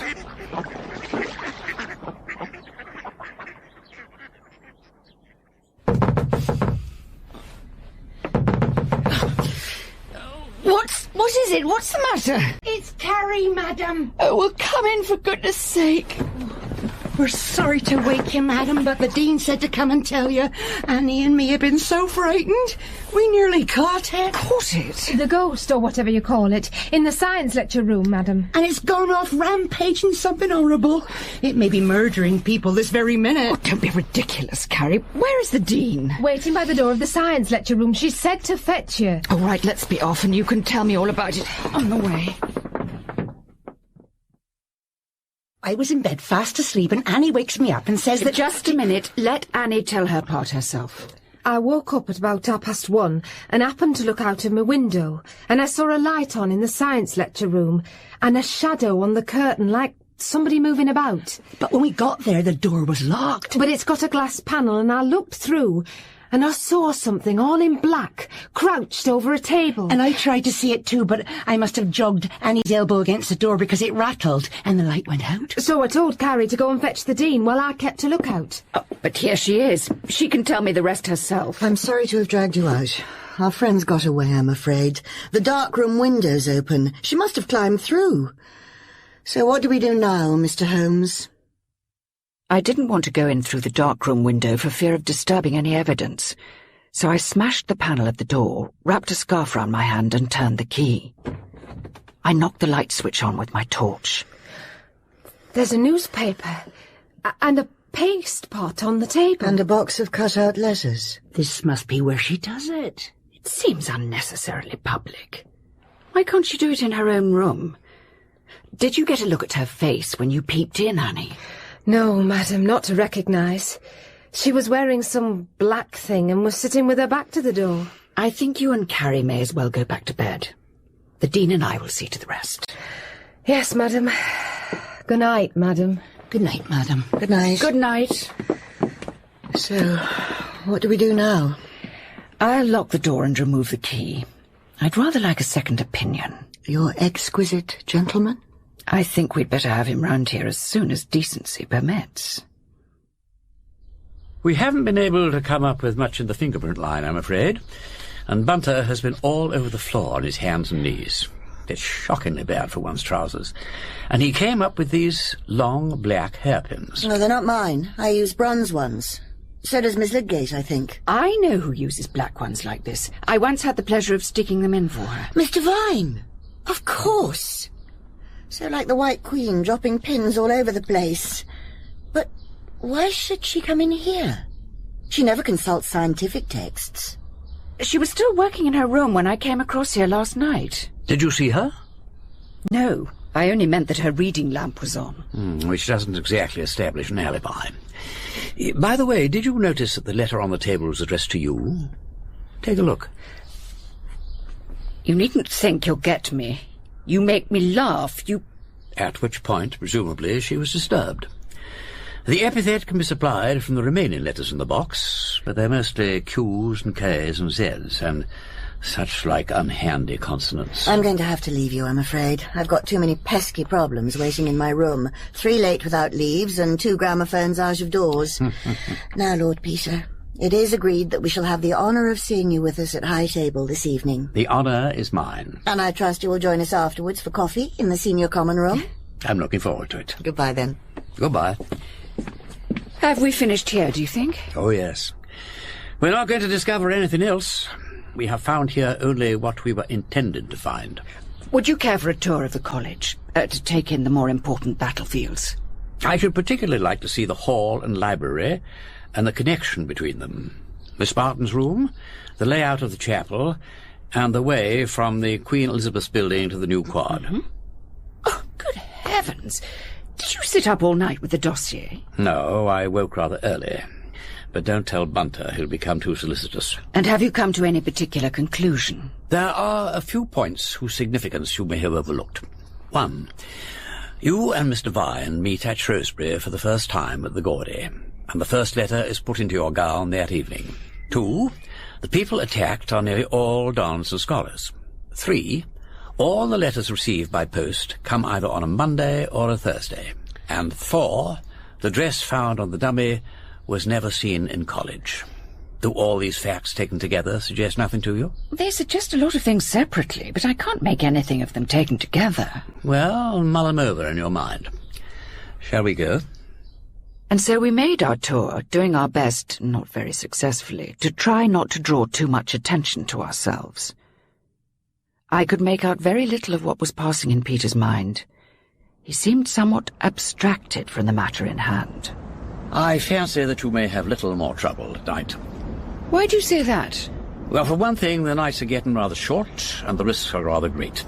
What is it? What's the matter? It's Carrie, madam. Oh, well, come in, for goodness sake. We're sorry to wake you, madam, but the dean said to come and tell you. Annie and me have been so frightened. We nearly caught it. Caught it? The ghost, or whatever you call it, in the science lecture room, madam. And it's gone off rampaging something horrible. It may be murdering people this very minute. Oh, don't be ridiculous, Carrie. Where is the dean? Waiting by the door of the science lecture room. She said to fetch you. All right, let's be off, and you can tell me all about it on the way. I was in bed fast asleep and Annie wakes me up and says that... Just a minute. Let Annie tell her part herself. I woke up at about 1:30 and happened to look out of my window, and I saw a light on in the science lecture room and a shadow on the curtain like somebody moving about. But when we got there, the door was locked. But it's got a glass panel, and I looked through and I saw something all in black, crouched over a table. And I tried to see it too, but I must have jogged Annie's elbow against the door because it rattled and the light went out. So I told Carrie to go and fetch the dean while I kept a lookout. Oh, but here she is. She can tell me the rest herself. I'm sorry to have dragged you out. Our friend's got away, I'm afraid. The darkroom window's open. She must have climbed through. So what do we do now, Mr. Holmes? I didn't want to go in through the darkroom window for fear of disturbing any evidence, so I smashed the panel of the door, wrapped a scarf round my hand and turned the key. I knocked the light switch on with my torch. There's a newspaper and a paste pot on the table. And a box of cut-out letters. This must be where she does it. It seems unnecessarily public. Why can't she do it in her own room? Did you get a look at her face when you peeped in, honey? No, madam, not to recognise. She was wearing some black thing and was sitting with her back to the door. I think you and Carrie may as well go back to bed. The Dean and I will see to the rest. Yes, madam. Good night, madam. Good night, madam. Good night. Good night. So, what do we do now? I'll lock the door and remove the key. I'd rather like a second opinion. Your exquisite gentleman? I think we'd better have him round here as soon as decency permits. We haven't been able to come up with much in the fingerprint line, I'm afraid, and Bunter has been all over the floor on his hands and knees. It's shockingly bad for one's trousers. And he came up with these long black hairpins. No, they're not mine. I use bronze ones. So does Miss Lydgate, I think. I know who uses black ones like this. I once had the pleasure of sticking them in for her. Mr. Vine! Of course! So like the White Queen, dropping pins all over the place. But why should she come in here? She never consults scientific texts. She was still working in her room when I came across here last night. Did you see her? No, I only meant that her reading lamp was on. Which doesn't exactly establish an alibi. By the way, did you notice that the letter on the table was addressed to you? Take a look. You needn't think you'll get me. You make me laugh, you... At which point, presumably, she was disturbed. The epithet can be supplied from the remaining letters in the box, but they're mostly Q's and K's and Z's, and such like unhandy consonants. I'm going to have to leave you, I'm afraid. I've got too many pesky problems waiting in my room. 3 late without leaves and 2 gramophones out of doors. Now, Lord Peter, it is agreed that we shall have the honour of seeing you with us at high table this evening. The honour is mine. And I trust you will join us afterwards for coffee in the senior common room. I'm looking forward to it. Goodbye, then. Goodbye. Have we finished here, do you think? Oh, yes. We're not going to discover anything else. We have found here only what we were intended to find. Would you care for a tour of the college, to take in the more important battlefields? I should particularly like to see the hall and library, and the connection between them. Miss Barton's room, the layout of the chapel, and the way from the Queen Elizabeth's building to the new quad. Oh, good heavens! Did you sit up all night with the dossier? No, I woke rather early. But don't tell Bunter, he'll become too solicitous. And have you come to any particular conclusion? There are a few points whose significance you may have overlooked. 1. You and Mr. Vine meet at Shrewsbury for the first time at the Gaudy, and the first letter is put into your gown that evening. 2. The people attacked are nearly all dons and scholars. 3. All the letters received by post come either on a Monday or a Thursday. And 4. The dress found on the dummy was never seen in college. Do all these facts taken together suggest nothing to you? They suggest a lot of things separately, but I can't make anything of them taken together. Well, mull them over in your mind. Shall we go? And so we made our tour, doing our best, not very successfully, to try not to draw too much attention to ourselves. I could make out very little of what was passing in Peter's mind. He seemed somewhat abstracted from the matter in hand. I fancy that you may have little more trouble at night. Why do you say that? Well, for one thing, the nights are getting rather short, and the risks are rather great.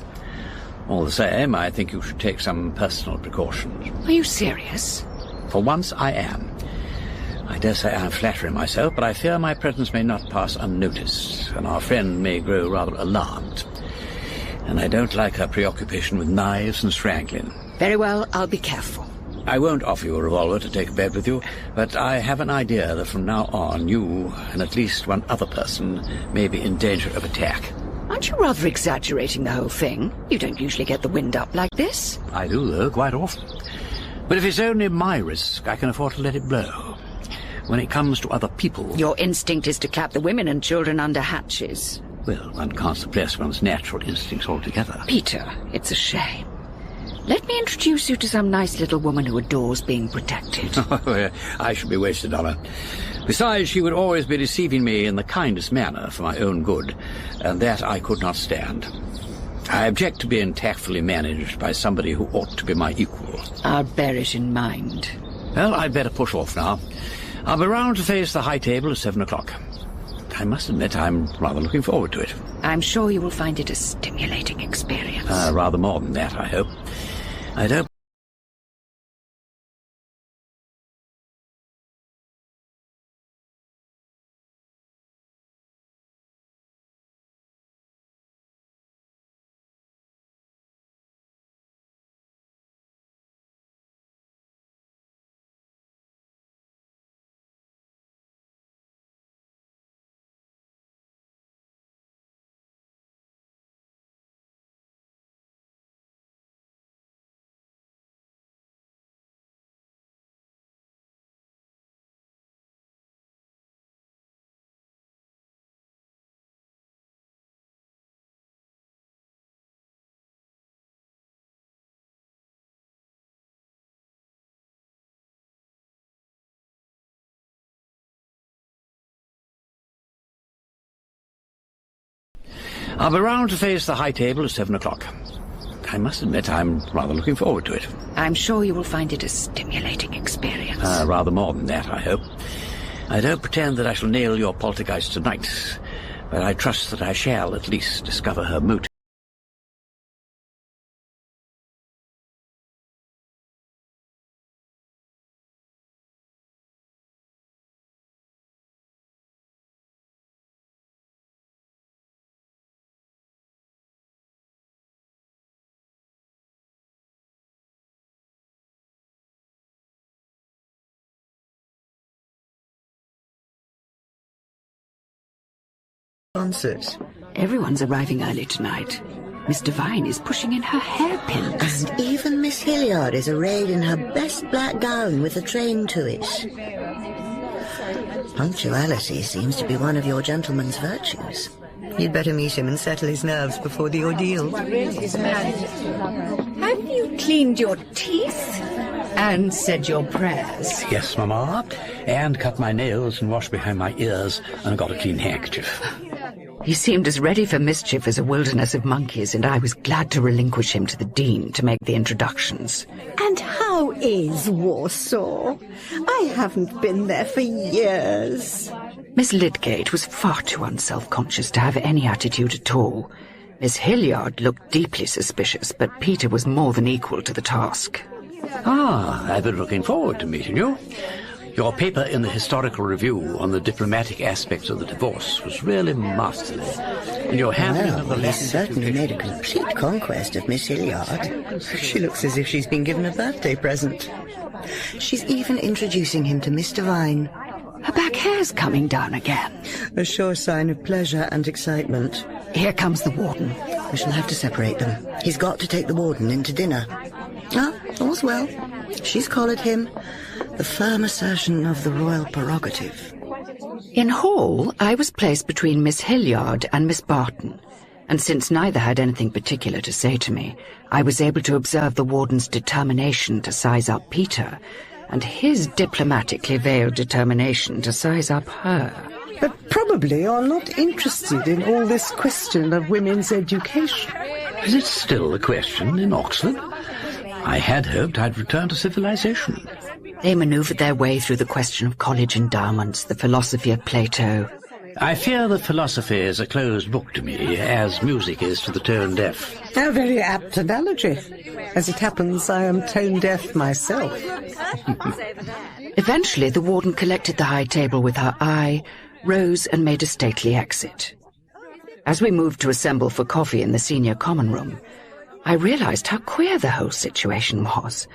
All the same, I think you should take some personal precautions. Are you serious? For once, I am. I dare say I'm flattering myself, but I fear my presence may not pass unnoticed, and our friend may grow rather alarmed. And I don't like her preoccupation with knives and strangling. Very well, I'll be careful. I won't offer you a revolver to take to bed with you, but I have an idea that from now on you and at least one other person may be in danger of attack. Aren't you rather exaggerating the whole thing? You don't usually get the wind up like this. I do, though, quite often. But if it's only my risk, I can afford to let it blow. When it comes to other people... Your instinct is to clap the women and children under hatches. Well, one can't suppress one's natural instincts altogether. Peter, it's a shame. Let me introduce you to some nice little woman who adores being protected. I should be wasted on her. Besides, she would always be deceiving me in the kindest manner for my own good, and that I could not stand. I object to being tactfully managed by somebody who ought to be my equal. I'll bear it in mind. Well, I'd better push off now. I'll be round to face the high table at 7 o'clock. I must admit I'm rather looking forward to it. I'm sure you will find it a stimulating experience. Rather more than that, I hope. I don't... I'll be round to face the high table at 7 o'clock. I must admit I'm rather looking forward to it. I'm sure you will find it a stimulating experience. Rather more than that, I hope. I don't pretend that I shall nail your poltergeist tonight, but I trust that I shall at least discover her motive. Concert. Everyone's arriving early tonight. Miss Devine is pushing in her hairpins. And even Miss Hilliard is arrayed in her best black gown with a train to it. Punctuality seems to be one of your gentleman's virtues. You'd better meet him and settle his nerves before the ordeal. Have you cleaned your teeth? And said your prayers? Yes, Mamma. And cut my nails and washed behind my ears and got a clean handkerchief. He seemed as ready for mischief as a wilderness of monkeys, and I was glad to relinquish him to the Dean to make the introductions. And how is Warsaw? I haven't been there for years. Miss Lydgate was far too unself-conscious to have any attitude at all. Miss Hilliard looked deeply suspicious, but Peter was more than equal to the task. I've been looking forward to meeting you. Your paper in the Historical Review on the diplomatic aspects of the divorce was really masterly. And your handling of the he's certainly made a complete conquest of Miss Hilliard. She looks as if she's been given a birthday present. She's even introducing him to Miss Devine. Her back hair's coming down again. A sure sign of pleasure and excitement. Here comes the warden. We shall have to separate them. He's got to take the warden into dinner. All's well. She's collared him. The firm assertion of the royal prerogative. In hall, I was placed between Miss Hilliard and Miss Barton, and since neither had anything particular to say to me, I was able to observe the warden's determination to size up Peter, and his diplomatically veiled determination to size up her. But probably you're not interested in all this question of women's education. Is it still a question in Oxford? I had hoped I'd return to civilization. They manoeuvred their way through the question of college endowments, the philosophy of Plato. I fear that philosophy is a closed book to me, as music is to the tone-deaf. A very apt analogy. As it happens, I am tone-deaf myself. Eventually, the warden collected the high table with her eye, rose and made a stately exit. As we moved to assemble for coffee in the senior common room, I realized how queer the whole situation was.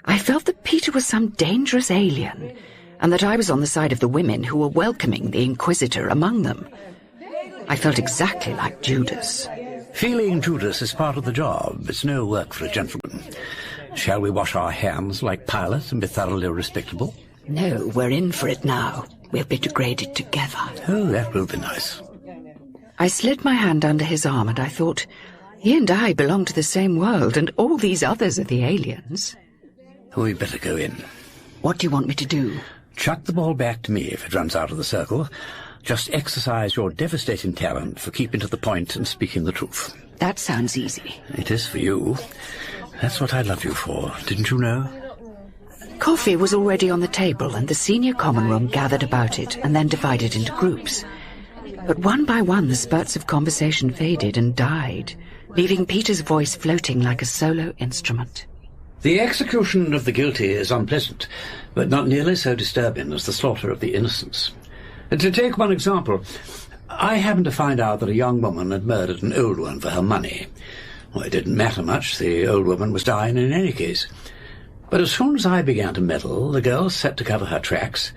I felt that Peter was some dangerous alien, and that I was on the side of the women who were welcoming the Inquisitor among them. I felt exactly like Judas. Feeling Judas is part of the job. It's no work for a gentleman. Shall we wash our hands like Pilate and be thoroughly respectable? No, we're in for it now. We'll be degraded together. Oh, that will be nice. I slid my hand under his arm and I thought, He and I belong to the same world, and all these others are the aliens. We'd better go in. What do you want me to do? Chuck the ball back to me if it runs out of the circle. Just exercise your devastating talent for keeping to the point and speaking the truth. That sounds easy. It is for you. That's what I love you for, didn't you know? Coffee was already on the table, and the senior common room gathered about it and then divided into groups. But one by one the spurts of conversation faded and died, leaving Peter's voice floating like a solo instrument. The execution of the guilty is unpleasant, but not nearly so disturbing as the slaughter of the innocents. To take one example, I happened to find out that a young woman had murdered an old one for her money. Well, it didn't matter much. The old woman was dying in any case. But as soon as I began to meddle, the girl set to cover her tracks,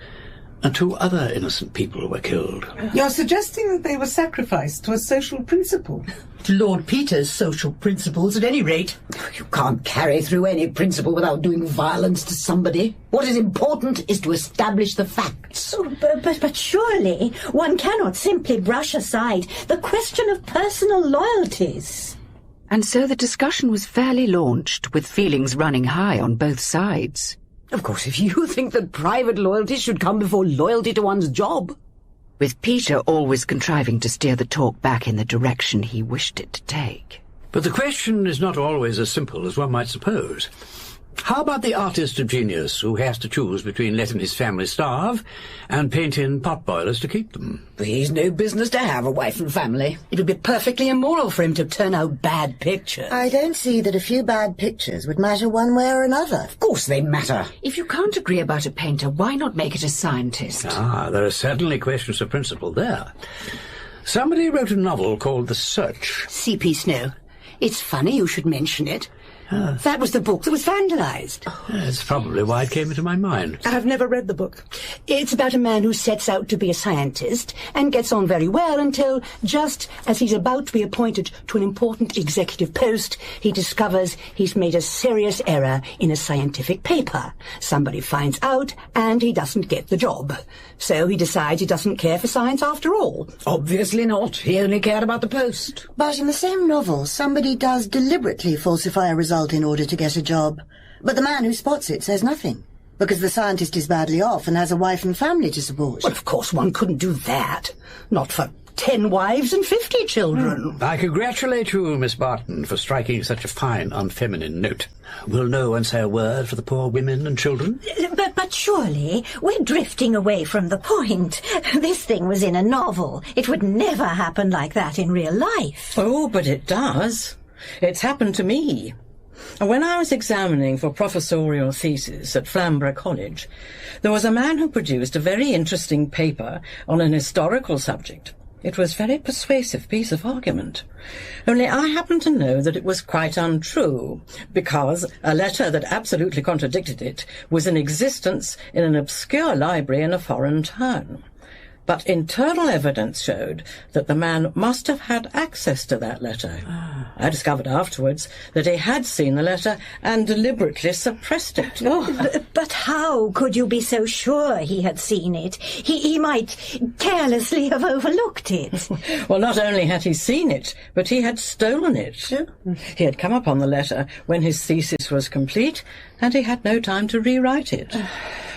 and 2 other innocent people were killed. You're suggesting that they were sacrificed to a social principle? To Lord Peter's social principles, at any rate. You can't carry through any principle without doing violence to somebody. What is important is to establish the facts. Oh, but surely one cannot simply brush aside the question of personal loyalties. And so the discussion was fairly launched, with feelings running high on both sides. Of course, if you think that private loyalty should come before loyalty to one's job. With Peter always contriving to steer the talk back in the direction he wished it to take. But the question is not always as simple as one might suppose. How about the artist of genius who has to choose between letting his family starve and painting potboilers to keep them? He's no business to have a wife and family. It would be perfectly immoral for him to turn out bad pictures. I don't see that a few bad pictures would matter one way or another. Of course they matter. If you can't agree about a painter, why not make it a scientist? There are certainly questions of principle there. Somebody wrote a novel called The Search. C.P. Snow. It's funny you should mention it. That was the book that was vandalized. That's probably why it came into my mind. I've never read the book. It's about a man who sets out to be a scientist and gets on very well until, just as he's about to be appointed to an important executive post, he discovers he's made a serious error in a scientific paper. Somebody finds out and he doesn't get the job. So he decides he doesn't care for science after all. Obviously not. He only cared about the post. But in the same novel, somebody does deliberately falsify a result in order to get a job. But the man who spots it says nothing, because the scientist is badly off and has a wife and family to support. Well, of course one couldn't do that. Not for 10 wives and 50 children. I congratulate you, Miss Barton, for striking such a fine, unfeminine note. Will no one say a word for the poor women and children? But surely we're drifting away from the point. This thing was in a novel. It would never happen like that in real life. Oh, but it does. It's happened to me. When I was examining for professorial thesis at Flamborough College, there was a man who produced a very interesting paper on an historical subject. It was a very persuasive piece of argument. Only I happen to know that it was quite untrue, because a letter that absolutely contradicted it was in existence in an obscure library in a foreign town. But internal evidence showed that the man must have had access to that letter. I discovered afterwards that he had seen the letter and deliberately suppressed it. But how could you be so sure he had seen it? He might carelessly have overlooked it. Well, not only had he seen it, but he had stolen it. He had come upon the letter when his thesis was complete, and he had no time to rewrite it.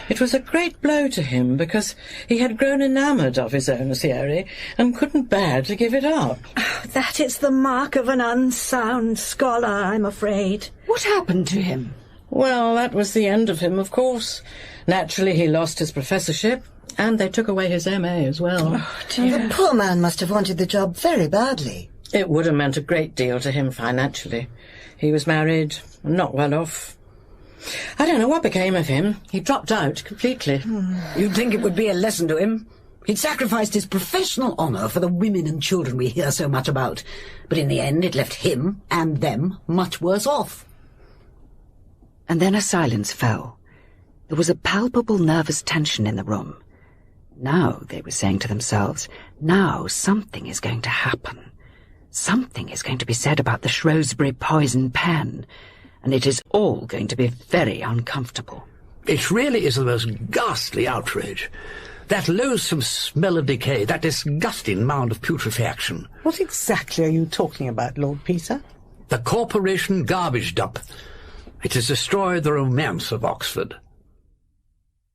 It was a great blow to him, because he had grown enamoured of his own theory and couldn't bear to give it up. That is the mark of an unsound scholar, I'm afraid. What happened to him? Well, that was the end of him, of course. Naturally, he lost his professorship, and they took away his MA as well. Oh, dear. The poor man must have wanted the job very badly. It would have meant a great deal to him financially. He was married and not well off. I don't know what became of him. He dropped out completely. You'd think it would be a lesson to him. He'd sacrificed his professional honour for the women and children we hear so much about. But in the end, it left him and them much worse off. And then a silence fell. There was a palpable nervous tension in the room. Now, they were saying to themselves, now something is going to happen. Something is going to be said about the Shrewsbury poison pen, and it is all going to be very uncomfortable. It really is the most ghastly outrage. That loathsome smell of decay, that disgusting mound of putrefaction. What exactly are you talking about, Lord Peter? The corporation garbage dump. It has destroyed the romance of Oxford.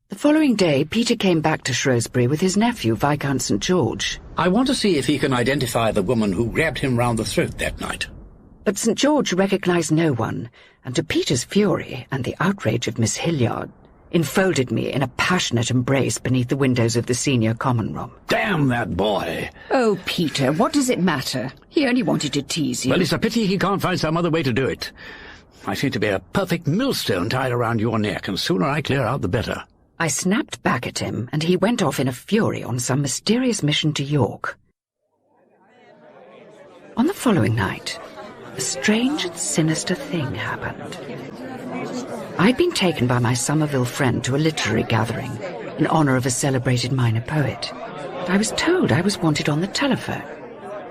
The following day, Peter came back to Shrewsbury with his nephew, Viscount St. George. I want to see if he can identify the woman who grabbed him round the throat that night. But St. George recognised no one, and to Peter's fury and the outrage of Miss Hilliard, enfolded me in a passionate embrace beneath the windows of the senior common room. Damn that boy! Oh, Peter, what does it matter? He only wanted to tease you. Well, it's a pity he can't find some other way to do it. I seem to be a perfect millstone tied around your neck, and sooner I clear out the better. I snapped back at him, and he went off in a fury on some mysterious mission to York. On the following night, a strange and sinister thing happened. I'd been taken by my Somerville friend to a literary gathering in honour of a celebrated minor poet. I was told I was wanted on the telephone.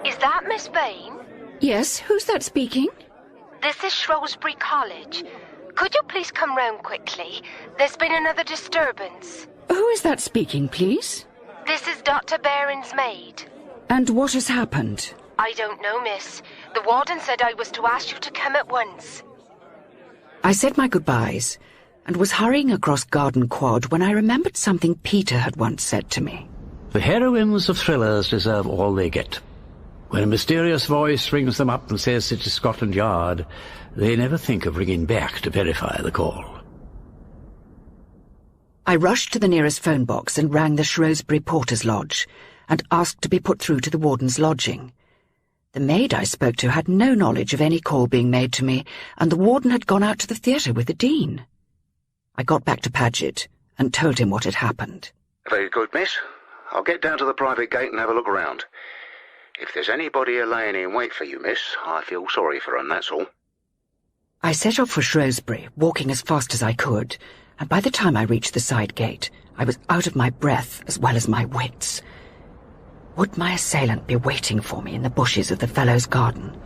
Is that Miss Vane? Yes, who's that speaking? This is Shrewsbury College. Could you please come round quickly? There's been another disturbance. Who is that speaking, please? This is Dr. Baring's maid. And what has happened? I don't know, miss. The warden said I was to ask you to come at once. I said my goodbyes and was hurrying across Garden Quad when I remembered something Peter had once said to me. The heroines of thrillers deserve all they get. When a mysterious voice rings them up and says it is Scotland Yard, they never think of ringing back to verify the call. I rushed to the nearest phone box and rang the Shrewsbury Porter's Lodge and asked to be put through to the warden's lodging. The maid I spoke to had no knowledge of any call being made to me, and the warden had gone out to the theatre with the dean. I got back to Paget and told him what had happened. Very good, miss. I'll get down to the private gate and have a look around. If there's anybody laying in wait for you, miss, I feel sorry for 'em, that's all. I set off for Shrewsbury, walking as fast as I could, and by the time I reached the side gate, I was out of my breath as well as my wits. Would my assailant be waiting for me in the bushes of the Fellows' garden?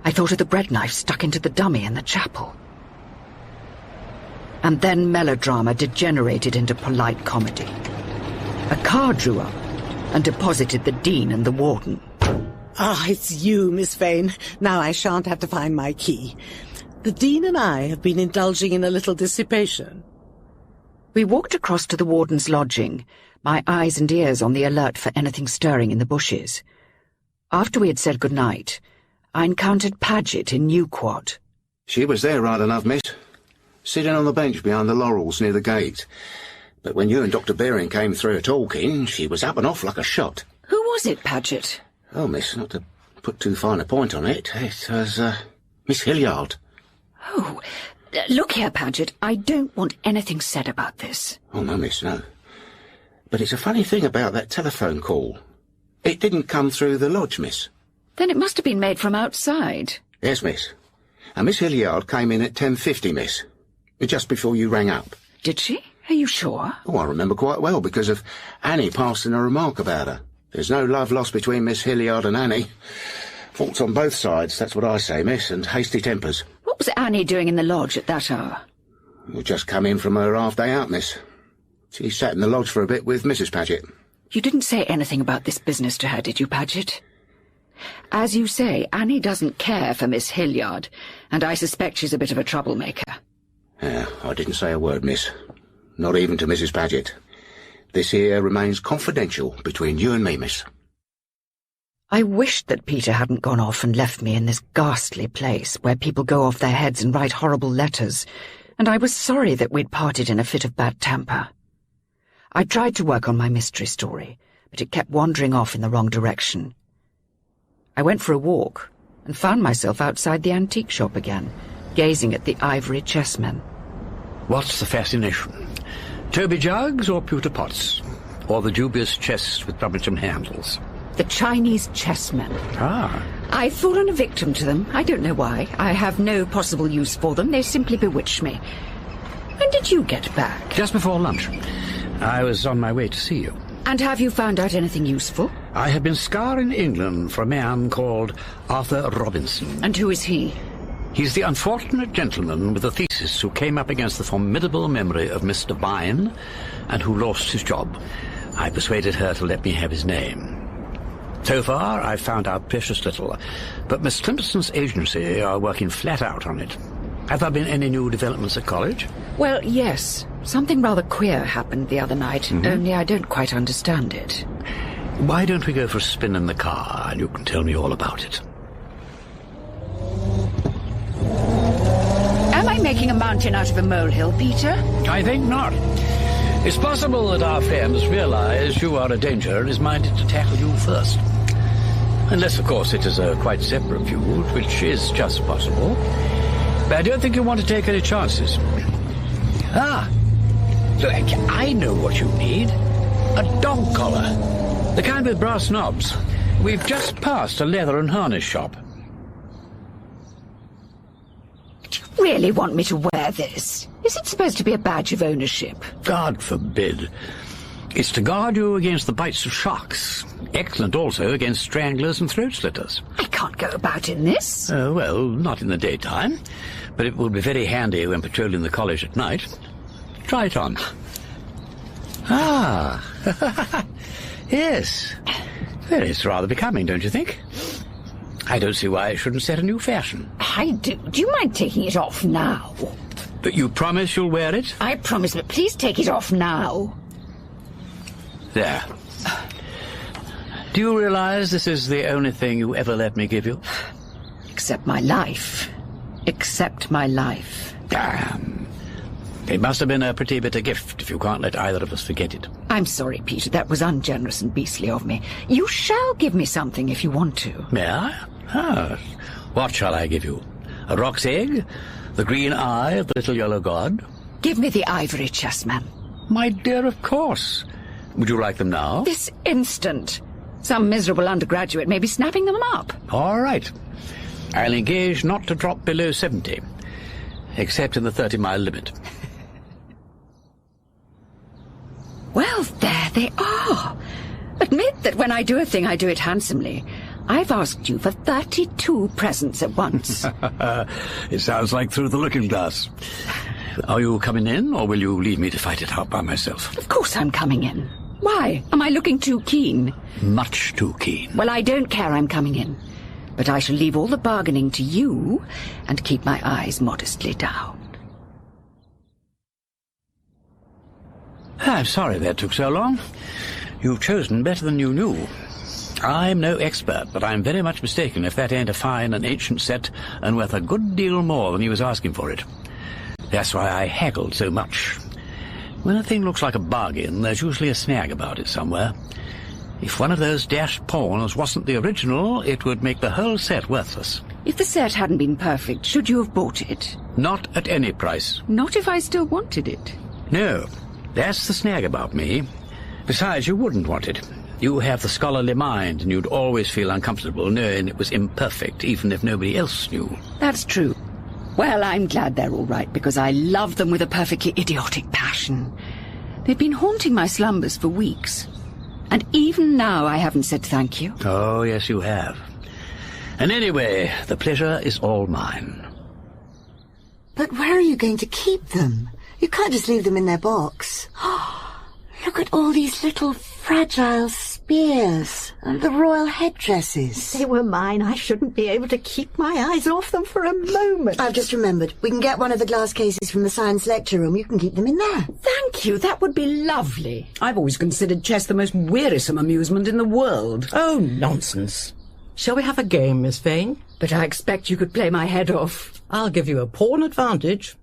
I thought of the bread knife stuck into the dummy in the chapel. And then melodrama degenerated into polite comedy. A car drew up and deposited the dean and the warden. Ah, it's you, Miss Vane. Now I shan't have to find my key. The dean and I have been indulging in a little dissipation. We walked across to the warden's lodging, my eyes and ears on the alert for anything stirring in the bushes. After we had said good night, I encountered Paget in New Quad. She was there right enough, miss, sitting on the bench behind the laurels near the gate. But when you and Dr. Baring came through talking, she was up and off like a shot. Who was it, Paget? Oh, miss, not to put too fine a point on it, it was, Miss Hilliard. Oh, look here, Paget, I don't want anything said about this. Oh, no, miss, no. But it's a funny thing about that telephone call. It didn't come through the lodge, miss. Then it must have been made from outside. Yes, miss. And Miss Hilliard came in at 10:50, miss, just before you rang up. Did she? Are you sure? Oh, I remember quite well, because of Annie passing a remark about her. There's no love lost between Miss Hilliard and Annie. Faults on both sides, that's what I say, miss, and hasty tempers. What was Annie doing in the lodge at that hour? We'll just come in from her half-day out, miss. She sat in the lodge for a bit with Mrs. Paget. You didn't say anything about this business to her, did you, Paget? As you say, Annie doesn't care for Miss Hilliard, and I suspect she's a bit of a troublemaker. Yeah, I didn't say a word, miss. Not even to Mrs. Paget. This here remains confidential between you and me, miss. I wished that Peter hadn't gone off and left me in this ghastly place where people go off their heads and write horrible letters, and I was sorry that we'd parted in a fit of bad temper. I tried to work on my mystery story, but it kept wandering off in the wrong direction. I went for a walk and found myself outside the antique shop again, gazing at the ivory chessmen. What's the fascination? Toby jugs or pewter pots? Or the dubious chests with troublesome handles? The Chinese chessmen. Ah. I've fallen a victim to them. I don't know why. I have no possible use for them. They simply bewitch me. When did you get back? Just before lunch. I was on my way to see you. And have you found out anything useful? I have been scouring England for a man called Arthur Robinson. And who is he? He's the unfortunate gentleman with a thesis who came up against the formidable memory of Mr. Vine and who lost his job. I persuaded her to let me have his name. So far, I've found out precious little, but Miss Climperson's agency are working flat out on it. Have there been any new developments at college? Well, yes. Something rather queer happened the other night, only I don't quite understand it. Why don't we go for a spin in the car, and you can tell me all about it? Am I making a mountain out of a molehill, Peter? I think not. It's possible that our friend has realized you are a danger and is minded to tackle you first. Unless, of course, it is a quite separate view, which is just possible. But I don't think you want to take any chances. Look, I know what you need. A dog collar. The kind with brass knobs. We've just passed a leather and harness shop. Do you really want me to wear this? Is it supposed to be a badge of ownership? God forbid. It's to guard you against the bites of sharks. Excellent also against stranglers and throat slitters. I can't go about in this. Well, not in the daytime. But it will be very handy when patrolling the college at night. Try it on. Yes. Well, it's rather becoming, don't you think? I don't see why it shouldn't set a new fashion. I do. Do you mind taking it off now? But you promise you'll wear it? I promise, but please take it off now. There. Do you realize this is the only thing you ever let me give you? Except my life. Except my life. It must have been a pretty bitter gift if you can't let either of us forget it. I'm sorry, Peter. That was ungenerous and beastly of me. You shall give me something if you want to. May I? What shall I give you? A roc's egg? The green eye of the little yellow god? Give me the ivory chessmen. My dear, of course. Would you like them now? This instant. Some miserable undergraduate may be snapping them up. All right. I'll engage not to drop below 70, except in the 30-mile limit. Well, there they are. Admit that when I do a thing, I do it handsomely. I've asked you for 32 presents at once. It sounds like through the looking glass. Are you coming in, or will you leave me to fight it out by myself? Of course I'm coming in. Why? Am I looking too keen? Much too keen. Well, I don't care I'm coming in. But I shall leave all the bargaining to you and keep my eyes modestly down. I'm sorry that took so long. You've chosen better than you knew. I'm no expert, but I'm very much mistaken if that ain't a fine and ancient set and worth a good deal more than he was asking for it. That's why I haggled so much. When a thing looks like a bargain, there's usually a snag about it somewhere. If one of those dashed pawns wasn't the original, it would make the whole set worthless. If the set hadn't been perfect, should you have bought it? Not at any price. Not if I still wanted it. No, that's the snag about me. Besides, you wouldn't want it. You have the scholarly mind, and you'd always feel uncomfortable knowing it was imperfect, even if nobody else knew. That's true. Well, I'm glad they're all right, because I love them with a perfectly idiotic passion. They've been haunting my slumbers for weeks. And even now I haven't said thank you. Oh, yes, you have. And anyway, the pleasure is all mine. But where are you going to keep them? You can't just leave them in their box. Look at all these little fragile spears and the royal headdresses. They were mine. I shouldn't be able to keep my eyes off them for a moment. I've just remembered. We can get one of the glass cases from the science lecture room. You can keep them in there. Thank you. That would be lovely. I've always considered chess the most wearisome amusement in the world. Oh, nonsense. Shall we have a game, Miss Vane? But I expect you could play my head off. I'll give you a pawn advantage.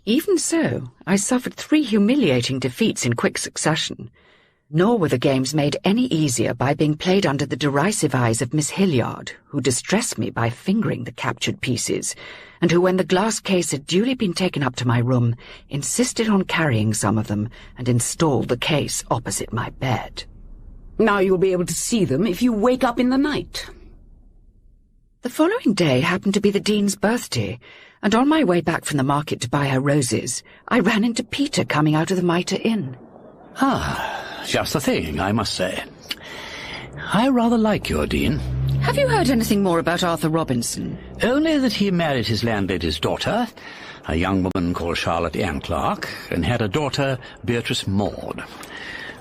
Even so, I suffered 3 humiliating defeats in quick succession. Nor were the games made any easier by being played under the derisive eyes of Miss Hilliard, who distressed me by fingering the captured pieces, and who, when the glass case had duly been taken up to my room, insisted on carrying some of them and installed the case opposite my bed. Now you'll be able to see them if you wake up in the night. The following day happened to be the Dean's birthday, and on my way back from the market to buy her roses, I ran into Peter coming out of the Mitre Inn. Just the thing, I must say. I rather like your Dean. Have you heard anything more about Arthur Robinson? Only that he married his landlady's daughter, a young woman called Charlotte Ann Clark, and had a daughter, Beatrice Maud.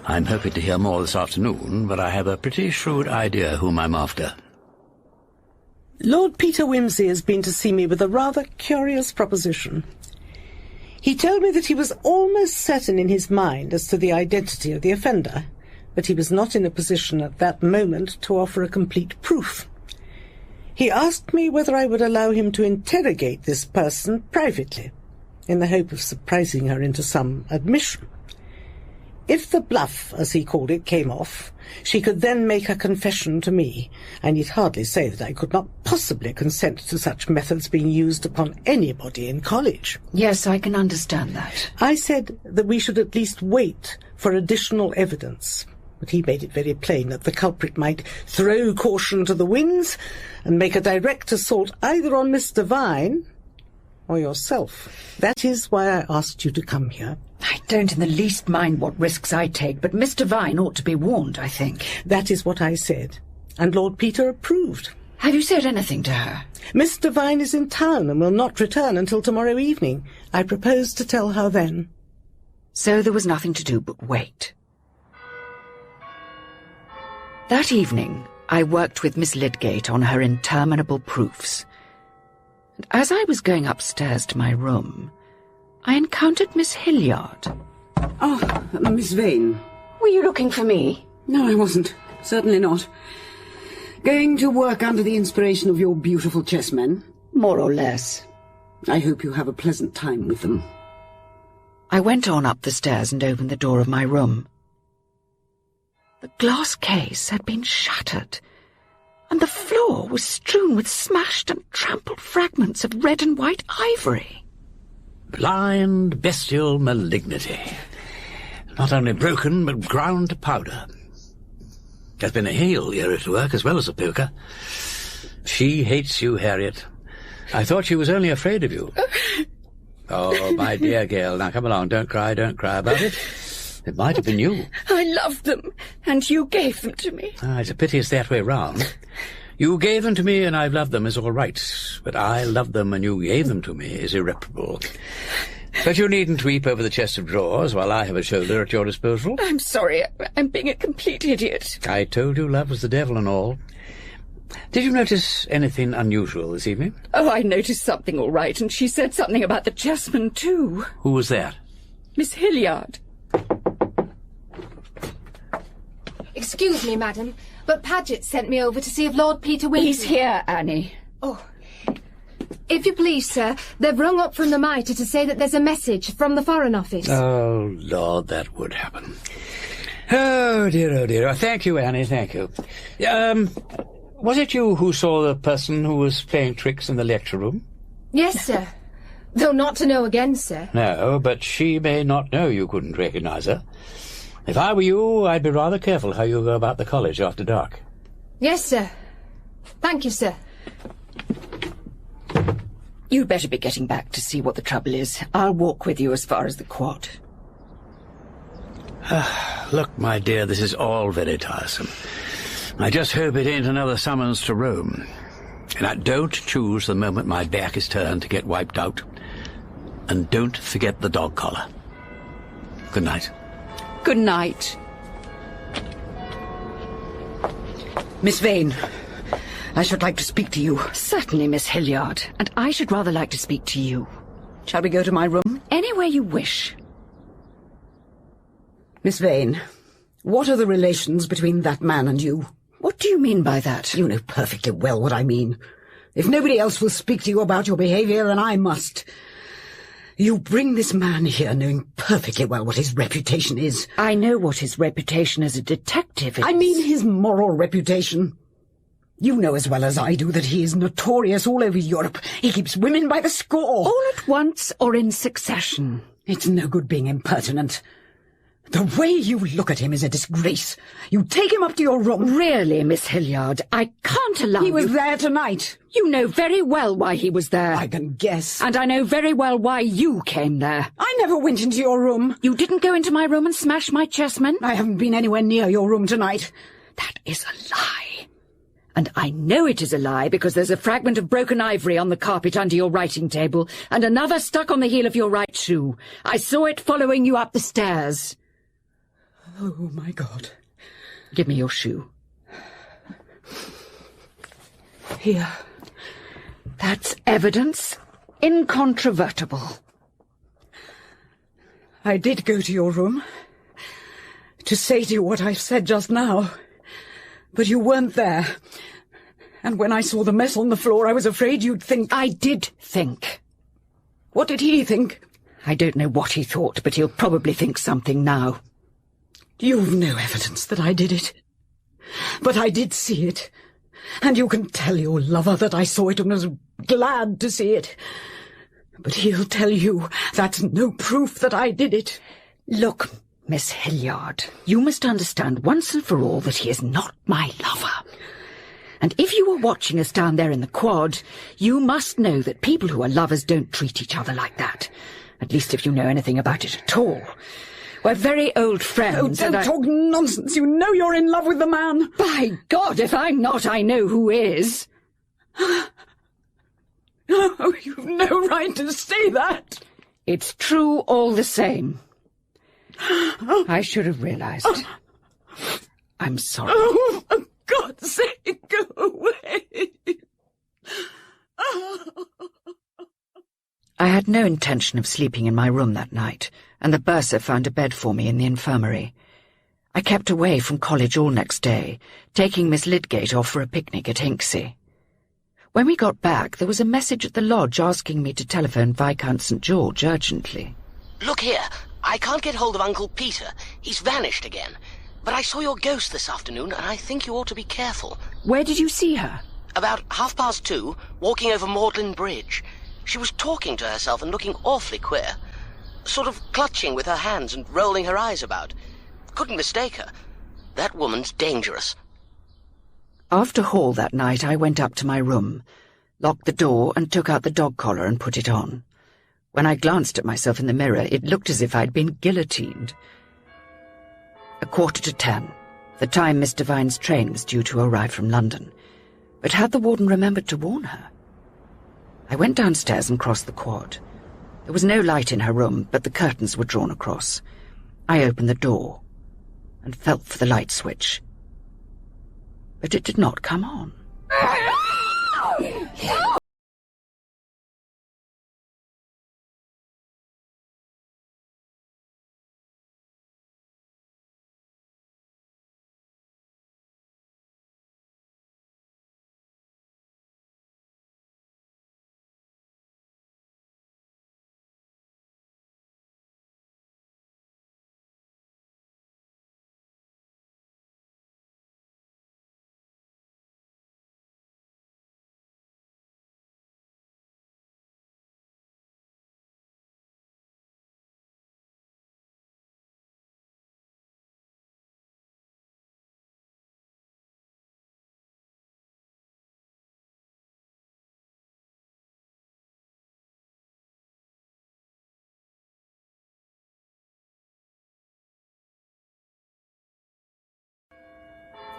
I'm hoping to hear more this afternoon, but I have a pretty shrewd idea whom I'm after. Lord Peter Wimsey has been to see me with a rather curious proposition. He told me that he was almost certain in his mind as to the identity of the offender, but he was not in a position at that moment to offer a complete proof. He asked me whether I would allow him to interrogate this person privately, in the hope of surprising her into some admission. If the bluff, as he called it, came off, she could then make her confession to me. I need hardly say that I could not possibly consent to such methods being used upon anybody in college. Yes, I can understand that. I said that we should at least wait for additional evidence, but he made it very plain that the culprit might throw caution to the winds and make a direct assault either on Mr. Vine or yourself. That is why I asked you to come here. I don't in the least mind what risks I take, but Mr. Vine ought to be warned, I think. That is what I said, and Lord Peter approved. Have you said anything to her? Mr. Vine is in town and will not return until tomorrow evening. I propose to tell her then. So there was nothing to do but wait. That evening, I worked with Miss Lydgate on her interminable proofs. And as I was going upstairs to my room, I encountered Miss Hilliard. Oh, Miss Vane. Were you looking for me? No, I wasn't. Certainly not. Going to work under the inspiration of your beautiful chessmen? More or less. I hope you have a pleasant time with them. I went on up the stairs and opened the door of my room. The glass case had been shattered, and the floor was strewn with smashed and trampled fragments of red and white ivory. Blind, bestial malignity. Not only broken, but ground to powder. There's been a heel here at work as well as a poker. She hates you, Harriet. I thought she was only afraid of you. Oh, my dear girl, now come along, don't cry about it. It might have been you. I loved them, and you gave them to me. It's a pity it's that way round. You gave them to me and I've loved them is all right, but I loved them and you gave them to me is irreparable. But you needn't weep over the chest of drawers while I have a shoulder at your disposal. I'm sorry, I'm being a complete idiot. I told you love was the devil and all. Did you notice anything unusual this evening? Oh, I noticed something all right, and she said something about the chessmen too. Who was that? Miss Hilliard. Excuse me, madam, but Paget sent me over to see if Lord Peter Wimsey... He's here, Annie. Oh. If you please, sir, they've rung up from the Mitre to say that there's a message from the Foreign Office. Oh, Lord, that would happen. Oh, dear, oh, dear. Oh, thank you, Annie, thank you. Was it you who saw the person who was playing tricks in the lecture room? Yes, sir. Though not to know again, sir. No, but she may not know you couldn't recognize her. If I were you, I'd be rather careful how you go about the college after dark. Yes, sir. Thank you, sir. You'd better be getting back to see what the trouble is. I'll walk with you as far as the quad. Look, my dear, this is all very tiresome. I just hope it ain't another summons to Rome. And I don't choose the moment my back is turned to get wiped out. And don't forget the dog collar. Good night. Good night. Miss Vane, I should like to speak to you. Certainly, Miss Hilliard. And I should rather like to speak to you. Shall we go to my room? Anywhere you wish. Miss Vane, what are the relations between that man and you? What do you mean by that? You know perfectly well what I mean. If nobody else will speak to you about your behaviour, then I must. You bring this man here knowing perfectly well what his reputation is. I know what his reputation as a detective is. I mean his moral reputation. You know as well as I do that he is notorious all over Europe. He keeps women by the score. All at once or in succession? It's no good being impertinent. The way you look at him is a disgrace. You take him up to your room. Really, Miss Hilliard, I can't allow He was there tonight. You know very well why he was there. I can guess. And I know very well why you came there. I never went into your room. You didn't go into my room and smash my chessmen? I haven't been anywhere near your room tonight. That is a lie. And I know it is a lie because there's a fragment of broken ivory on the carpet under your writing table and another stuck on the heel of your right shoe. I saw it following you up the stairs. Oh, my God. Give me your shoe. Here. That's evidence incontrovertible. I did go to your room to say to you what I've said just now, but you weren't there. And when I saw the mess on the floor, I was afraid you'd think... I did think. What did he think? I don't know what he thought, but he'll probably think something now. You've no evidence that I did it. But I did see it. And you can tell your lover that I saw it and was glad to see it. But he'll tell you that's no proof that I did it. Look, Miss Hilliard, you must understand once and for all that he is not my lover. And if you were watching us down there in the quad, you must know that people who are lovers don't treat each other like that. At least if you know anything about it at all. We're very old friends. Oh, don't talk nonsense. You know you're in love with the man. By God, if I'm not, I know who is. Oh, you've no right to say that. It's true all the same. I should have realized. I'm sorry. Oh, for God's sake, go away. I had no intention of sleeping in my room that night, and the bursar found a bed for me in the infirmary. I kept away from college all next day, taking Miss Lydgate off for a picnic at Hinksey. When we got back, there was a message at the lodge asking me to telephone Viscount St. George urgently. Look here, I can't get hold of Uncle Peter. He's vanished again. But I saw your ghost this afternoon, and I think you ought to be careful. Where did you see her? About 2:30, walking over Magdalen Bridge. She was talking to herself and looking awfully queer. Sort of clutching with her hands and rolling her eyes about. Couldn't mistake her. That woman's dangerous. After hall that night, I went up to my room, locked the door and took out the dog collar and put it on. When I glanced at myself in the mirror, it looked as if I'd been guillotined. 10:15, the time Miss Devine's train was due to arrive from London. But had the warden remembered to warn her? I went downstairs and crossed the quad. There was no light in her room, but the curtains were drawn across. I opened the door and felt for the light switch. But it did not come on.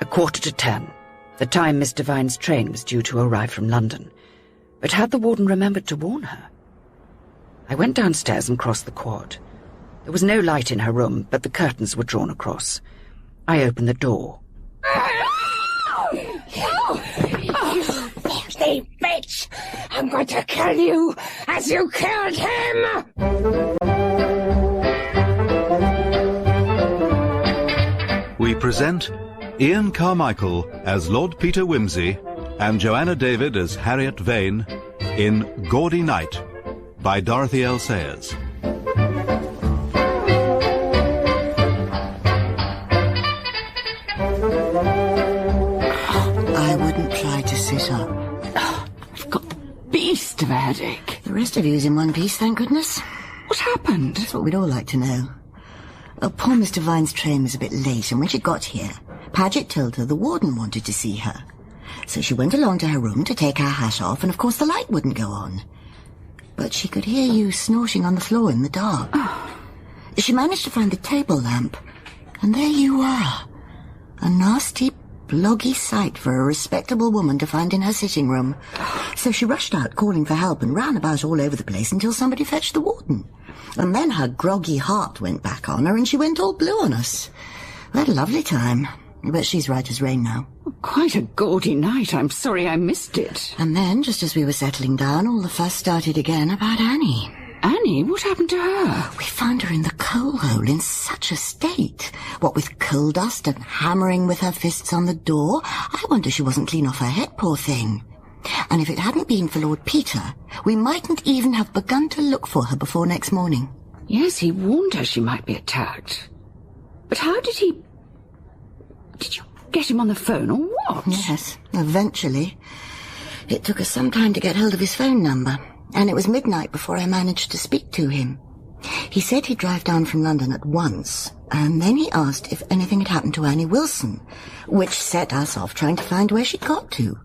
A 10:15, the time Miss Devine's train was due to arrive from London. But had the warden remembered to warn her? I went downstairs and crossed the quad. There was no light in her room, but the curtains were drawn across. I opened the door. You filthy bitch! I'm going to kill you as you killed him! We present Ian Carmichael as Lord Peter Wimsey and Joanna David as Harriet Vane in Gaudy Night by Dorothy L. Sayers. I wouldn't try to sit up. I've got the beast of a headache. The rest of you's in one piece, thank goodness. What happened? That's what we'd all like to know. Poor Mr. Vine's train was a bit late, and when she got here, Paget told her the warden wanted to see her. So she went along to her room to take her hat off, and of course the light wouldn't go on. But she could hear you snorting on the floor in the dark. Oh. She managed to find the table lamp, and there you are. A nasty, bloggy sight for a respectable woman to find in her sitting room. So she rushed out calling for help and ran about all over the place until somebody fetched the warden. And then her groggy heart went back on her and she went all blue on us. We had a lovely time, but she's right as rain now. Quite a gaudy night. I'm sorry I missed it. And then, just as we were settling down, all the fuss started again about Annie. Annie? What happened to her? We found her in the coal hole in such a state. What with coal dust and hammering with her fists on the door. I wonder she wasn't clean off her head, poor thing. And if it hadn't been for Lord Peter, we mightn't even have begun to look for her before next morning. Yes, he warned her she might be attacked. But how did he... Did you get him on the phone, or what? Yes, eventually. It took us some time to get hold of his phone number, and it was midnight before I managed to speak to him. He said he'd drive down from London at once, and then he asked if anything had happened to Annie Wilson, which set us off trying to find where she'd got to.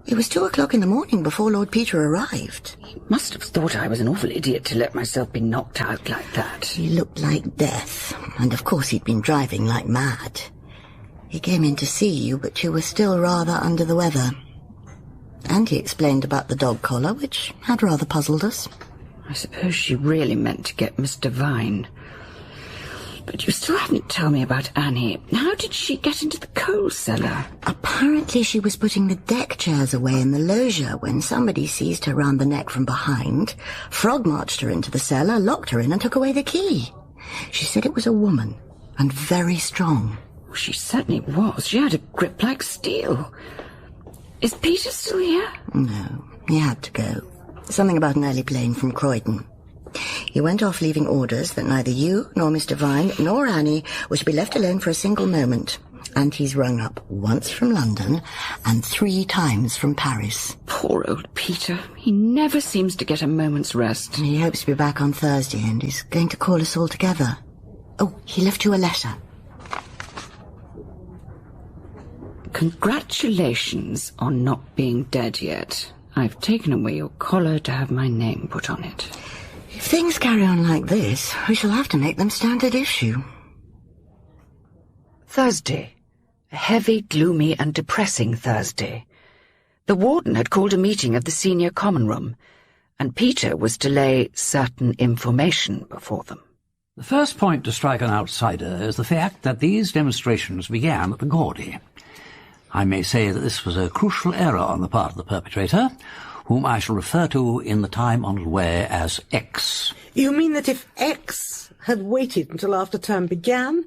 It was 2 o'clock in the morning before Lord Peter arrived. He must have thought I was an awful idiot to let myself be knocked out like that. He looked like death, and of course he'd been driving like mad. He came in to see you, but you were still rather under the weather. And he explained about the dog collar, which had rather puzzled us. I suppose she really meant to get Mr. Vine. But you still haven't told me about Annie. How did she get into the coal cellar? Apparently she was putting the deck chairs away in the loggia when somebody seized her round the neck from behind, frog-marched her into the cellar, locked her in and took away the key. She said it was a woman, and very strong. She certainly was. She had a grip like steel. Is Peter still here? No, he had to go. Something about an early plane from Croydon. He went off leaving orders that neither you nor Mr. Vine nor Annie were to be left alone for a single moment. And he's rung up once from London and 3 times from Paris. Poor old Peter. He never seems to get a moment's rest. He hopes to be back on Thursday and is going to call us all together. Oh, he left you a letter. Congratulations on not being dead yet. I've taken away your collar to have my name put on it. If things carry on like this, we shall have to make them standard issue. Thursday. A heavy, gloomy and depressing Thursday. The warden had called a meeting of the senior common room, and Peter was to lay certain information before them. The first point to strike an outsider is the fact that these demonstrations began at the Gaudy. I may say that this was a crucial error on the part of the perpetrator, whom I shall refer to in the time-honoured way as X. You mean that if X had waited until after term began,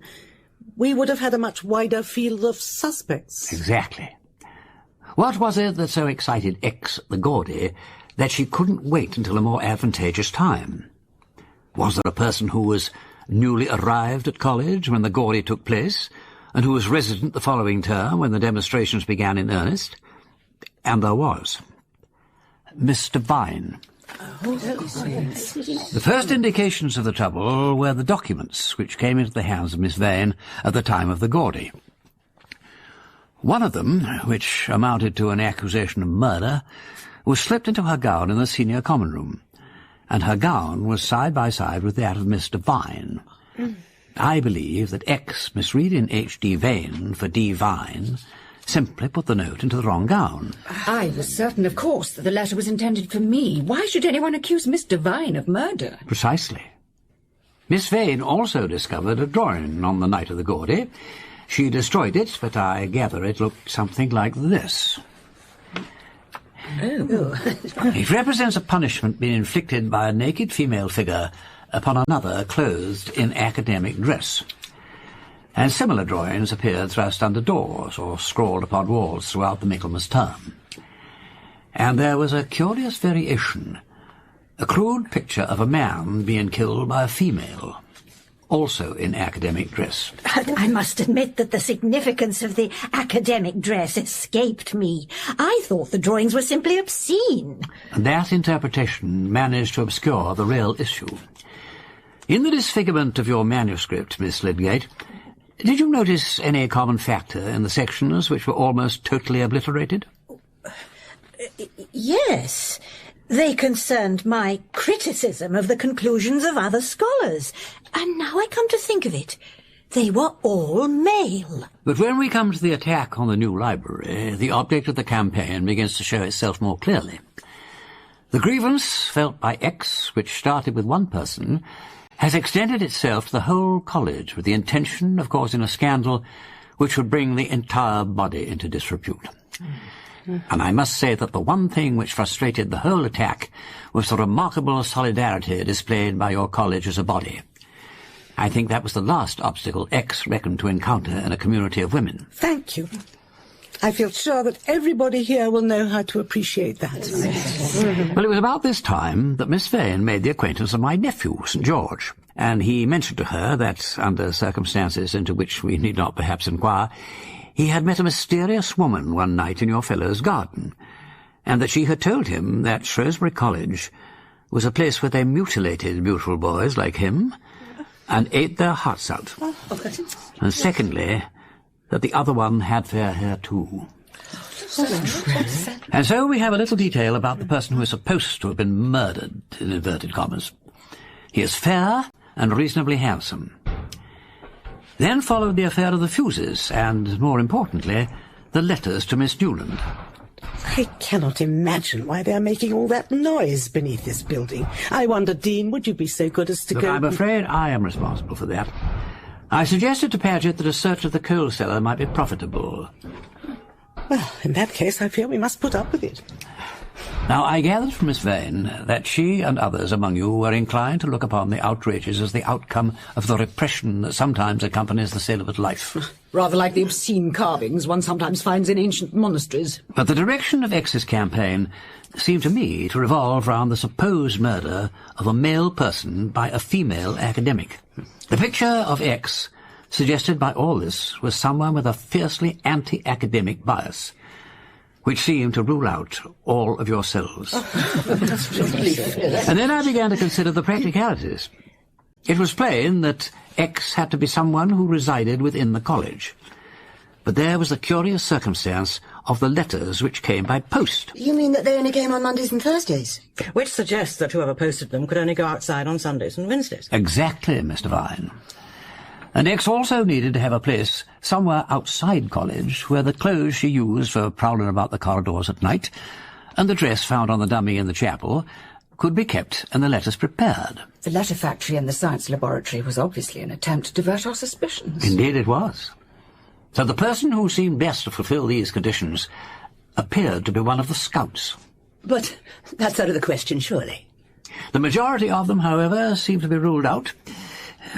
we would have had a much wider field of suspects? Exactly. What was it that so excited X at the Gaudy that she couldn't wait until a more advantageous time? Was there a person who was newly arrived at college when the Gaudy took place, and who was resident the following term when the demonstrations began in earnest? And there was. Mr. Vine. The first indications of the trouble were the documents which came into the hands of Miss Vane at the time of the Gaudy. One of them, which amounted to an accusation of murder, was slipped into her gown in the senior common room, and her gown was side by side with that of Mr. Vine. I believe that X misread in H.D. Vane for D. Vine, simply put the note into the wrong gown. I was certain, of course, that the letter was intended for me. Why should anyone accuse Mr. Vine of murder? Precisely. Miss Vane also discovered a drawing on the night of the Gaudy. She destroyed it, but I gather it looked something like this. Oh. It represents a punishment being inflicted by a naked female figure upon another clothed in academic dress. And similar drawings appeared thrust under doors or scrawled upon walls throughout the Michaelmas term. And there was a curious variation, a crude picture of a man being killed by a female, also in academic dress. I must admit that the significance of the academic dress escaped me. I thought the drawings were simply obscene. And that interpretation managed to obscure the real issue. In the disfigurement of your manuscript, Miss Lydgate, did you notice any common factor in the sections which were almost totally obliterated? Yes. They concerned my criticism of the conclusions of other scholars. And now I come to think of it, they were all male. But when we come to the attack on the new library, the object of the campaign begins to show itself more clearly. The grievance felt by X, which started with one person, has extended itself to the whole college with the intention of causing a scandal which would bring the entire body into disrepute. And I must say that the one thing which frustrated the whole attack was the remarkable solidarity displayed by your college as a body. I think that was the last obstacle X reckoned to encounter in a community of women. Thank you. I feel sure that everybody here will know how to appreciate that. Well, it was about this time that Miss Vane made the acquaintance of my nephew, St. George, and he mentioned to her that, under circumstances into which we need not perhaps inquire, he had met a mysterious woman one night in your fellow's garden, and that she had told him that Shrewsbury College was a place where they mutilated beautiful boys like him and ate their hearts out. And secondly, that the other one had fair hair too. And so we have a little detail about the person who is supposed to have been murdered, in inverted commas. He is fair and reasonably handsome. Then followed the affair of the fuses, and, more importantly, the letters to Miss Newland. I cannot imagine why they are making all that noise beneath this building. I wonder, Dean, would you be so good as to Look, go... I'm afraid I am responsible for that. I suggested to Paget that a search of the coal cellar might be profitable. Well, in that case, I fear we must put up with it. Now, I gathered from Miss Vane that she and others among you were inclined to look upon the outrages as the outcome of the repression that sometimes accompanies the celibate life. Rather like the obscene carvings one sometimes finds in ancient monasteries. But the direction of X's campaign seemed to me to revolve round the supposed murder of a male person by a female academic. The picture of X, suggested by all this, was someone with a fiercely anti-academic bias, which seemed to rule out all of yourselves. And then I began to consider the practicalities. It was plain that X had to be someone who resided within the college. But there was the curious circumstance of the letters which came by post. You mean that they only came on Mondays and Thursdays? Which suggests that whoever posted them could only go outside on Sundays and Wednesdays. Exactly, Mr. Vine. And X also needed to have a place somewhere outside college where the clothes she used for prowling about the corridors at night and the dress found on the dummy in the chapel could be kept and the letters prepared. The letter factory and the science laboratory was obviously an attempt to divert our suspicions. Indeed it was. So the person who seemed best to fulfill these conditions appeared to be one of the scouts. But that's out of the question, surely. The majority of them, however, seemed to be ruled out.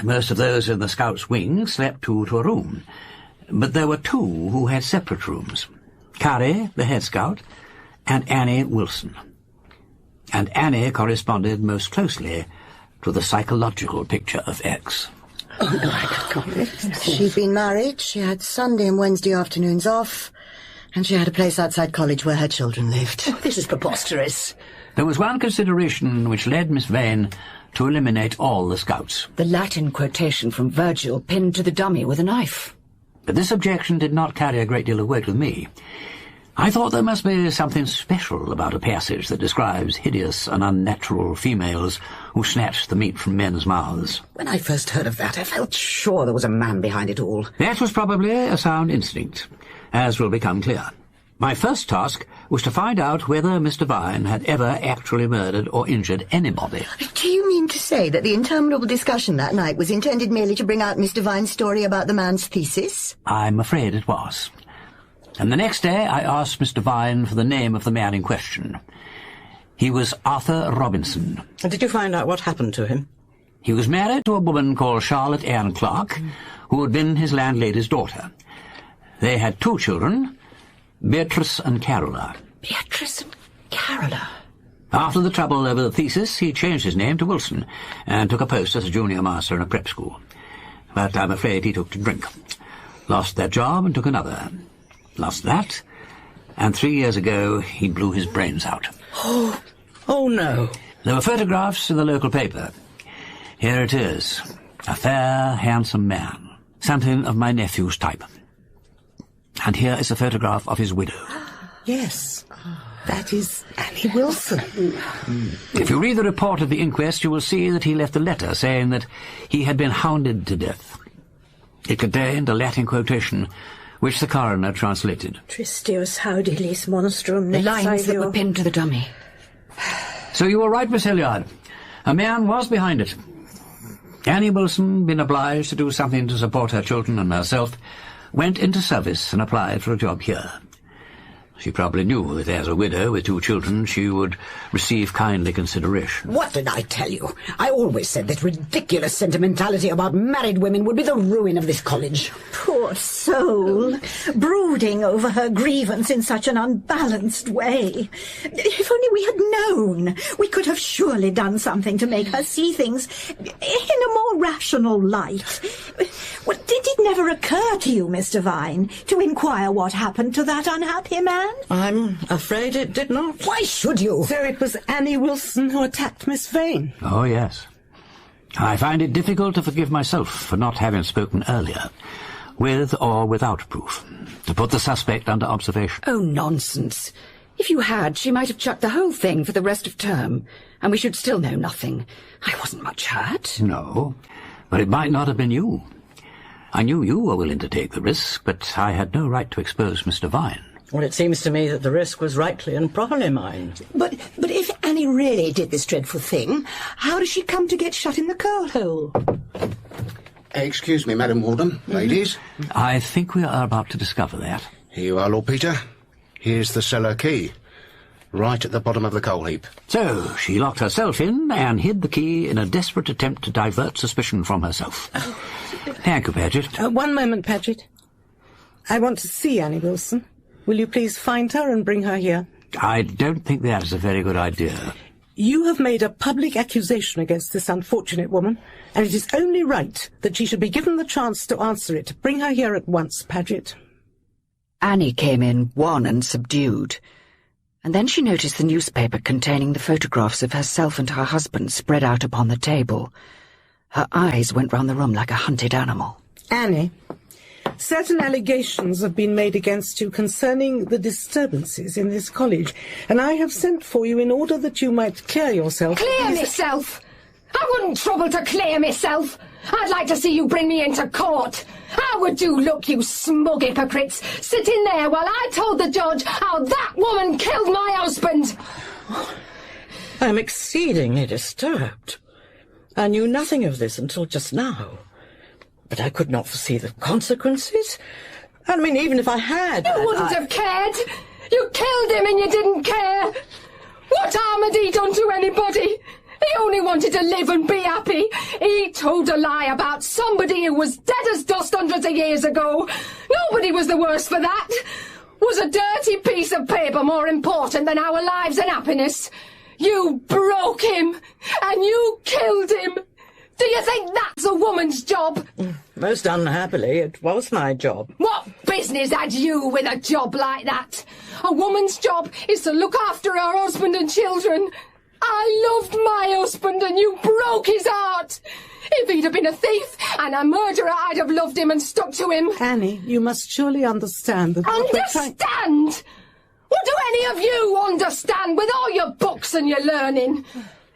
Most of those in the scouts' wing slept two to a room, but there were two who had separate rooms. Carrie, the head scout, and Annie Wilson. And Annie corresponded most closely to the psychological picture of X. Oh, no, I can't. She'd been married, she had Sunday and Wednesday afternoons off, and she had a place outside college where her children lived. Oh, this is preposterous. There was one consideration which led Miss Vane to eliminate all the scouts. The Latin quotation from Virgil pinned to the dummy with a knife. But this objection did not carry a great deal of weight with me. I thought there must be something special about a passage that describes hideous and unnatural females who snatched the meat from men's mouths. When I first heard of that, I felt sure there was a man behind it all. That was probably a sound instinct, as will become clear. My first task was to find out whether Mr. Vine had ever actually murdered or injured anybody. Do you mean to say that the interminable discussion that night was intended merely to bring out Mr. Vine's story about the man's thesis? I'm afraid it was. And the next day I asked Mr. Vine for the name of the man in question. He was Arthur Robinson. And did you find out what happened to him? He was married to a woman called Charlotte Ann Clark, who had been his landlady's daughter. They had two children, Beatrice and Carola. Beatrice and Carola? After the trouble over the thesis, he changed his name to Wilson and took a post as a junior master in a prep school. But I'm afraid he took to drink. Lost that job and took another. Lost that, and 3 years ago he blew his brains out. Oh, no. There were photographs in the local paper. Here it is. A fair, handsome man. Something of my nephew's type. And here is a photograph of his widow. Yes, that is Annie Wilson. If you read the report of the inquest, you will see that he left a letter saying that he had been hounded to death. It contained a Latin quotation which the coroner translated. Tristius haudilis monstrum The nex lines that aevio. were pinned to the dummy. So you were right, Miss Hilliard. A man was behind it. Annie Wilson, being obliged to do something to support her children and herself, went into service and applied for a job here. She probably knew that as a widow with 2 children she would receive kindly consideration. What did I tell you? I always said that ridiculous sentimentality about married women would be the ruin of this college. Poor soul, brooding over her grievance in such an unbalanced way. If only we had known, we could have surely done something to make her see things in a more rational light. Well, did it never occur to you, Mr. Vine, to inquire what happened to that unhappy man? I'm afraid it did not. Why should you? So it was Annie Wilson who attacked Miss Vane? Oh, yes. I find it difficult to forgive myself for not having spoken earlier, with or without proof, to put the suspect under observation. Oh, nonsense. If you had, she might have chucked the whole thing for the rest of term, and we should still know nothing. I wasn't much hurt. No, but it might not have been you. I knew you were willing to take the risk, but I had no right to expose Mr. Vine. Well, it seems to me that the risk was rightly and properly mine. But if Annie really did this dreadful thing, how does she come to get shut in the coal hole? Excuse me, Madam Warden, ladies. I think we are about to discover that. Here you are, Lord Peter. Here's the cellar key, right at the bottom of the coal heap. So, she locked herself in and hid the key in a desperate attempt to divert suspicion from herself. Thank you, Paget. One moment, Paget. I want to see Annie Wilson. Will you please find her and bring her here? I don't think that is a very good idea. You have made a public accusation against this unfortunate woman, and it is only right that she should be given the chance to answer it. Bring her here at once, Paget. Annie came in, wan and subdued. And then she noticed the newspaper containing the photographs of herself and her husband spread out upon the table. Her eyes went round the room like a hunted animal. Annie, certain allegations have been made against you concerning the disturbances in this college, and I have sent for you in order that you might clear yourself. Clear myself? I wouldn't trouble to clear myself. I'd like to see you bring me into court. How would you look, you smug hypocrites, sitting there while I told the judge how that woman killed my husband? I'm exceedingly disturbed. I knew nothing of this until just now. But I could not foresee the consequences. I mean, even if I had... You wouldn't have cared. You killed him and you didn't care. What harm had he done to anybody? He only wanted to live and be happy. He told a lie about somebody who was dead as dust hundreds of years ago. Nobody was the worse for that. Was a dirty piece of paper more important than our lives and happiness? You broke him, and you killed him. Do you think that's a woman's job? Most unhappily, it was my job. What business had you with a job like that? A woman's job is to look after her husband and children. I loved my husband and you broke his heart. If he'd have been a thief and a murderer, I'd have loved him and stuck to him. Annie, you must surely understand that... Understand? What do any of you understand with all your books and your learning?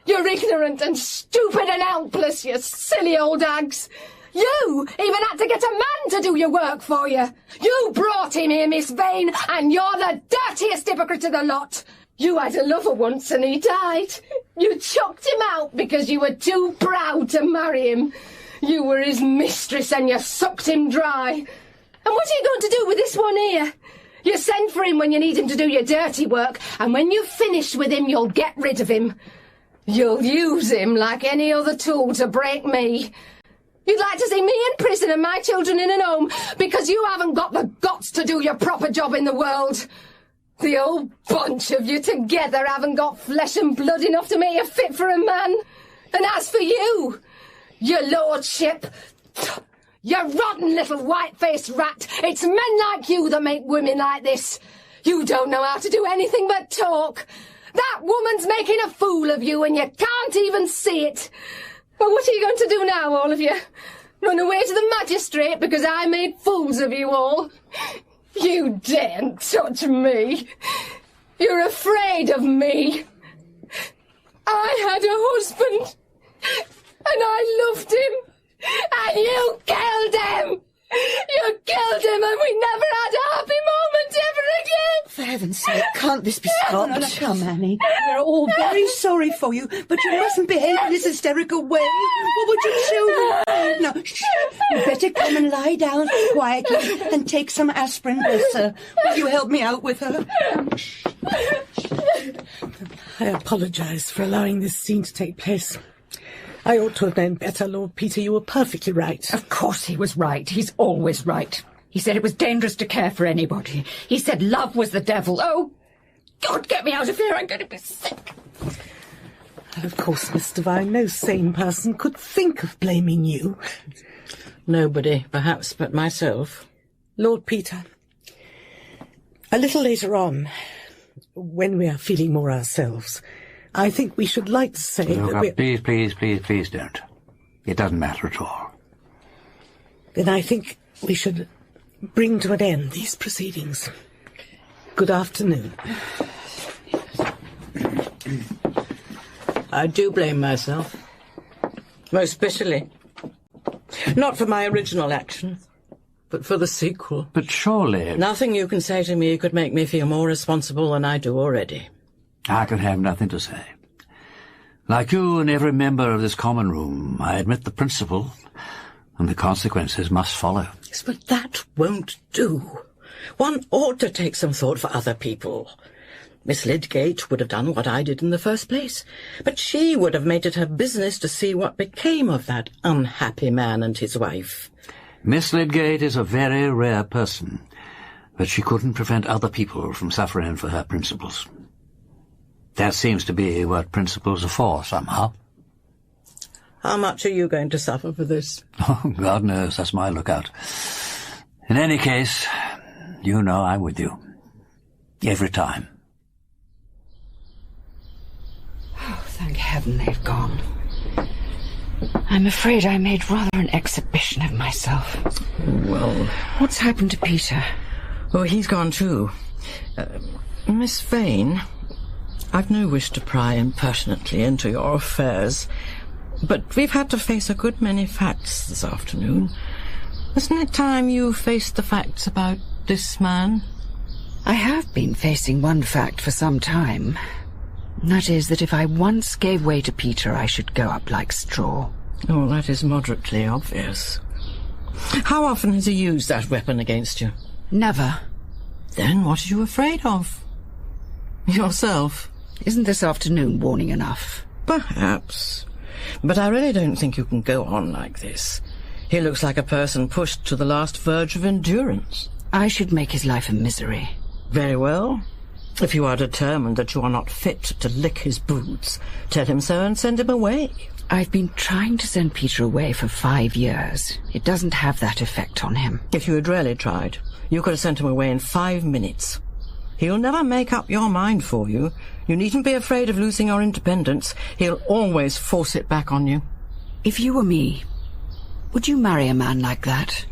You're ignorant and stupid and helpless, you silly old hags. You even had to get a man to do your work for you. You brought him here, Miss Vane, and you're the dirtiest hypocrite of the lot. You had a lover once and he died. You chucked him out because you were too proud to marry him. You were his mistress and you sucked him dry. And what are you going to do with this one here? You send for him when you need him to do your dirty work, and when you've finished with him, you'll get rid of him. You'll use him like any other tool to break me. You'd like to see me in prison and my children in an home because you haven't got the guts to do your proper job in the world. The whole bunch of you together haven't got flesh and blood enough to make you fit for a man. And as for you, your lordship, you rotten little white-faced rat, it's men like you that make women like this. You don't know how to do anything but talk. That woman's making a fool of you and you can't even see it. Well, what are you going to do now, all of you? Run away to the magistrate because I made fools of you all? You daren't touch me. You're afraid of me. I had a husband, and I loved him, and you killed him. You killed him, and we never had a happy moment ever again. heaven's sake, can't this be stopped? No, come, Annie. We're all very sorry for you, but you mustn't behave in this hysterical way. What would your children? No, shh. You better come and lie down quietly and take some aspirin, bless her. Will you help me out with her? I apologise for allowing this scene to take place. I ought to have known better, Lord Peter. You were perfectly right. Of course he was right. He's always right. He said it was dangerous to care for anybody. He said love was the devil. Oh, God, get me out of here. I'm going to be sick. And of course, Miss Devine, no sane person could think of blaming you. Nobody, perhaps, but myself. Lord Peter, a little later on, when we are feeling more ourselves, I think we should like to say that Please don't. It doesn't matter at all. Then I think we should bring to an end these proceedings. Good afternoon. I do blame myself. Most bitterly. Not for my original action, but for the sequel. But surely... Nothing you can say to me could make me feel more responsible than I do already. I can have nothing to say. Like you and every member of this common room, I admit the principle, and the consequences must follow. Yes, but that won't do. One ought to take some thought for other people. Miss Lydgate would have done what I did in the first place, but she would have made it her business to see what became of that unhappy man and his wife. Miss Lydgate is a very rare person, but she couldn't prevent other people from suffering for her principles. That seems to be what principles are for, somehow. How much are you going to suffer for this? Oh, God knows, that's my lookout. In any case, you know I'm with you. Every time. Oh, thank heaven they've gone. I'm afraid I made rather an exhibition of myself. Well... What's happened to Peter? Oh, he's gone too. Miss Vane, I've no wish to pry impertinently into your affairs, but we've had to face a good many facts this afternoon. Isn't it time you faced the facts about this man? I have been facing one fact for some time. That is that if I once gave way to Peter, I should go up like straw. Oh, that is moderately obvious. How often has he used that weapon against you? Never. Then what are you afraid of? Yourself? Isn't this afternoon warning enough? Perhaps. But I really don't think you can go on like this. He looks like a person pushed to the last verge of endurance. I should make his life a misery. Very well. If you are determined that you are not fit to lick his boots, tell him so and send him away. I've been trying to send Peter away for 5 years. It doesn't have that effect on him. If you had really tried, you could have sent him away in 5 minutes. He'll never make up your mind for you. You needn't be afraid of losing your independence. He'll always force it back on you. If you were me, would you marry a man like that?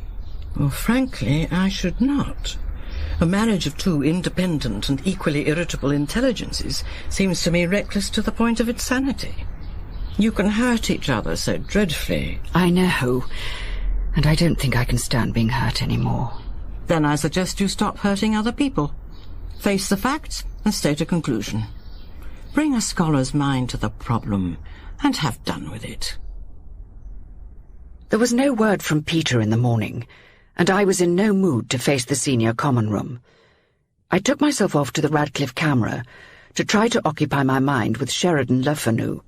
Well, frankly, I should not. A marriage of two independent and equally irritable intelligences seems to me reckless to the point of insanity. You can hurt each other so dreadfully. I know, and I don't think I can stand being hurt anymore. Then I suggest you stop hurting other people. Face the facts and state a conclusion. Bring a scholar's mind to the problem and have done with it. There was no word from Peter in the morning, and I was in no mood to face the senior common room. I took myself off to the Radcliffe camera to try to occupy my mind with Sheridan Le Fanu.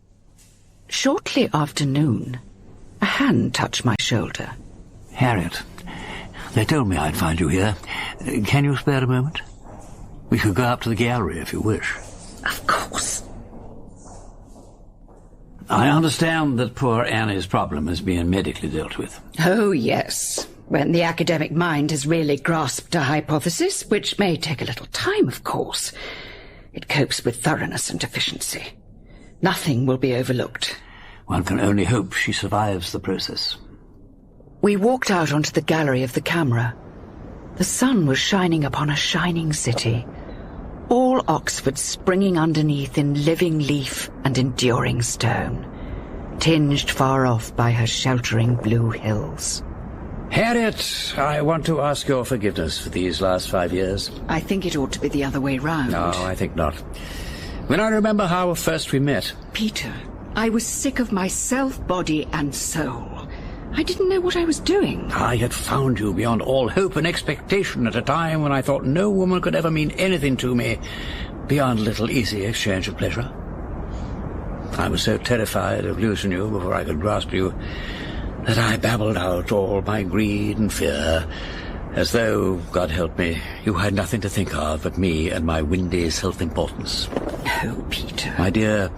Shortly after noon, a hand touched my shoulder. Harriet, they told me I'd find you here. Can you spare a moment? We could go up to the gallery if you wish. Of course. I understand that poor Annie's problem is being medically dealt with. Oh, yes. When the academic mind has really grasped a hypothesis, which may take a little time, of course, it copes with thoroughness and efficiency. Nothing will be overlooked. One can only hope she survives the process. We walked out onto the gallery of the camera. The sun was shining upon a shining city. All Oxford springing underneath in living leaf and enduring stone, tinged far off by her sheltering blue hills. Harriet, I want to ask your forgiveness for these last 5 years. I think it ought to be the other way round. No, I think not. When I remember how first we met... Peter, I was sick of myself, body and soul. I didn't know what I was doing. I had found you beyond all hope and expectation at a time when I thought no woman could ever mean anything to me beyond a little easy exchange of pleasure. I was so terrified of losing you before I could grasp you that I babbled out all my greed and fear, as though, God help me, you had nothing to think of but me and my windy self-importance. Oh, Peter. My dear,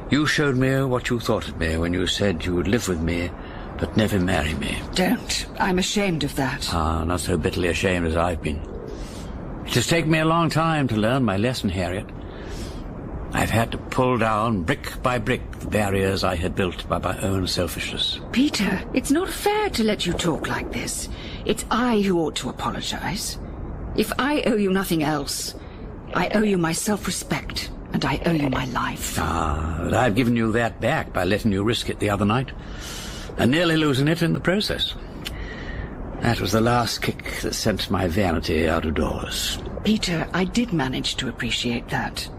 you showed me what you thought of me when you said you would live with me but never marry me. Don't. I'm ashamed of that. Ah, not so bitterly ashamed as I've been. It has taken me a long time to learn my lesson, Harriet. I've had to pull down, brick by brick, the barriers I had built by my own selfishness. Peter, it's not fair to let you talk like this. It's I who ought to apologize. If I owe you nothing else, I owe you my self-respect, and I owe you my life. Ah, but I've given you that back by letting you risk it the other night, and nearly losing it in the process. That was the last kick that sent my vanity out of doors. Peter, I did manage to appreciate that.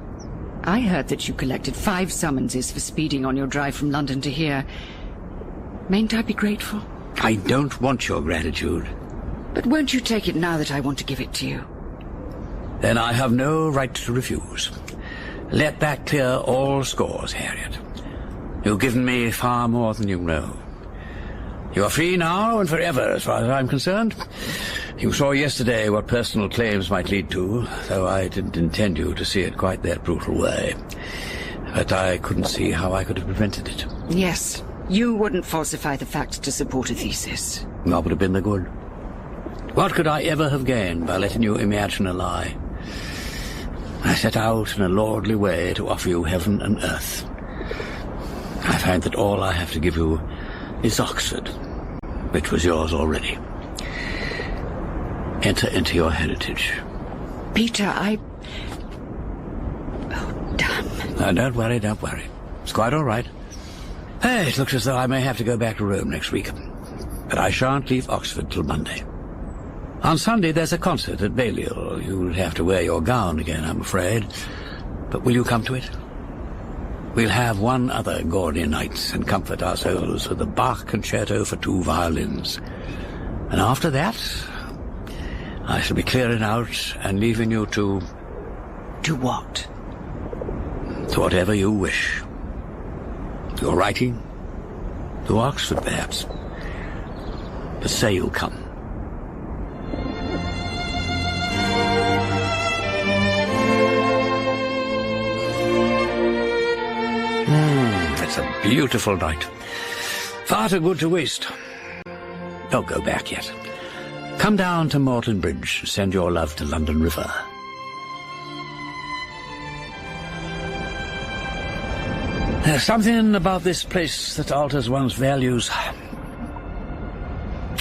I heard that you collected 5 summonses for speeding on your drive from London to here. Mayn't I be grateful? I don't want your gratitude. But won't you take it now that I want to give it to you? Then I have no right to refuse. Let that clear all scores, Harriet. You've given me far more than you know. You are free now and forever, as far as I'm concerned. You saw yesterday what personal claims might lead to, though I didn't intend you to see it quite that brutal way. But I couldn't see how I could have prevented it. Yes, you wouldn't falsify the facts to support a thesis. What would have been the good? What could I ever have gained by letting you imagine a lie? I set out in a lordly way to offer you heaven and earth. I find that all I have to give you is Oxford, which was yours already. Enter into your heritage. Peter, Oh, damn. No, don't worry, don't worry. It's quite all right. Hey, it looks as though I may have to go back to Rome next week. But I shan't leave Oxford till Monday. On Sunday there's a concert at Balliol. You'll have to wear your gown again, I'm afraid. But will you come to it? We'll have one other Gaudy Night and comfort our souls with a Bach concerto for 2 violins. And after that, I shall be clearing out and leaving you to... To what? To whatever you wish. Your writing, to Oxford perhaps. But say you'll come. It's a beautiful night. Far too good to waste. Don't go back yet. Come down to Magdalen Bridge and send your love to London River. There's something about this place that alters one's values.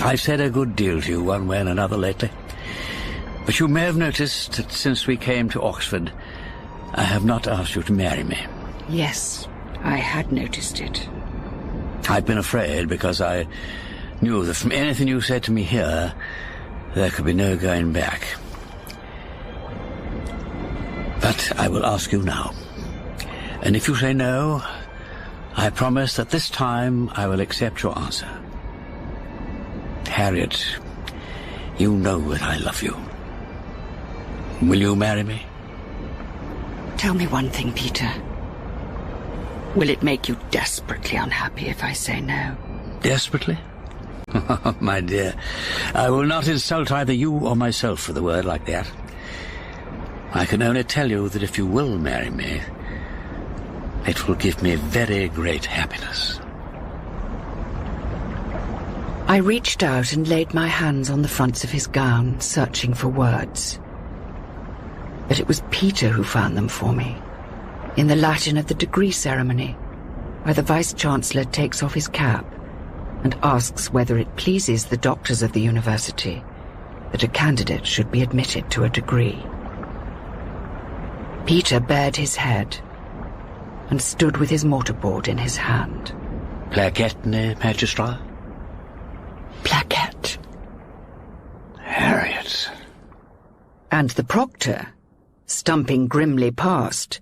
I've said a good deal to you one way and another lately. But you may have noticed that since we came to Oxford, I have not asked you to marry me. Yes, I had noticed it. I've been afraid because I knew that from anything you said to me here, there could be no going back. But I will ask you now. And if you say no, I promise that this time I will accept your answer. Harriet, you know that I love you. Will you marry me? Tell me one thing, Peter. Will it make you desperately unhappy if I say no? Desperately? Oh, my dear, I will not insult either you or myself with a word like that. I can only tell you that if you will marry me, it will give me very great happiness. I reached out and laid my hands on the fronts of his gown, searching for words. But it was Peter who found them for me, in the Latin of the degree ceremony, where the Vice-Chancellor takes off his cap and asks whether it pleases the doctors of the university that a candidate should be admitted to a degree. Peter bared his head and stood with his mortarboard in his hand. Plaquette, magistrat? Plaquette. And the proctor, stumping grimly past,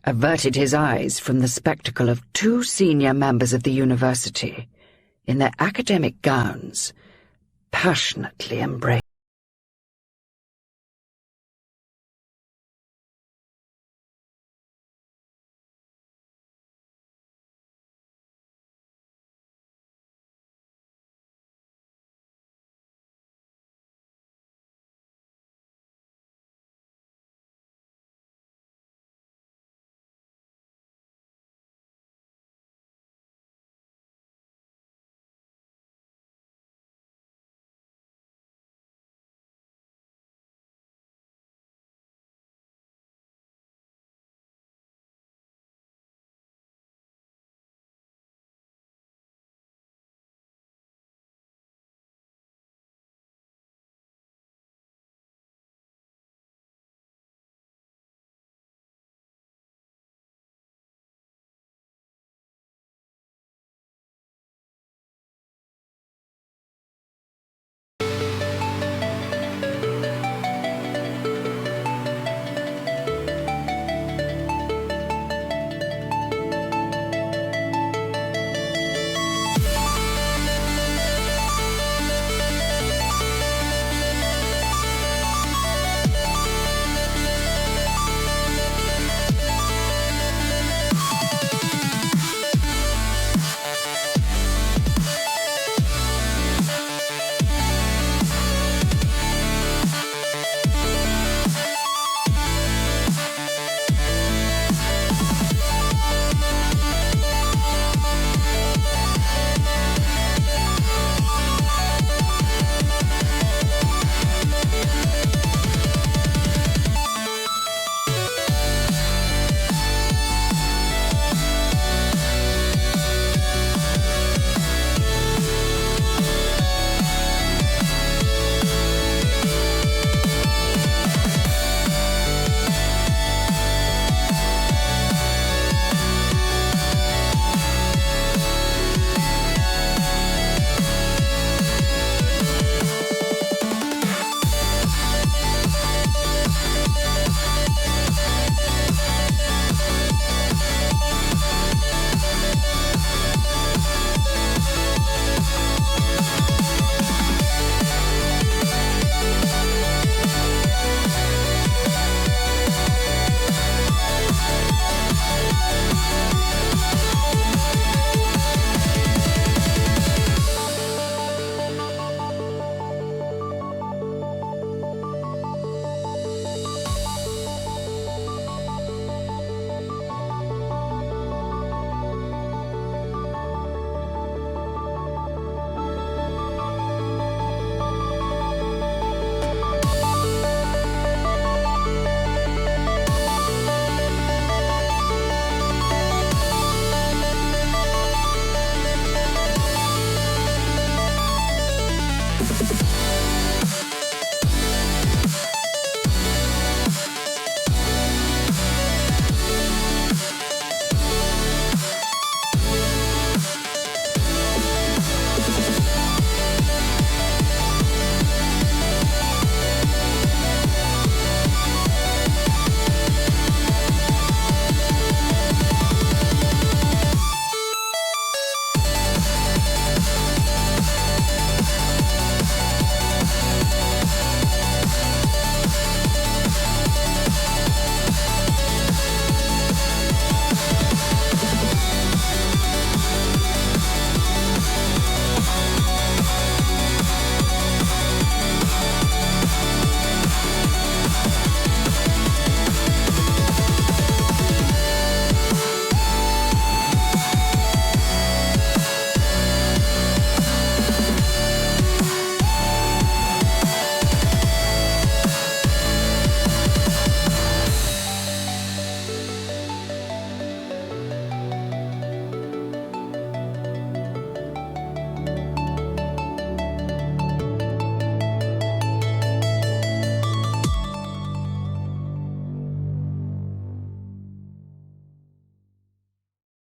averted his eyes from the spectacle of 2 senior members of the university, in their academic gowns, passionately embraced.